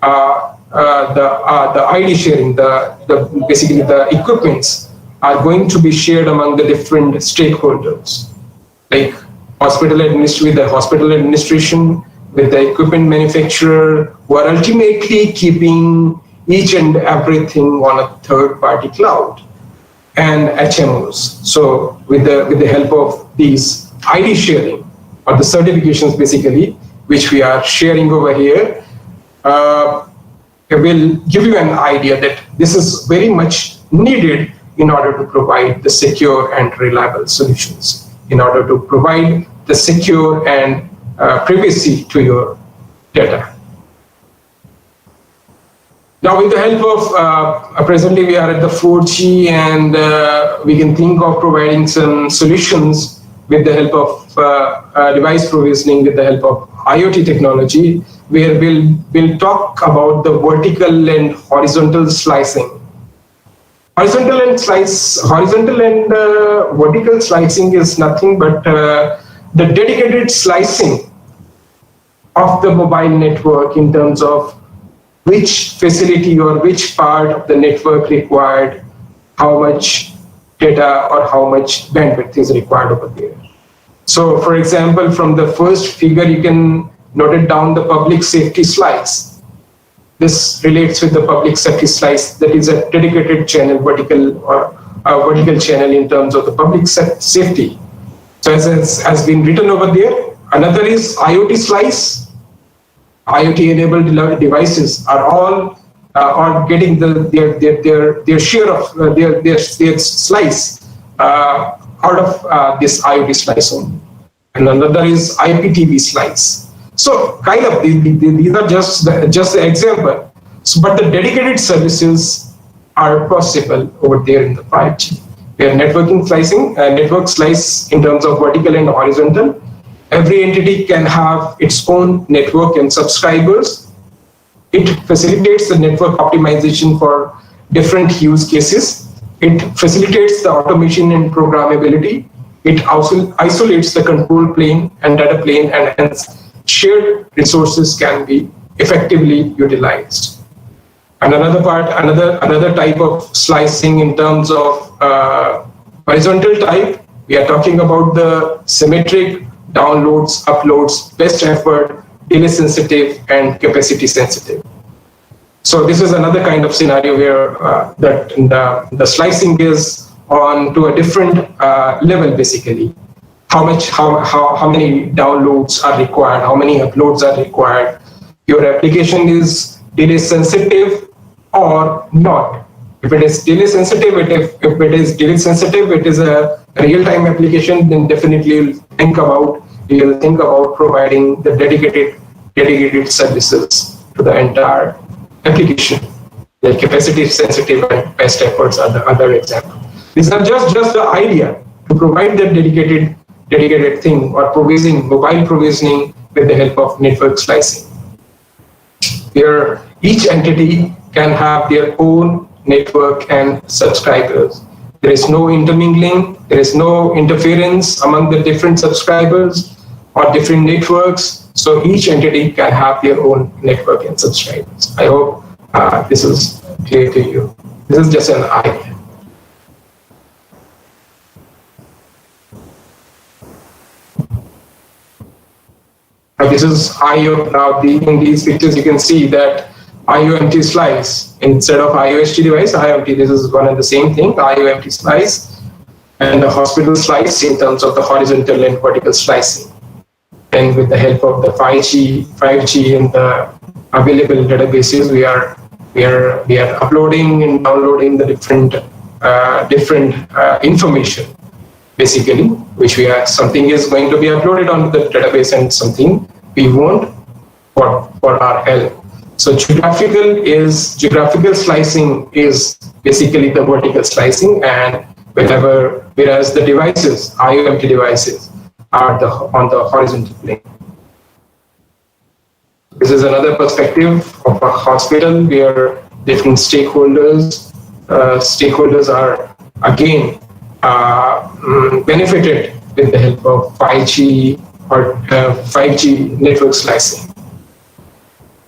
the ID sharing, basically the equipments are going to be shared among the different stakeholders, like with the hospital administration, with the equipment manufacturer, who are ultimately keeping each and everything on a third-party cloud, and HMOs. So with the help of these ID sharing, or the certifications basically, which we are sharing over here, will give you an idea that this is very much needed in order to provide the secure and reliable solutions, in order to provide the secure and privacy to your data. Now, with the help of, presently we are at the 4G, and we can think of providing some solutions with the help of device provisioning, with the help of IoT technology, where we'll talk about the vertical and horizontal slicing. Horizontal and vertical slicing is nothing but the dedicated slicing of the mobile network in terms of which facility or which part of the network required how much data or how much bandwidth is required over there. So, for example, from the first figure, you can note it down, the public safety slice. This relates with the public safety slice, that is a dedicated channel, vertical channel in terms of the public safety. So as has been written over there, another is IoT slice. IoT-enabled devices are all getting their share of their slice out of this IoT slice only. And another is IPTV slice. So kind of these are just the example. So, but the dedicated services are possible over there in the 5G. Where networking slicing, network slice in terms of vertical and horizontal. Every entity can have its own network and subscribers. It facilitates the network optimization for different use cases. It facilitates the automation and programmability. It also isolates the control plane and data plane, and hence shared resources can be effectively utilized. And another type of slicing in terms of horizontal type, we are talking about the symmetric downloads, uploads, best effort, delay sensitive, and capacity sensitive. So this is another kind of scenario where the slicing is on to a different level basically. How many downloads are required, how many uploads are required. Your application is delay sensitive or not. If it is delay sensitive, it is a real-time application, then definitely you'll think about providing the dedicated services to the entire application. The capacity sensitive and best efforts are the other example. These are just the idea to provide the dedicated thing or mobile provisioning with the help of network slicing. Where each entity can have their own network and subscribers. There is no intermingling, there is no interference among the different subscribers or different networks. So each entity can have their own network and subscribers. I hope this is clear to you. This is just an idea. This is IO. Now, in these pictures, you can see that IO-empty slice instead of IOST device, IO-empty. This is one and the same thing, IO-empty slice, and the hospital slice in terms of the horizontal and vertical slicing. And with the help of the 5G and the available databases, we are uploading and downloading the different information, basically, which something is going to be uploaded onto the database and something we want for our help. So geographical slicing is basically the vertical slicing, and whereas the devices, IoT devices, are on the horizontal plane. This is another perspective of a hospital where different stakeholders are again benefited with the help of 5G or 5G network slicing.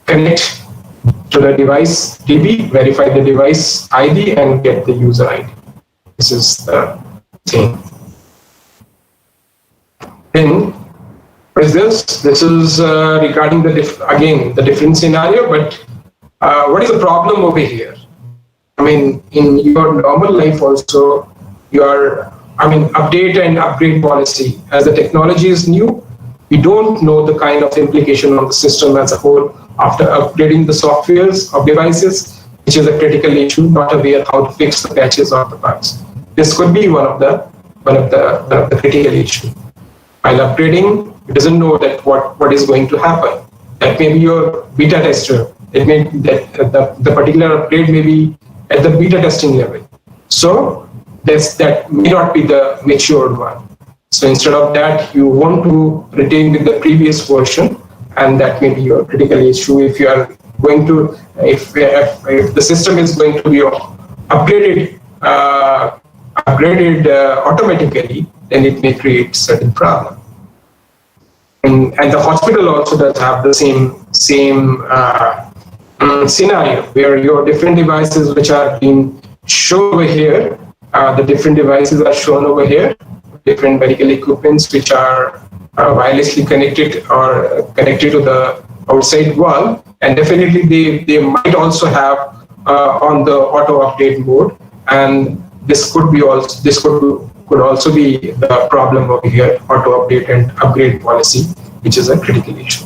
Connect to the device DB, verify the device ID, and get the user ID. This is the thing. Then, what is this? This is regarding the different scenario, but what is the problem over here? I mean, in your normal life also, update and upgrade policy. As the technology is new, we don't know the kind of implication on the system as a whole after upgrading the softwares of devices, which is a critical issue, not aware how to fix the patches or the bugs. This could be one of the critical issues. While upgrading, it doesn't know that what is going to happen. That may be your beta tester. It may that the particular upgrade may be at the beta testing level. So that may not be the matured one. So instead of that, you want to retain with the previous version, and that may be your critical issue. If you are going to, if the system is going to be upgraded automatically, then it may create certain problem. And the hospital also does have the same scenario where your different devices which are being shown over here, the different devices are shown over here, different medical equipments which are wirelessly connected or connected to the outside wall, and definitely they might also have on the auto update mode, and this could also be the problem over here, auto update and upgrade policy, which is a critical issue.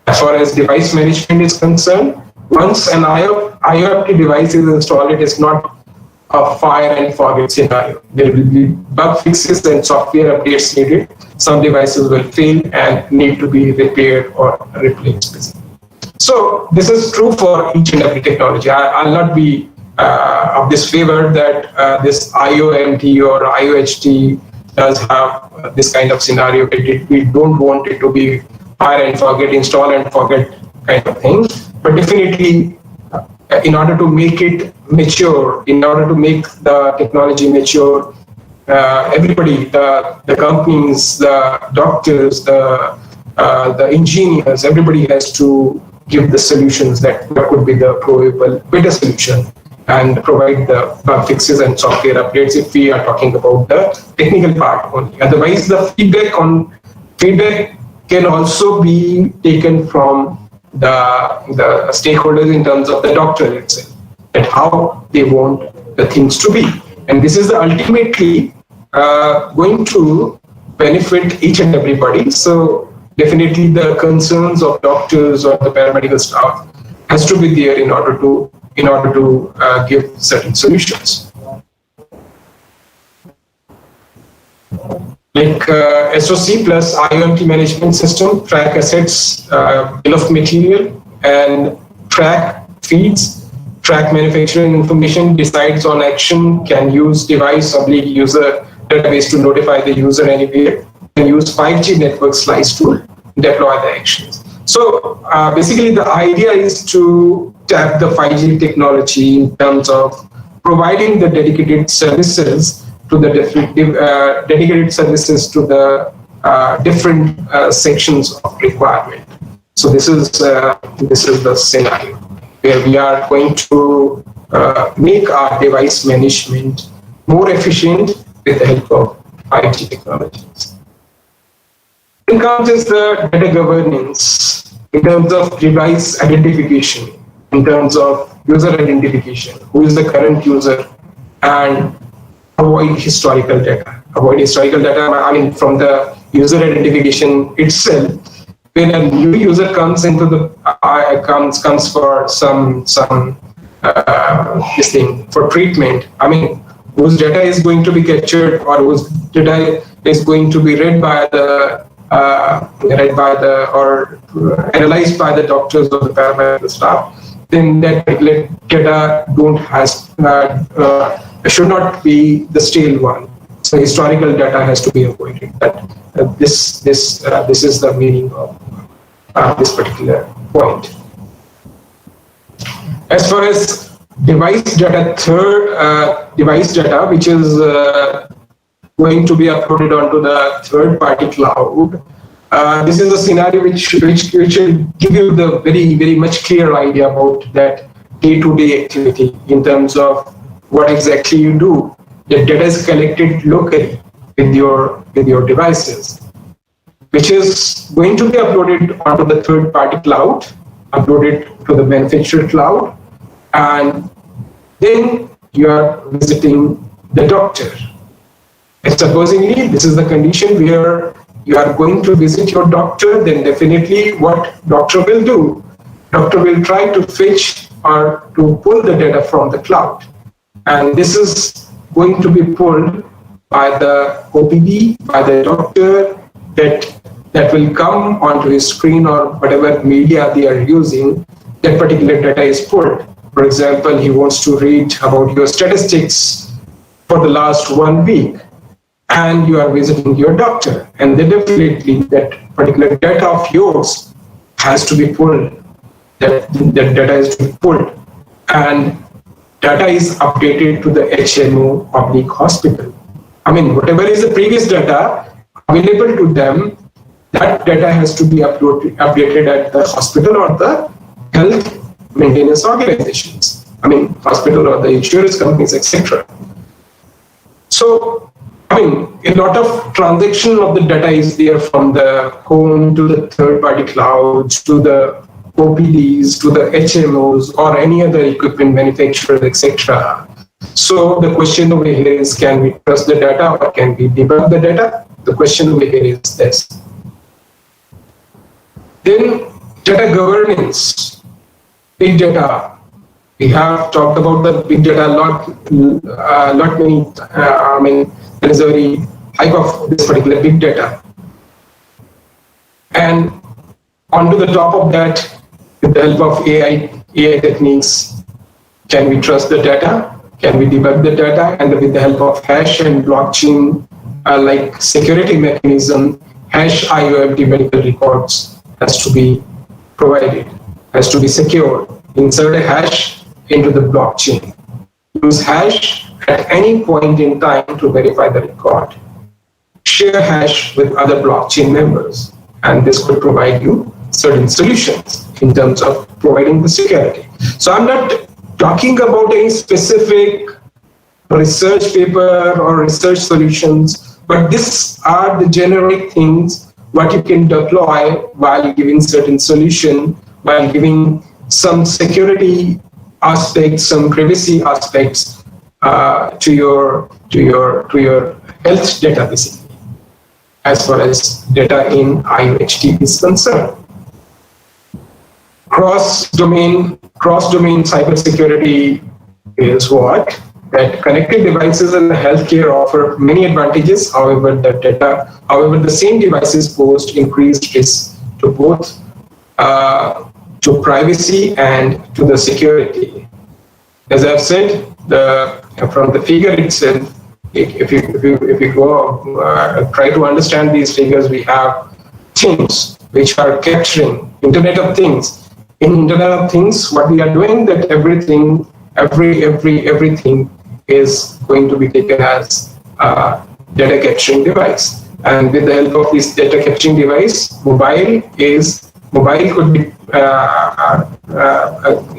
As far as device management is concerned, once an IoT device is installed, it is not a fire and forget scenario. There will be bug fixes and software updates needed. Some devices will fail and need to be repaired or replaced. So this is true for each and every technology. I'll not be of this favor that this IOMT or IOHT does have this kind of scenario. We don't want it to be fire and forget, install and forget kind of thing. But definitely, in order to make it mature, in order to make the technology mature, everybody, the companies, the doctors, the engineers, everybody has to give the solutions that could be the probable better solution and provide the bug fixes and software updates if we are talking about the technical part only. Otherwise, the feedback can also be taken from the stakeholders in terms of the doctor itself, and how they want the things to be. And this is ultimately going to benefit each and everybody. So definitely the concerns of doctors or the paramedical staff has to be there in order to give certain solutions. Like SOC plus IoMT management system, track assets, bill of material, and track feeds, track manufacturing information, decides on action, can use device/user database to notify the user anywhere, can use 5G network slice to deploy the actions. So basically the idea is to tap the 5G technology in terms of providing the dedicated services to the different different sections of requirement. So this is the scenario where we are going to make our device management more efficient with the help of 5G technologies. Then comes is the data governance in terms of device identification, in terms of user identification, who is the current user, and avoid historical data. Avoid historical data, I mean, from the user identification itself. When a new user comes into the comes for some this thing for treatment, I mean, whose data is going to be captured or whose data is going to be read by the or analyzed by the doctors or the paramedical staff, then that particular data should not be the stale one. So historical data has to be avoided. This is the meaning of this particular point. As far as device data, device data, which is going to be uploaded onto the third-party cloud, This is a scenario which will give you the very much clear idea about that day-to-day activity in terms of what exactly you do. The data is collected locally with your devices, which is going to be uploaded onto the third-party cloud, uploaded to the manufacturer cloud, and then you are visiting the doctor. And supposingly, this is the condition where you are going to visit your doctor, then definitely what doctor will do? Doctor will try to fetch or to pull the data from the cloud. And this is going to be pulled by the OPD, by the doctor, that will come onto his screen or whatever media they are using, that particular data is pulled. For example, he wants to read about your statistics for the last 1 week, and you are visiting your doctor, and then definitely that particular data of yours has to be pulled. That data is to be pulled, and data is updated to the HMO/hospital. I mean, whatever is the previous data available to them, that data has to be updated at the hospital or the health maintenance organizations. I mean, hospital or the insurance companies, etc. So, I mean, a lot of transaction of the data is there from the home to the third-party clouds, to the OPDs, to the HMOs, or any other equipment manufacturers, etc. So the question over here is, can we trust the data or can we debug the data? The question over here is this. Then data governance, big data. We have talked about the big data a lot many. I mean, there is a very hype of this particular big data. And onto the top of that, with the help of AI techniques, can we trust the data? Can we debug the data? And with the help of hash and blockchain, like security mechanism, hash IOFD medical records has to be provided, has to be secured. Insert a hash into the blockchain. Use hash at any point in time to verify the record. Share hash with other blockchain members, and this could provide you certain solutions in terms of providing the security. So I'm not talking about any specific research paper or research solutions, but these are the generic things what you can deploy while giving certain solution, while giving some security aspects, some privacy aspects to your health data, basically, as far as data in IoT is concerned. Cross-domain cybersecurity is what? That connected devices in the healthcare offer many advantages. However, the same devices pose increased risk to both to privacy and to the security. As I've said, from the figure itself, if you go try to understand these figures, we have things which are capturing Internet of Things. In Internet of Things, what we are doing, that everything is going to be taken as a data capturing device. And with the help of this data capturing device, mobile could be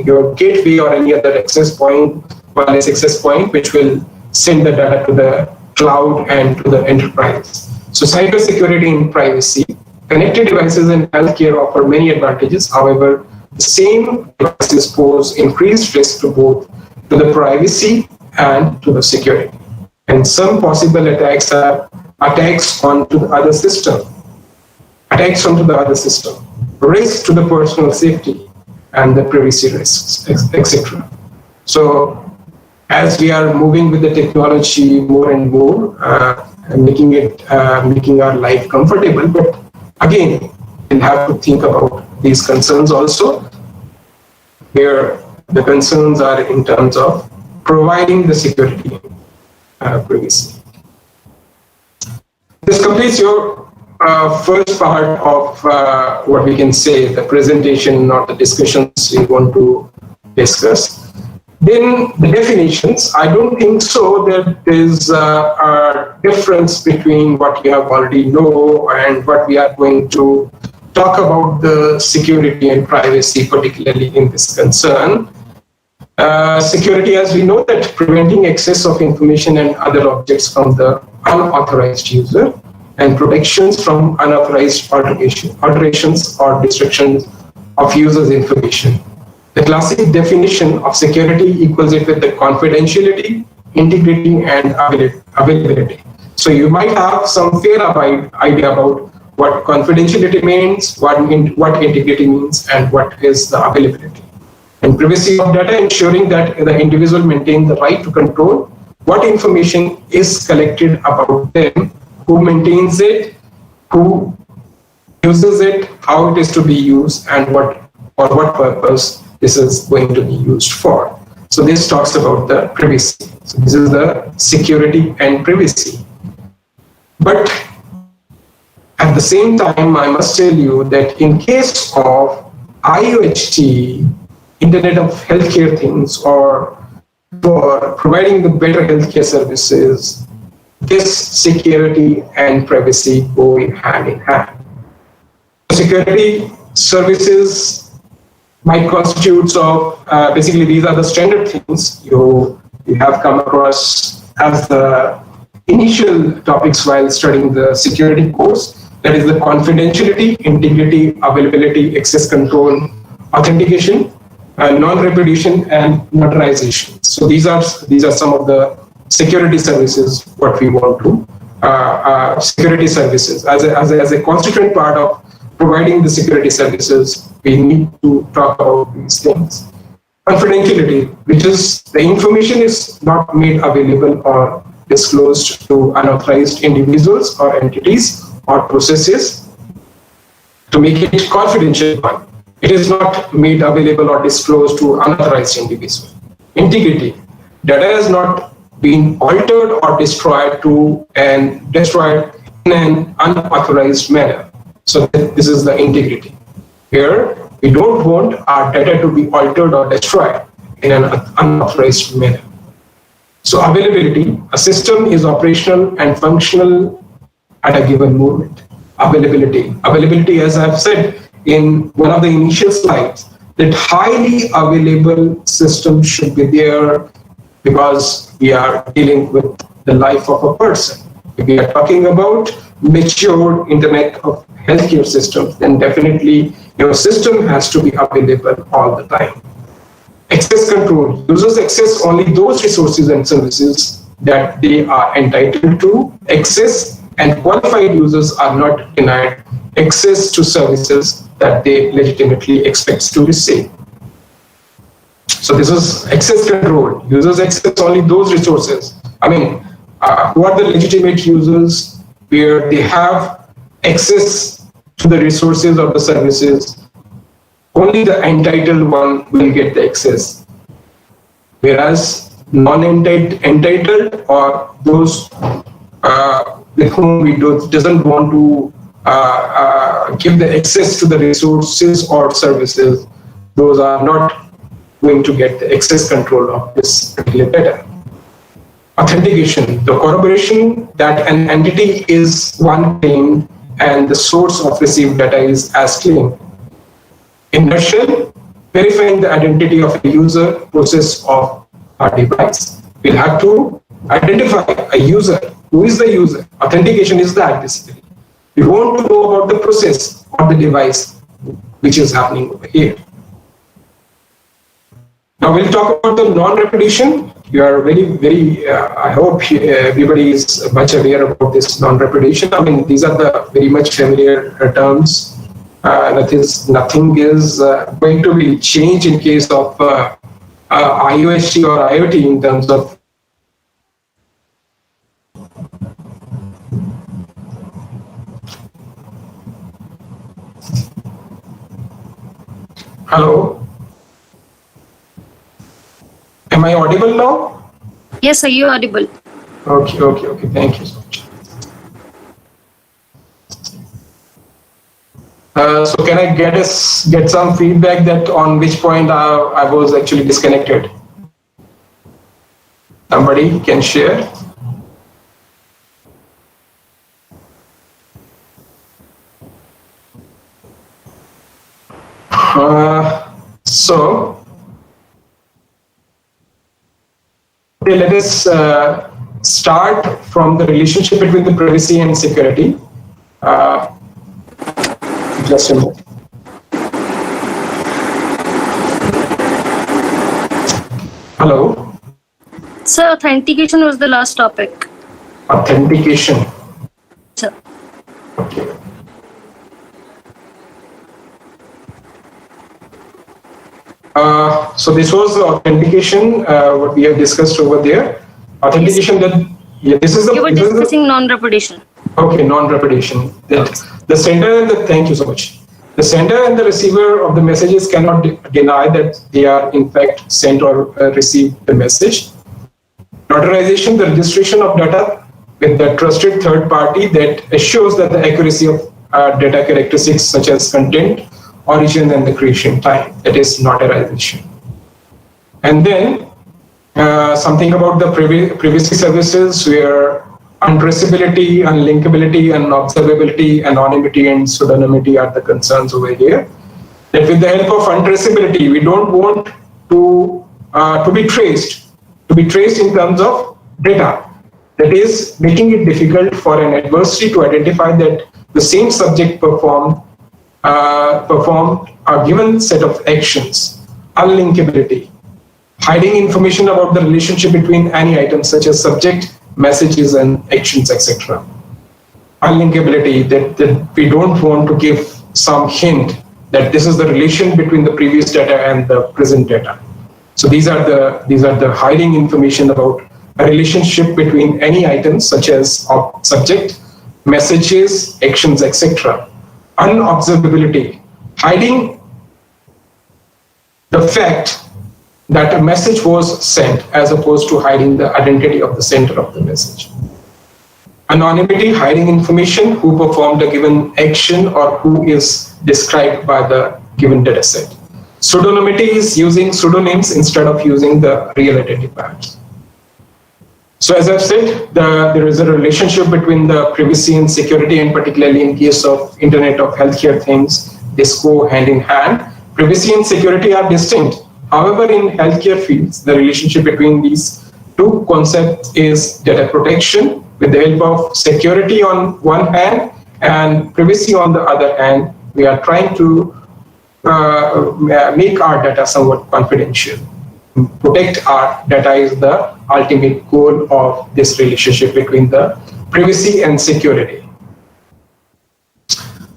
your gateway or any other access point, wireless access point, which will send the data to the cloud and to the enterprise. So cybersecurity and privacy, connected devices in healthcare offer many advantages. However, the same devices pose increased risk to both to the privacy and to the security. And some possible attacks are attacks onto the other system, risk to the personal safety and the privacy risks, etc. So as we are moving with the technology more and more, making our life comfortable, but again, we'll have to think about these concerns also, where the concerns are in terms of providing the security privacy. This completes your first part of what we can say, the presentation or the discussions we want to discuss. Then the definitions, I don't think so that there's a difference between what you have already know and what we are going to talk about the security and privacy, particularly in this concern. Security, as we know, that preventing access of information and other objects from the unauthorized user, and protections from unauthorized alterations or destructions of users' information. The classic definition of security equals it with the confidentiality, integrity, and availability. So you might have some fair idea about what confidentiality means, what integrity means, and what is the availability. And privacy of data, ensuring that the individual maintains the right to control what information is collected about them, who maintains it, who uses it, how it is to be used, and for what purpose this is going to be used for. So this talks about the privacy. So this is the security and privacy. But at the same time, I must tell you that in case of IoT, Internet of Healthcare Things, or for providing the better healthcare services, this security and privacy go hand in hand. Security services might constitute of, basically these are the standard things you have come across as the initial topics while studying the security course. That is the confidentiality, integrity, availability, access control, authentication, non-repudiation, and notarization. So these are some of the security services what we want to security services as a constituent part of providing the security services. We need to talk about these things. Confidentiality, which is the information is not made available or disclosed to unauthorized individuals or entities or processes. To make it confidential one, it is not made available or disclosed to unauthorized individuals. Integrity, data has not been altered or destroyed in an unauthorized manner. So this is the integrity. Here, we don't want our data to be altered or destroyed in an unauthorized manner. So availability, a system is operational and functional at a given moment. Availability, as I've said in one of the initial slides, that highly available system should be there because we are dealing with the life of a person. If we are talking about mature Internet of Healthcare systems, then definitely your system has to be available all the time. Access control, users access only those resources and services that they are entitled to access, and qualified users are not denied access to services that they legitimately expect to receive. So this is access control. Users access only those resources. I mean, who are the legitimate users where they have access to the resources or the services? Only the entitled one will get the access. Whereas non-entitled or those with whom we doesn't want to give the access to the resources or services, those are not going to get the access control of this particular data. Authentication, the corroboration that an entity is one claimed and the source of received data is as claimed. In nutshell, verifying the identity of a user, process, of a device. We'll have to identify a user. Who is the user? Authentication is that, basically. We want to know about the process of the device which is happening over here. Now we'll talk about the non-repudiation. You are very, I hope everybody is much aware about this non-repudiation. I mean, these are the very much familiar terms. Nothing is going to be changed in case of IoT or IoT in terms of Hello? Am I audible now? Yes, sir, you are audible. Okay. Thank you so much. So can I get some feedback that on which point I was actually disconnected? Somebody can share? Okay, let us start from the relationship between the privacy and security. Just a minute. Hello? Sir, authentication was the last topic. Authentication. Sir. Okay. So this was the authentication, what we have discussed over there. Authentication, this is the... You were discussing non-repudiation. Okay, non-repudiation. The sender and the... Thank you so much. The sender and the receiver of the messages cannot deny that they are in fact sent or received the message. Notarization, the registration of data with the trusted third party that assures that the accuracy of data characteristics such as content, origin, and the creation time. That is notarization. And then something about the privacy services where untraceability, unlinkability, unobservability, anonymity, and pseudonymity are the concerns over here. That with the help of untraceability, we don't want to be traced in terms of data. That is making it difficult for an adversary to identify that the same subject performed a given set of actions. Unlinkability, hiding information about the relationship between any items such as subject, messages, and actions, etc. Unlinkability, that we don't want to give some hint that this is the relation between the previous data and the present data. So these are the hiding information about a relationship between any items such as subject, messages, actions, etc. Unobservability, hiding the fact that a message was sent as opposed to hiding the identity of the sender of the message. Anonymity, hiding information who performed a given action or who is described by the given data set. Pseudonymity is using pseudonyms instead of using the real identifiers. So as I've said, there is a relationship between the privacy and security, and particularly in case of Internet of Healthcare things, this go hand in hand. Privacy and security are distinct. However, in healthcare fields, the relationship between these two concepts is data protection with the help of security on one hand and privacy on the other hand. We are trying to make our data somewhat confidential. Protect our data is the ultimate goal of this relationship between the privacy and security.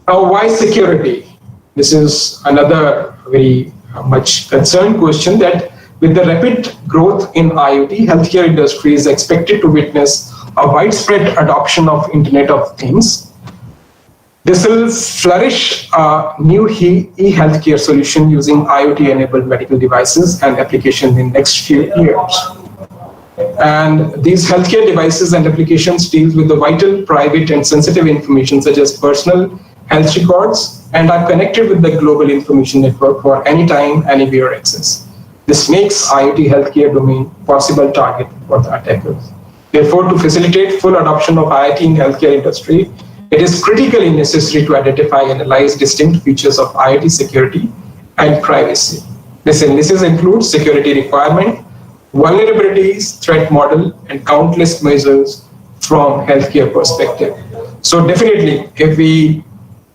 Now, why security? This is another very much concerned question, that with the rapid growth in IoT, healthcare industry is expected to witness a widespread adoption of Internet of Things. This will flourish a new e-healthcare solution using IoT-enabled medical devices and applications in next few years. And these healthcare devices and applications deal with the vital, private, and sensitive information such as personal health records and are connected with the global information network for anytime, anywhere access. This makes IoT healthcare domain possible target for the attackers. Therefore, to facilitate full adoption of IoT in healthcare industry, it is critically necessary to identify and analyze distinct features of IoT security and privacy. This analysis includes security requirement, vulnerabilities, threat model, and countless measures from healthcare perspective. So definitely, if we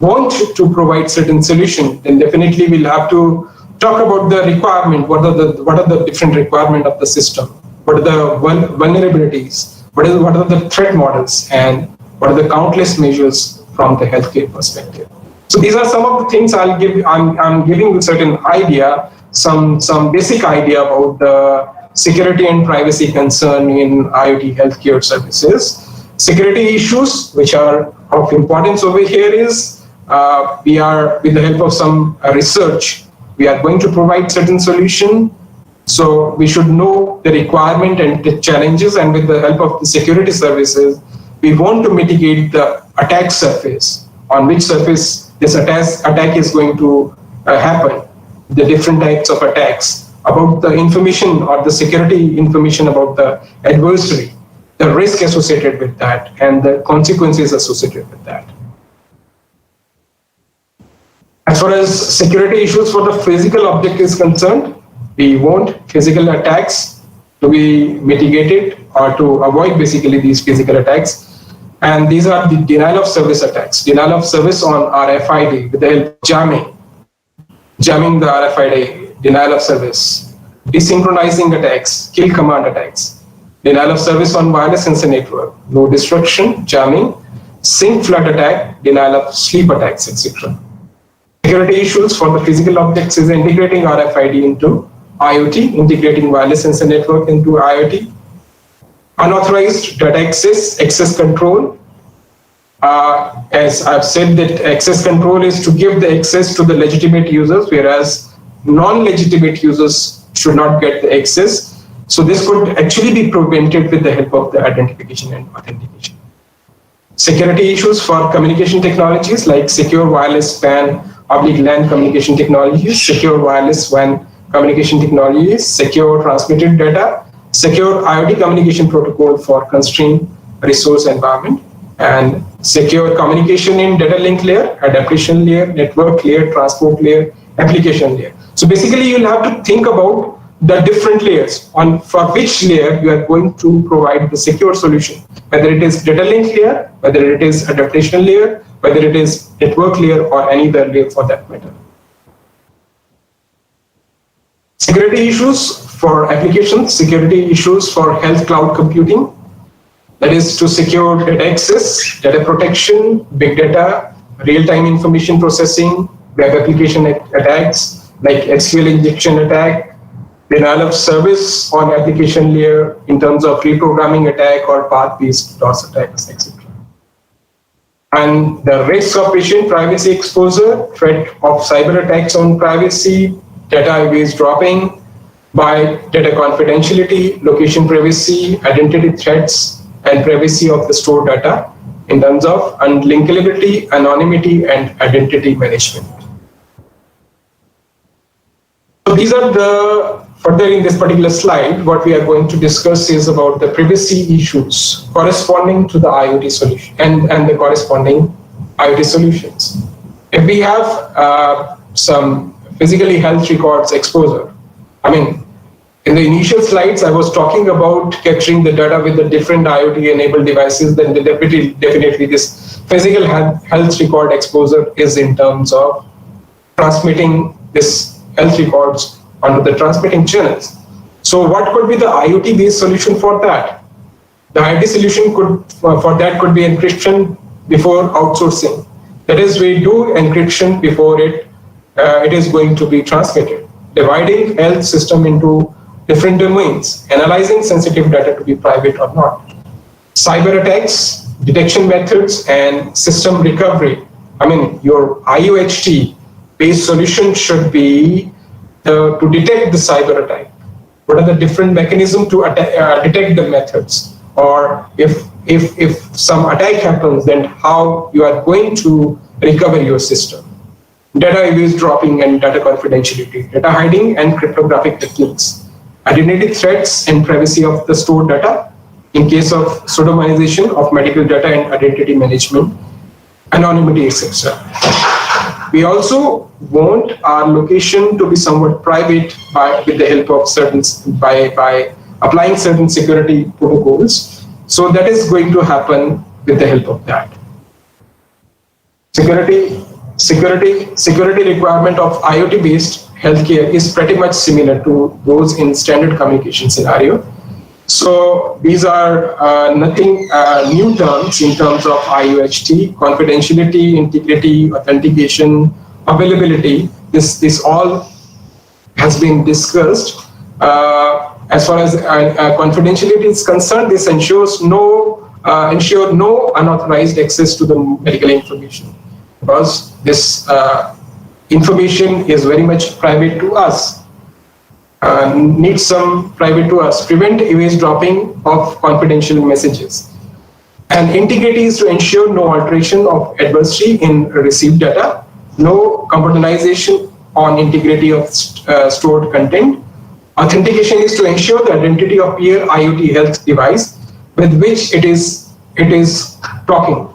want to provide certain solution, then definitely we'll have to talk about the requirement. What are the different requirements of the system? What are the vulnerabilities? What are the threat models? And what are the countless measures from the healthcare perspective? So these are some of the things I'm giving a certain idea, some basic idea about the security and privacy concern in IoT healthcare services. Security issues which are of importance over here is we are, with the help of some research, we are going to provide certain solution. So we should know the requirement and the challenges, and with the help of the security services, we want to mitigate the attack surface, on which surface this attack is going to happen, the different types of attacks, about the information or the security information about the adversary, the risk associated with that, and the consequences associated with that. As far as security issues for the physical object is concerned, we want physical attacks to be mitigated or to avoid basically these physical attacks. And these are the denial of service attacks. Denial of service on RFID with the help of jamming the RFID, denial of service, desynchronizing attacks, kill command attacks, denial of service on wireless sensor network, no destruction, jamming, sync flood attack, denial of sleep attacks, etc. Security issues for the physical objects is integrating RFID into IoT, integrating wireless sensor network into IoT, unauthorized data access control. As I've said, that access control is to give the access to the legitimate users, whereas non-legitimate users should not get the access. So this could actually be prevented with the help of the identification and authentication. Security issues for communication technologies like secure wireless PAN/LAN communication technologies, secure wireless WAN communication technologies, secure transmitted data, secure IoT communication protocol for constrained resource environment, and secure communication in data link layer, adaptation layer, network layer, transport layer, application layer. So basically you'll have to think about the different layers on for which layer you are going to provide the secure solution, whether it is data link layer, whether it is adaptation layer, whether it is network layer or any other layer for that matter. Security issues for applications, security issues for health cloud computing, that is to secure data access, data protection, big data, real-time information processing, web application attacks like SQL injection attack, denial of service on application layer in terms of reprogramming attack or path-based DOS attacks, etc. And the risk of patient privacy exposure, threat of cyber attacks on privacy, data waste dropping by data confidentiality, location privacy, identity threats, and privacy of the stored data in terms of unlinkability, anonymity, and identity management. So these are the, further in this particular slide, what we are going to discuss is about the privacy issues corresponding to the IoT solution and the corresponding IoT solutions. If we have some physically health records exposure, I mean, in the initial slides, I was talking about capturing the data with the different IoT-enabled devices. Then definitely this physical health record exposure is in terms of transmitting this health records onto the transmitting channels. So what could be the IoT-based solution for that? The IoT solution for that could be encryption before outsourcing. That is, we do encryption before it is going to be transmitted, dividing health system into different domains, analyzing sensitive data to be private or not. Cyber attacks, detection methods, and system recovery. I mean, your IOHT-based solution should be to detect the cyber attack. What are the different mechanisms to detect the methods? Or if some attack happens, then how you are going to recover your system. Data eavesdropping and data confidentiality, data hiding and cryptographic techniques, identity threats and privacy of the stored data in case of pseudonymization of medical data and identity management, anonymity, etc. We also want our location to be somewhat private with the help of by applying certain security protocols. So that is going to happen with the help of that. Security requirement of IoT-based healthcare is pretty much similar to those in standard communication scenario. So these are nothing new terms in terms of IOHT, confidentiality, integrity, authentication, availability. This all has been discussed. As far as confidentiality is concerned, this ensures no unauthorized access to the medical information, because this information is very much private to us. Needs some private to us, prevent eavesdropping of confidential messages. And integrity is to ensure no alteration of adversary in received data, no compromisation on integrity of stored content, Authentication is to ensure the identity of peer IoT health device with which it is talking.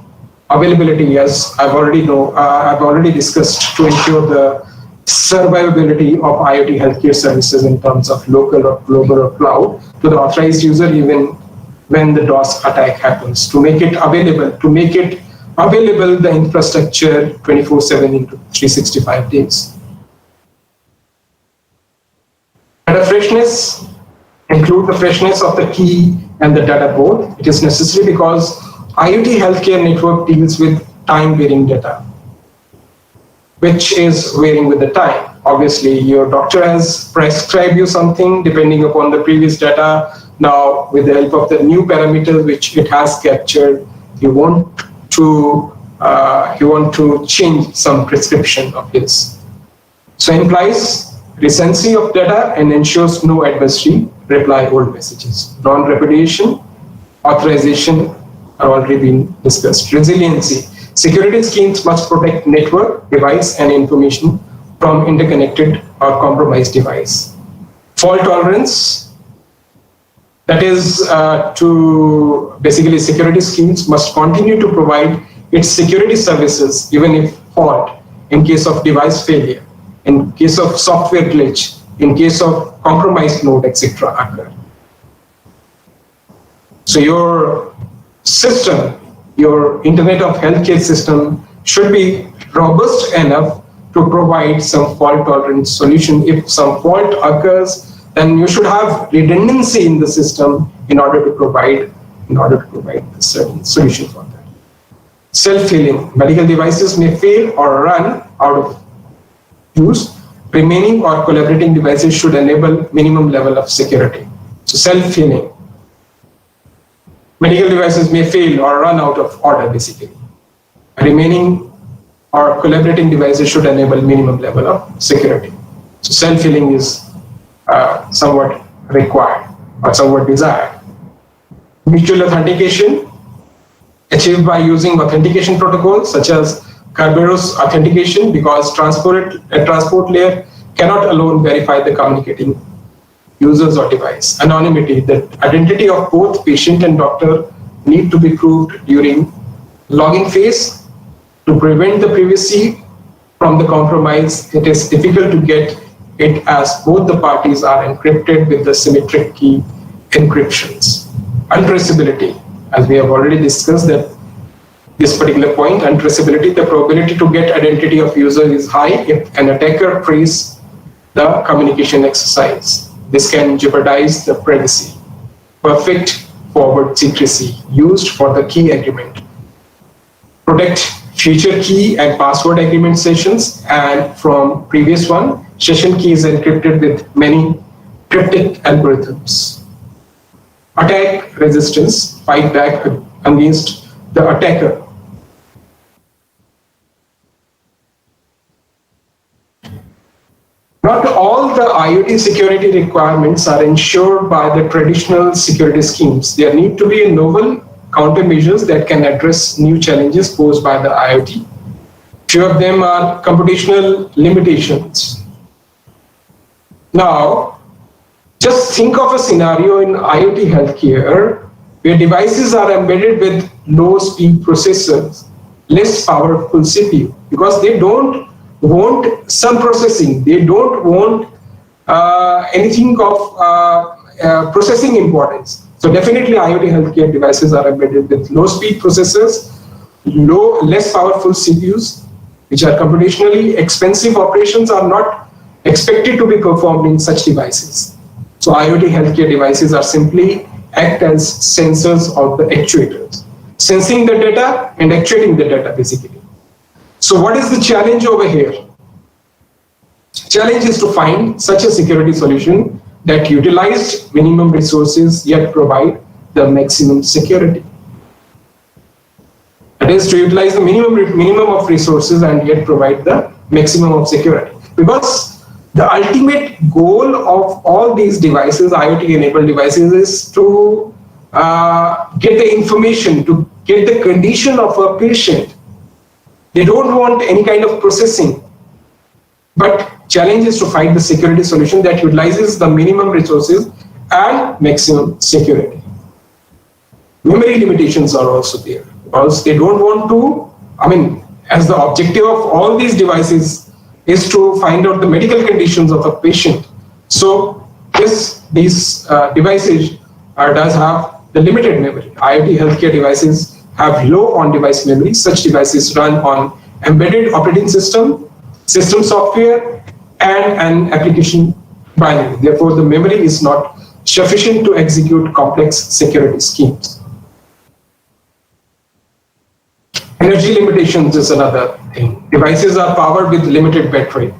Availability, as I've already discussed, to ensure the survivability of IoT healthcare services in terms of local or global or cloud to the authorized user even when the DOS attack happens, to make it available, the infrastructure 24/7 into 365 days. Data freshness include the freshness of the key and the data both. It is necessary because IoT healthcare network deals with time-varying data, which is varying with the time. Obviously, your doctor has prescribed you something depending upon the previous data. Now, with the help of the new parameter which it has captured, you want to change some prescription of his. So implies recency of data and ensures no adversary reply old messages. Non-repudiation, authorization are already been discussed. Resiliency. Security schemes must protect network, device, and information from interconnected or compromised device. Fault tolerance, that is to basically security schemes must continue to provide its security services even if fault, in case of device failure, in case of software glitch, in case of compromised node, etc. occur. So your system, your Internet of Healthcare system should be robust enough to provide some fault tolerant solution. If some fault occurs, then you should have redundancy in the system in order to provide a certain solution for that. Self-healing. Medical devices may fail or run out of use. Remaining or collaborating devices should enable minimum level of security. So self-healing. Medical devices may fail or run out of order, basically. Remaining or collaborating devices should enable minimum level of security. So self-healing is somewhat required or somewhat desired. Mutual authentication achieved by using authentication protocols such as Kerberos authentication, because transport layer cannot alone verify the communicating users or device. Anonymity, the identity of both patient and doctor need to be proved during login phase to prevent the privacy from the compromise. It is difficult to get it as both the parties are encrypted with the symmetric key encryptions. Untraceability, as we have already discussed that this particular point, untraceability, the probability to get identity of user is high if an attacker traces the communication exercise. This can jeopardize the privacy. Perfect forward secrecy used for the key agreement. Protect future key and password agreement sessions, and from previous one, session key is encrypted with many cryptic algorithms. Attack resistance, fight back against the attacker. Not all the IoT security requirements are ensured by the traditional security schemes. There need to be novel countermeasures that can address new challenges posed by the IoT. Few of them are computational limitations. Now, just think of a scenario in IoT healthcare where devices are embedded with low-speed processors, less powerful CPU, because they don't want some processing. They don't want anything of processing importance. So definitely IoT healthcare devices are embedded with low-speed processors, less powerful CPUs, which are computationally expensive. Operations are not expected to be performed in such devices. So IoT healthcare devices are simply act as sensors of the actuators, sensing the data and actuating the data, basically. So what is the challenge over here? Challenge is to find such a security solution that utilized minimum resources yet provide the maximum security. That is to utilize the minimum of resources and yet provide the maximum of security. Because the ultimate goal of all these devices, IoT-enabled devices, is to get the information, to get the condition of a patient. They don't want any kind of processing. But challenge is to find the security solution that utilizes the minimum resources and maximum security. Memory limitations are also there because they don't want to, as the objective of all these devices is to find out the medical conditions of a patient. So these devices does have the limited memory. IoT healthcare devices have low on-device memory. Such devices run on embedded operating system software, and an application binary. Therefore, the memory is not sufficient to execute complex security schemes. Energy limitations is another thing. Devices are powered with limited battery.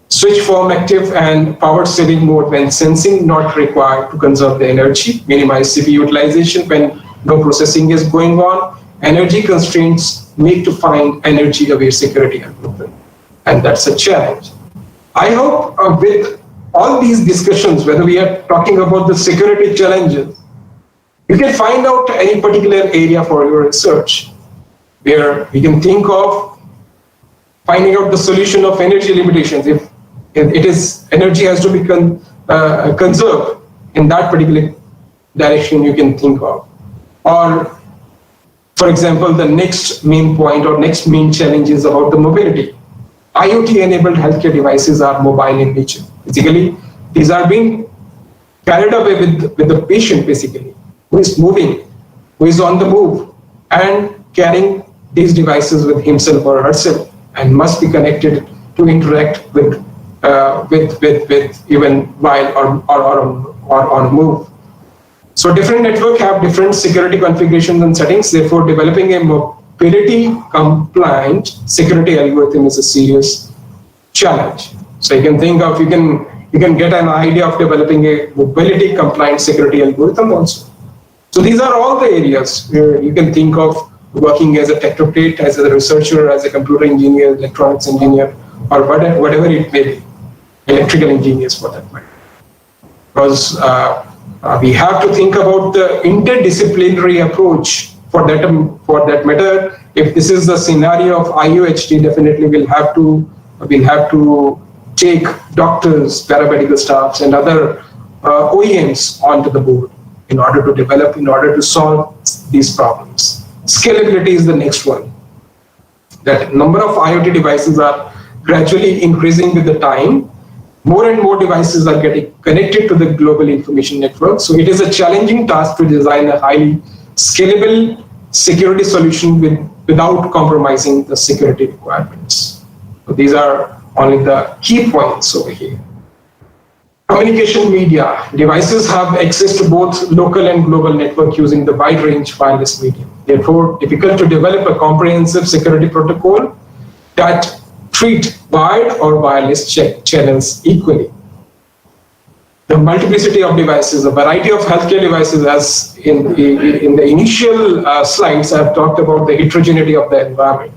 Switch form active and power saving mode when sensing not required to conserve the energy. Minimize CPU utilization when no processing is going on. Energy constraints make to find energy aware security algorithm. And that's a challenge. I hope with all these discussions, whether we are talking about the security challenges, you can find out any particular area for your research where we can think of finding out the solution of energy limitations. If it is energy has to be conserved in that particular direction, you can think of. Or, for example, the next main point or next main challenge is about the mobility. IoT-enabled healthcare devices are mobile in nature. Basically, these are being carried away with the patient, basically, who is moving, who is on the move, and carrying these devices with himself or herself, and must be connected to interact with even while on move. So different networks have different security configurations and settings. Therefore, developing a mobility compliant security algorithm is a serious challenge. So you can think of, you can get an idea of developing a mobility compliant security algorithm also. So these are all the areas where you can think of working as a technocrat, as a researcher, as a computer engineer, electronics engineer, or whatever it may be, electrical engineers for that matter. Because we have to think about the interdisciplinary approach for that matter. If this is the scenario of IUHD, definitely we'll have to take doctors, paramedical staffs, and other OEMs onto the board in order to solve these problems. Scalability is the next one. That number of IoT devices are gradually increasing with the time. More and more devices are getting connected to the global information network. So it is a challenging task to design a highly scalable security solution without compromising the security requirements. So these are only the key points over here. Communication media. Devices have access to both local and global network using the wide range wireless medium. Therefore, difficult to develop a comprehensive security protocol that treat wired or wireless channels equally. The multiplicity of devices, a variety of healthcare devices, as in the initial slides, I have talked about the heterogeneity of the environment.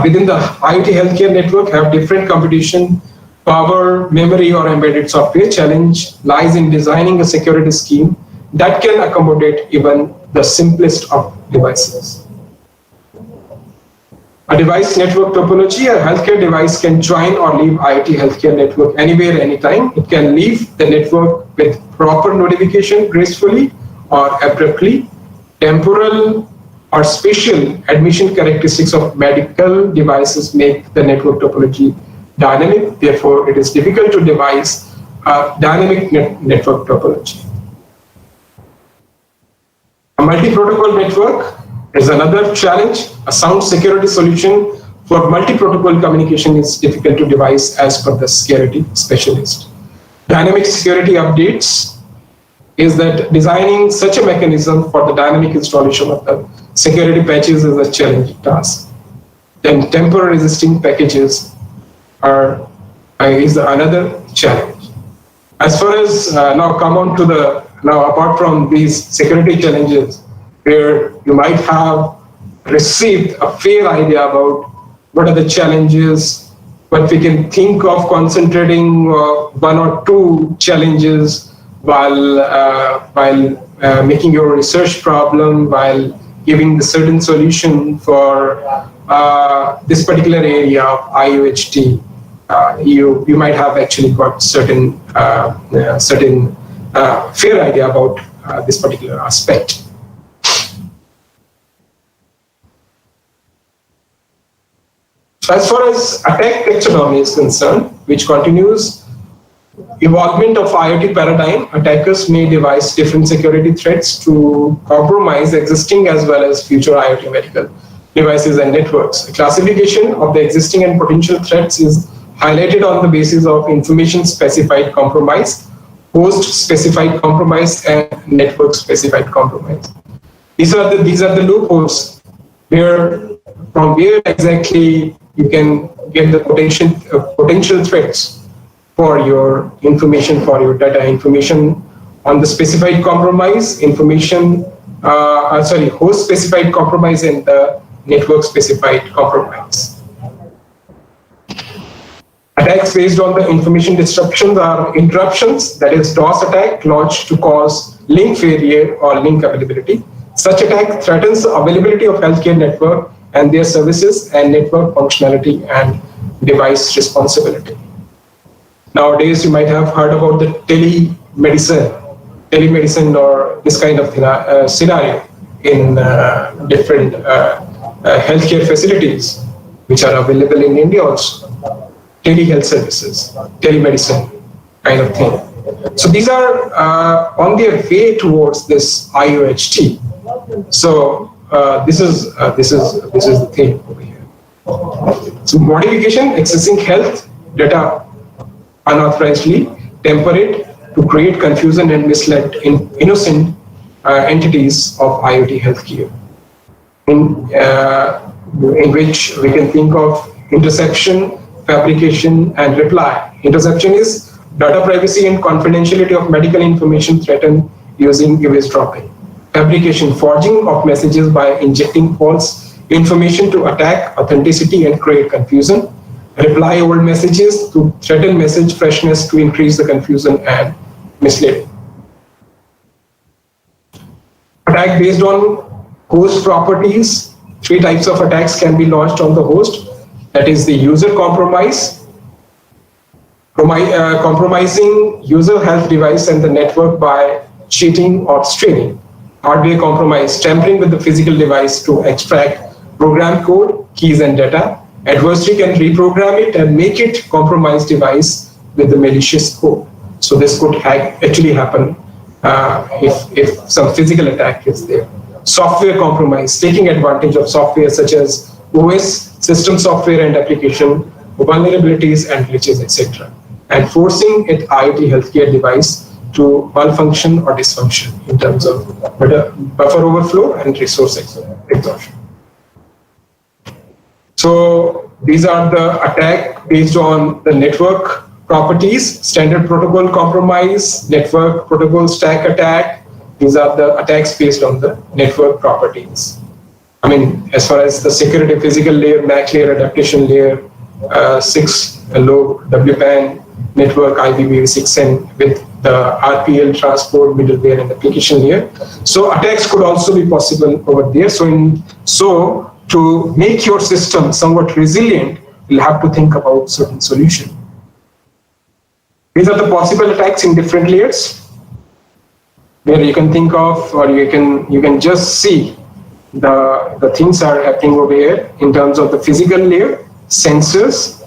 Within the IoT healthcare network have different computation, power, memory, or embedded software. Challenge lies in designing a security scheme that can accommodate even the simplest of devices. A device network topology, a healthcare device can join or leave IoT healthcare network anywhere, anytime. It can leave the network with proper notification gracefully or abruptly. Temporal or spatial admission characteristics of medical devices make the network topology dynamic. Therefore, it is difficult to devise a dynamic network topology. A multi-protocol network is another challenge. A sound security solution for multi-protocol communication is difficult to devise as per the security specialist. Dynamic security updates is that designing such a mechanism for the dynamic installation of the security patches is a challenging task. Then temporal resisting packages is another challenge. As far as apart from these security challenges, where you might have received a fair idea about what are the challenges, but we can think of concentrating one or two challenges while making your research problem, while giving the certain solution for this particular area of IUHD. you might have actually got certain fair idea about this particular aspect. So as far as attack taxonomy is concerned, which continues evolvement of IoT paradigm, attackers may devise different security threats to compromise existing as well as future IoT medical devices and networks. A classification of the existing and potential threats is highlighted on the basis of information-specified compromise, host-specified compromise, and network-specified compromise. These are the loopholes from where exactly you can get the potential threats for your information, for your data, information on the specified compromise, host-specified compromise and the network-specified compromise. Attacks based on the information disruptions are interruptions, that is DOS attack launched to cause link failure or link availability. Such attack threatens the availability of healthcare network and their services and network functionality and device responsibility. Nowadays, you might have heard about the telemedicine or this kind of scenario in different healthcare facilities, which are available in India also. Telehealth services, telemedicine kind of thing. So these are on their way towards this IOHT. So this is the thing over here. So modification, accessing health data unauthorizedly, temperate to create confusion and mislead innocent entities of IoT healthcare, in which we can think of interception, fabrication, and reply. Interception is data privacy and confidentiality of medical information threatened using eavesdropping. Fabrication, forging of messages by injecting false information to attack authenticity and create confusion. Reply old messages to threaten message freshness to increase the confusion and misleading. Attack based on host properties. 3 types of attacks can be launched on the host. That is the user compromise, compromising user health device and the network by cheating or stealing. Hardware compromise, tampering with the physical device to extract program code, keys, and data. Adversary can reprogram it and make it compromised device with the malicious code. So this could actually happen if some physical attack is there. Software compromise, taking advantage of software such as OS, system software and application, vulnerabilities and glitches, etc. And forcing an IoT healthcare device to malfunction or dysfunction in terms of buffer overflow and resource exhaustion. So these are the attack based on the network properties, standard protocol compromise, network protocol stack attack. These are the attacks based on the network properties. I mean, as far as the security physical layer, MAC layer, adaptation layer, 6 low WPAN network, IPv6N with the RPL transport, middleware, and application layer. So attacks could also be possible over there. So to make your system somewhat resilient, you'll have to think about certain solution. These are the possible attacks in different layers, where you can think of, or you can just see the things are happening over here in terms of the physical layer. Sensors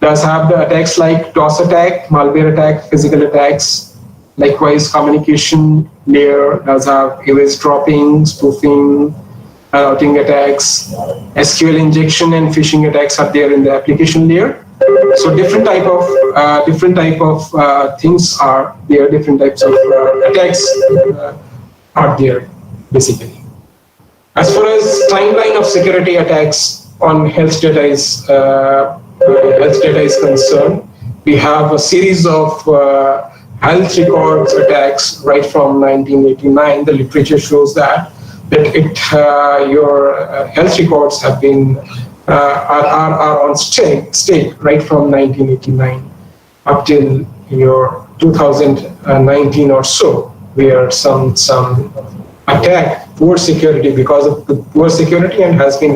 does have the attacks like DOS attack, malware attack, physical attacks. Likewise, communication layer does have eavesdropping, spoofing, routing attacks. SQL injection and phishing attacks are there in the application layer. So different type of things are there. Different types of attacks are there basically. As far as timeline of security attacks on health data is concerned, we have a series of health records attacks right from 1989. The literature shows that your health records have been are on stake right from 1989 up till your 2019 or so, where some attack poor security because of the poor security and has been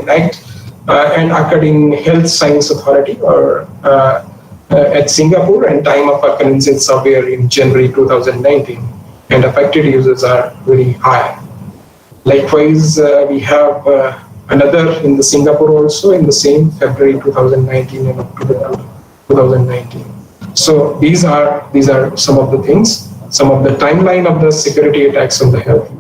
occurred in Health Science Authority or at Singapore, and time of occurrence is somewhere in January 2019, and affected users are very high. Likewise, we have another in the Singapore also in the same February 2019 and October 2019. So these are some of the things, some of the timeline of the security attacks on the health.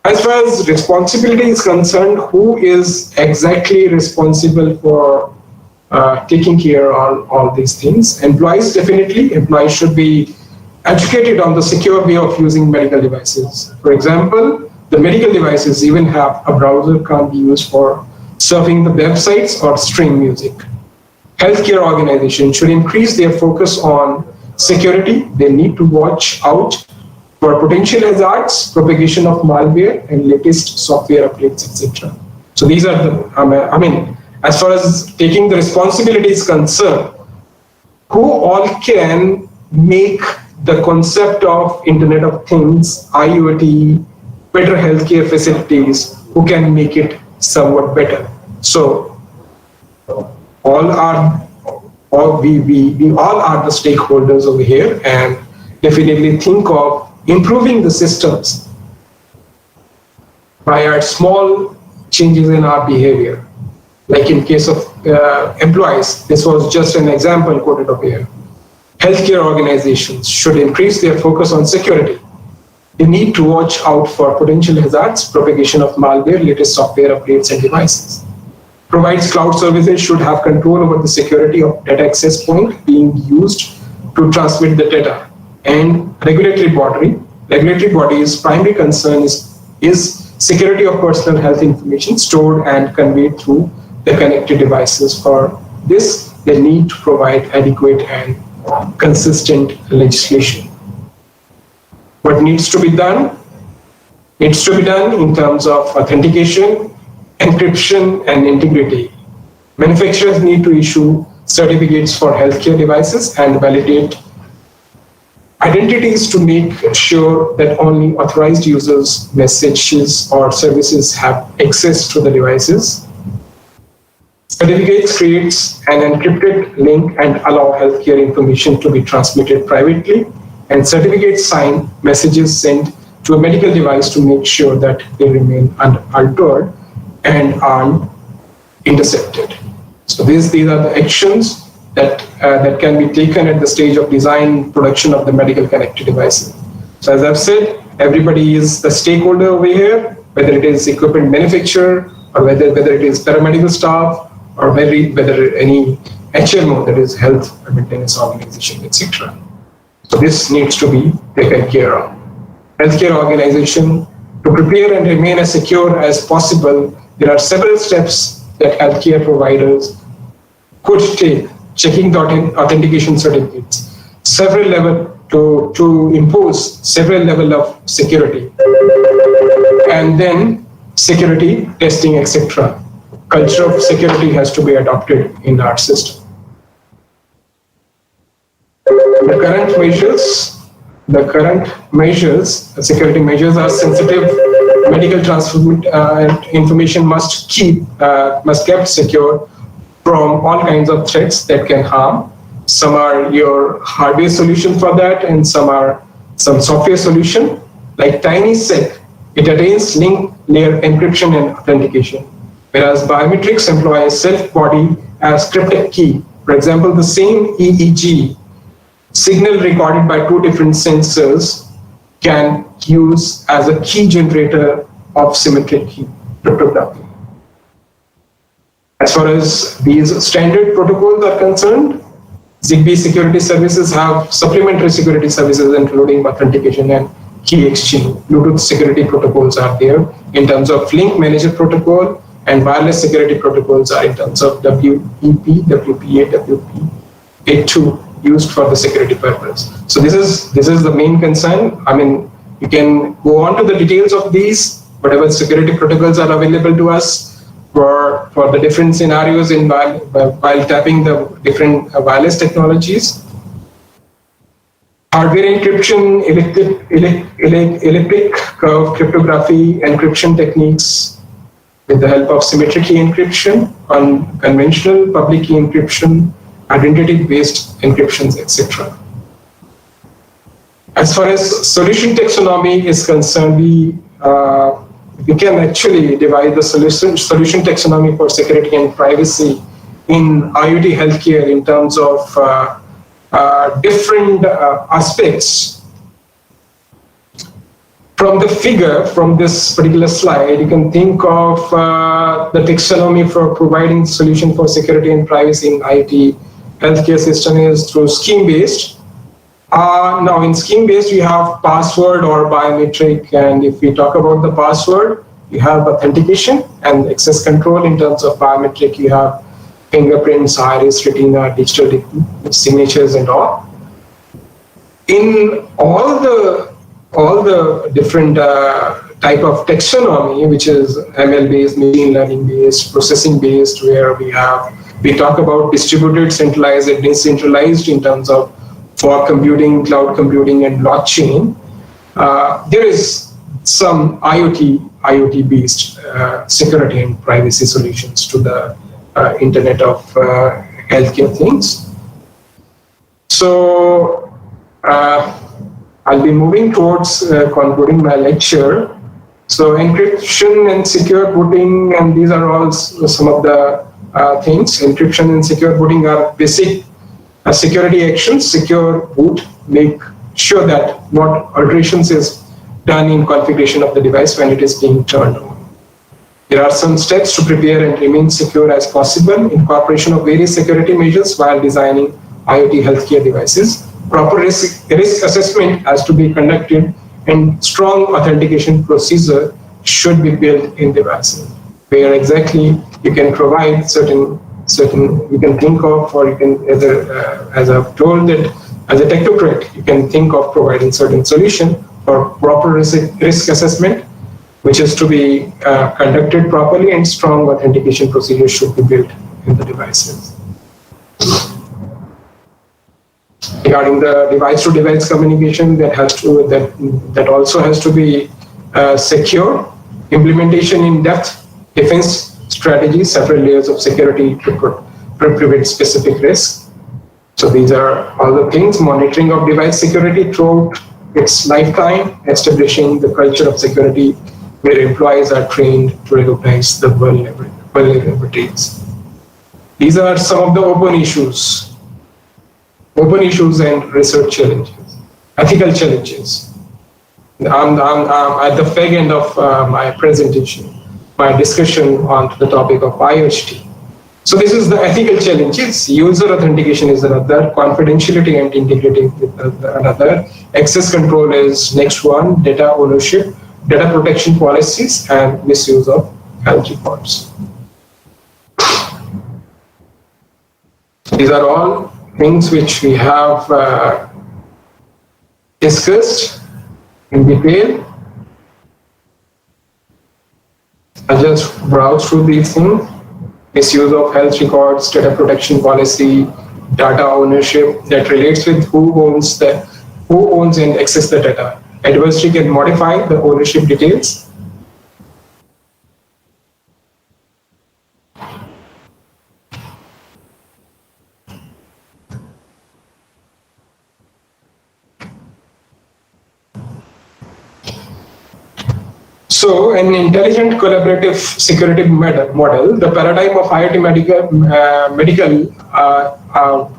As far as responsibility is concerned, who is exactly responsible for taking care of all these things? Employees, definitely. Employees should be educated on the secure way of using medical devices. For example, the medical devices even have a browser can't be used for surfing the websites or stream music. Healthcare organizations should increase their focus on security. They need to watch out for potential hazards, propagation of malware, and latest software updates, etc. So these are the, as far as taking the responsibility is concerned, who all can make the concept of Internet of Things, IoT, better healthcare facilities, who can make it somewhat better. So we all are the stakeholders over here, and definitely think of improving the systems by our small changes in our behavior. Like in case of employees, this was just an example quoted over here. Healthcare organizations should increase their focus on security. They need to watch out for potential hazards, propagation of malware, latest software updates and devices. Provides cloud services should have control over the security of data access point being used to transmit the data. And regulatory body's primary concern is security of personal health information stored and conveyed through the connected devices. For this, they need to provide adequate and consistent legislation. What needs to be done? Needs to be done in terms of authentication, encryption, and integrity. Manufacturers need to issue certificates for healthcare devices and validate identities to make sure that only authorized users, messages, or services have access to the devices. Certificates creates an encrypted link and allow healthcare information to be transmitted privately, and certificates sign messages sent to a medical device to make sure that they remain unaltered and aren't intercepted. So these are the actions that can be taken at the stage of design production of the medical connected devices. So as I've said, everybody is the stakeholder over here, whether it is equipment manufacturer or whether it is paramedical staff or whether any HMO, that is health maintenance organization, etc. So this needs to be taken care of. Healthcare organization, to prepare and remain as secure as possible, there are several steps that healthcare providers could take. Checking the authentication certificates, several level to impose several level of security, and then security testing, etc. Culture of security has to be adopted in our system. The current measures, security measures are sensitive. Medical information must kept secure from all kinds of threats that can harm. Some are your hardware solution for that, and some are some software solution. Like TinySec, it attains link layer encryption and authentication, whereas biometrics employ a self-body as cryptic key. For example, the same EEG signal recorded by two different sensors can use as a key generator of symmetric key cryptography. As far as these standard protocols are concerned, ZigBee security services have supplementary security services including authentication and key exchange. Bluetooth security protocols are there in terms of link manager protocol, and wireless security protocols are in terms of WEP, WPA, WP82 used for the security purpose. So this is the main concern. I mean, you can go on to the details of these, whatever security protocols are available to us for the different scenarios while tapping the different wireless technologies. Hardware encryption, elliptic curve cryptography, encryption techniques with the help of symmetric key encryption, conventional public key encryption, identity-based encryptions, etc. As far as solution taxonomy is concerned, we can actually divide the solution taxonomy for security and privacy in IoT healthcare in terms of different aspects. From the figure, from this particular slide, you can think of the taxonomy for providing solution for security and privacy in IoT healthcare system is through scheme-based. Now in scheme-based, you have password or biometric, and if we talk about the password, you have authentication and access control. In terms of biometric, you have fingerprints, iris, retina, digital signatures, and all. In all the different type of taxonomy, which is ML-based, machine learning-based, processing-based, where we talk about distributed, centralized, and decentralized in terms of for computing, cloud computing, and blockchain. There is some IoT-based security and privacy solutions to the Internet of Healthcare things. So I'll be moving towards concluding my lecture. So encryption and secure booting, and these are all some of the things. Encryption and secure booting are basic security actions. Secure boot, make sure that what alterations is done in configuration of the device when it is being turned on. There are some steps to prepare and remain secure as possible. Incorporation of various security measures while designing IoT healthcare devices. Proper risk assessment has to be conducted, and strong authentication procedure should be built in devices, where exactly you can provide certain you can think of, or you can, as I've told that as a technocrat, you can think of providing certain solution for proper risk assessment, which is to be conducted properly, and strong authentication procedures should be built in the devices. Regarding the device-to-device communication, that also has to be secure. Implementation in depth, defense strategies, several layers of security to prevent specific risks. So these are all the things. Monitoring of device security throughout its lifetime, establishing the culture of security where employees are trained to recognize the vulnerabilities. These are some of the open issues and research challenges, ethical challenges. I'm at the fag end of my presentation, my discussion on the topic of IoT. So this is the ethical challenges. User authentication is another, confidentiality and integrity is another, access control is next one, data ownership, data protection policies, and misuse of health records. These are all things which we have discussed in detail. I just browse through these things. Misuse of health records, data protection policy, data ownership that relates with who owns and access the data. Adversary can modify the ownership details. So, an intelligent collaborative security model, the paradigm of IoT medical,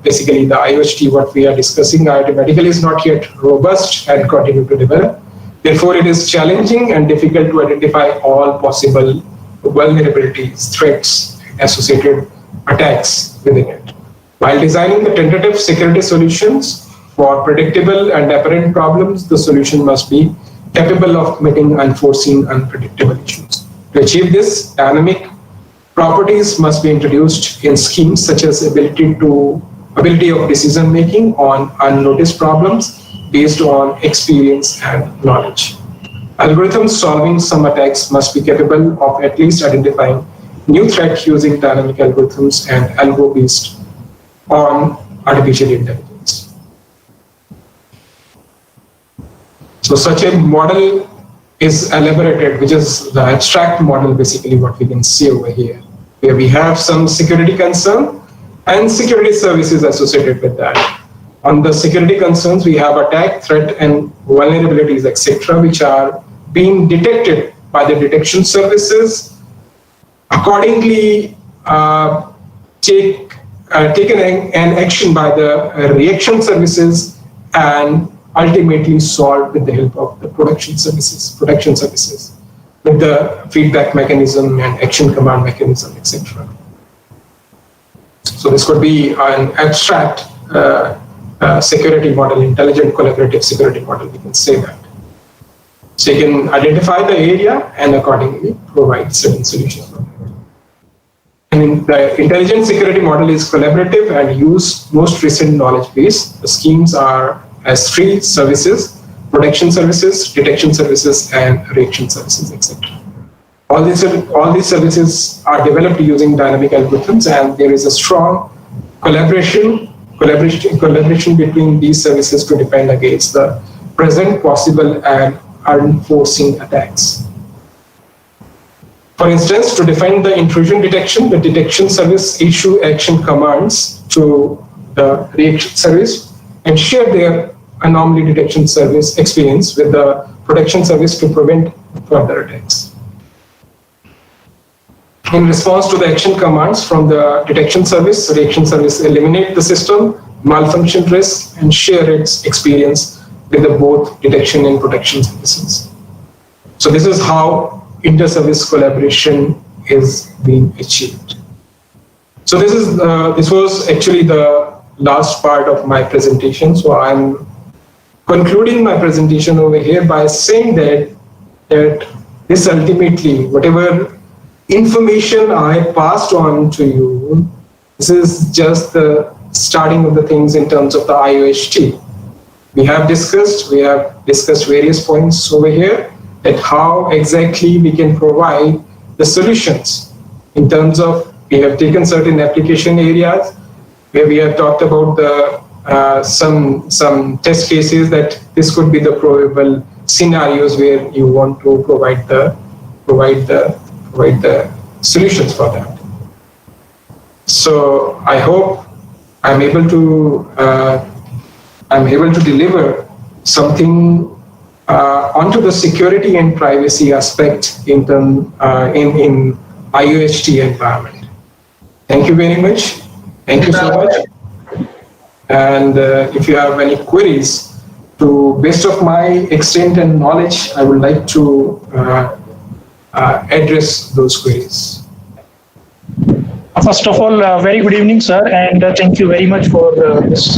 basically the IoT, what we are discussing, IoT medical is not yet robust and continue to develop. Therefore, it is challenging and difficult to identify all possible vulnerabilities, threats, associated attacks within it. While designing the tentative security solutions for predictable and apparent problems, the solution must be capable of meeting unforeseen, unpredictable issues. To achieve this, dynamic properties must be introduced in schemes such as ability of decision making on unnoticed problems based on experience and knowledge. Algorithms solving some attacks must be capable of at least identifying new threats using dynamic algorithms and algo based on artificial intelligence. So such a model is elaborated, which is the abstract model, basically what we can see over here, where we have some security concern and security services associated with that. On the security concerns, we have attack, threat, and vulnerabilities, etc., which are being detected by the detection services. Accordingly, taken an action by the reaction services, and ultimately solved with the help of the protection services, with the feedback mechanism and action command mechanism, etc. So this could be an abstract security model, intelligent collaborative security model, we can say that. So you can identify the area and accordingly provide certain solutions. And the intelligent security model is collaborative and use most recent knowledge base. The schemes are as 3 services: protection services, detection services, and reaction services, etc. All these services are developed using dynamic algorithms, and there is a strong collaboration between these services to defend against the present, possible, and unforeseen attacks. For instance, to defend the intrusion detection, the detection service issue action commands to the reaction service and share their anomaly detection service experience with the protection service to prevent further attacks. In response to the action commands from the detection service, reaction service eliminate the system malfunction risk and share its experience with the both detection and protection services. So this is how inter-service collaboration is being achieved. So this was actually the last part of my presentation. So I'm concluding my presentation over here by saying that this ultimately, whatever information I passed on to you, this is just the starting of the things in terms of the IOHT. We have discussed various points over here, that how exactly we can provide the solutions in terms of, we have taken certain application areas where we have talked about the some test cases that this could be the probable scenarios where you want to provide the solutions for that. So I hope I'm able to deliver something onto the security and privacy aspect in IOHT environment. Thank you very much. Thank you so much. And if you have any queries, to best of my extent and knowledge, I would like to address those queries. First of all, very good evening, sir, and thank you very much for this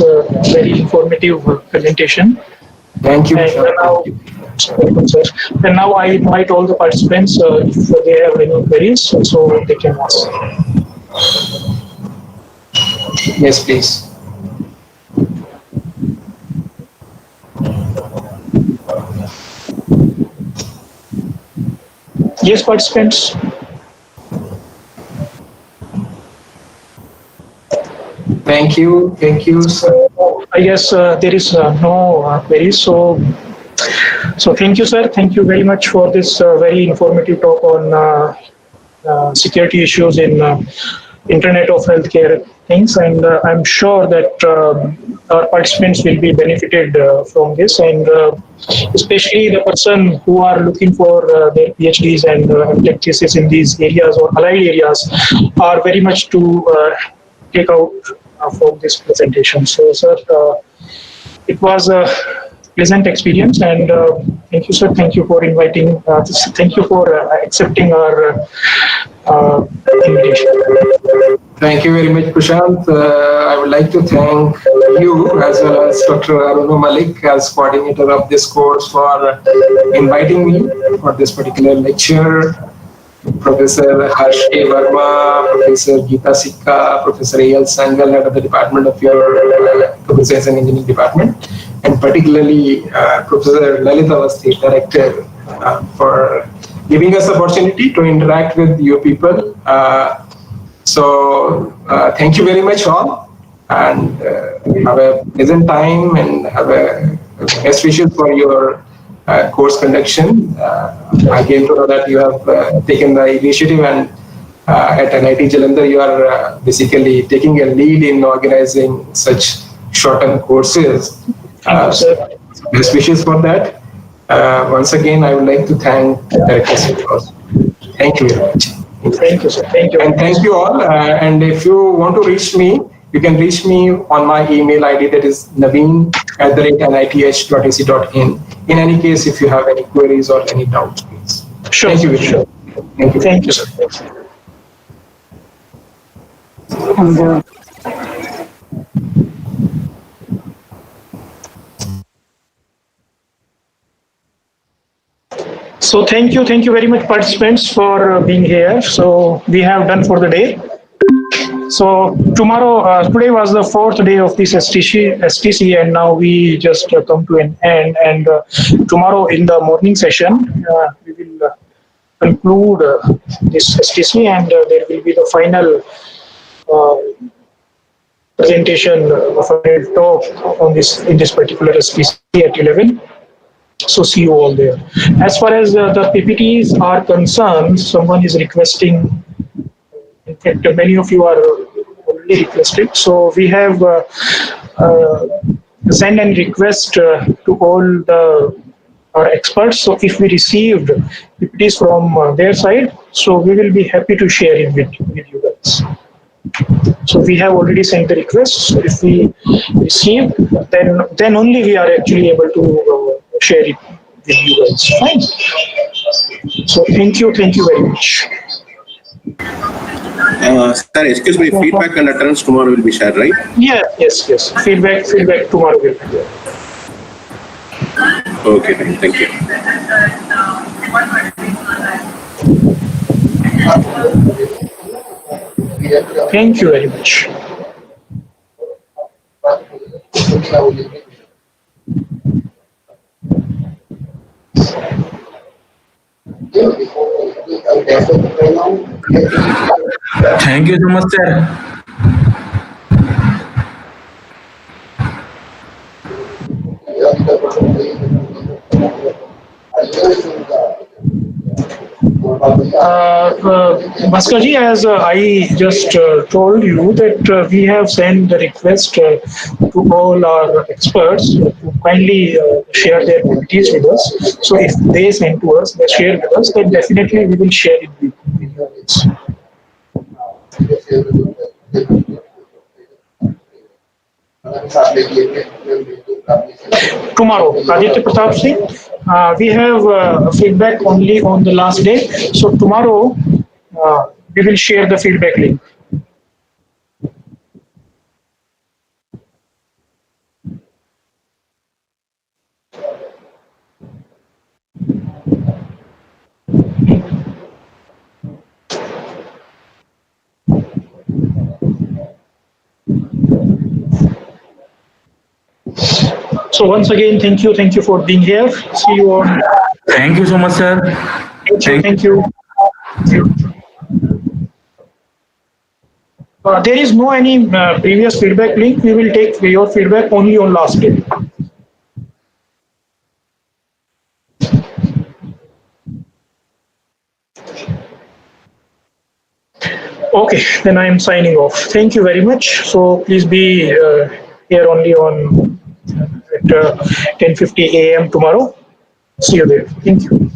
very informative presentation. Thank you. And now I invite all the participants if they have any queries, so they can ask. Yes, please. Yes, participants. Thank you, sir. I guess there is no queries. So thank you, sir. Thank you very much for this very informative talk on security issues in Internet of Healthcare things, and I'm sure that our participants will be benefited from this, and especially the person who are looking for their PhDs and tech thesis in these areas or allied areas are very much to take out from this presentation. So, sir, it was a pleasant experience, and thank you, sir. Thank you for inviting. Thank you for accepting our invitation. Thank you very much, Prashant. I would like to thank you as well as Dr. Aruna Malik as coordinator of this course for inviting me for this particular lecture. Professor Harsh A. Verma, Professor Geeta Sikka, Professor A.L. Sangal, head of the Department of your Computer Science and Engineering Department, and particularly Professor Lalita Avasthi, Director, for giving us the opportunity to interact with you people. So thank you very much all, and have a pleasant time and have a best wishes for your course conduction. I came to know that you have taken the initiative and at NIT Jalandhar, you are basically taking a lead in organizing such short-term courses. Best wishes for that. Once again, I would like to thank Director Singh. Thank you very much. Thank you, sir. Thank you. And thank you all. And if you want to reach me, you can reach me on my email ID, that is naveen@nith.ac.in. In any case, if you have any queries or any doubts, please. Sure. Thank you. Sure. Thank you. Thank you, sir. So thank you very much, participants, for being here. So we have done for the day. So tomorrow, today was the fourth day of this STC, and now we just come to an end. And tomorrow in the morning session, we will conclude this STC, and there will be the final presentation of a talk on this in this particular SPC at 11. So see you all there. As far as the PPTs are concerned, someone is requesting. In fact, many of you are already requested. So we have sent a request to all our experts. So if we received PPTs from their side, so we will be happy to share it with you guys. So we have already sent the request. So if we receive, then only we are actually able to share it with you guys. Fine. So thank you very much. Sir, excuse me, feedback and attendance tomorrow will be shared, right? Yeah, yes. Feedback tomorrow will be there. Okay, thank you. Thank you very much. Thank you so much, sir. Bhaskar ji, as I just told you that we have sent the request to all our experts to kindly share their PPTs with us. So if they send to us, they share with us, then definitely we will share it with you guys. Tomorrow, Aditya Pratap Singh, we have feedback only on the last day. So tomorrow, we will share the feedback link. So once again, thank you for being here. See you on. Thank you so much, sir. Thank you. There is no any previous feedback link. We will take your feedback only on last day. Okay, then I am signing off. Thank you very much. So please be here only on at 10:50 a.m. tomorrow. See you there. Thank you.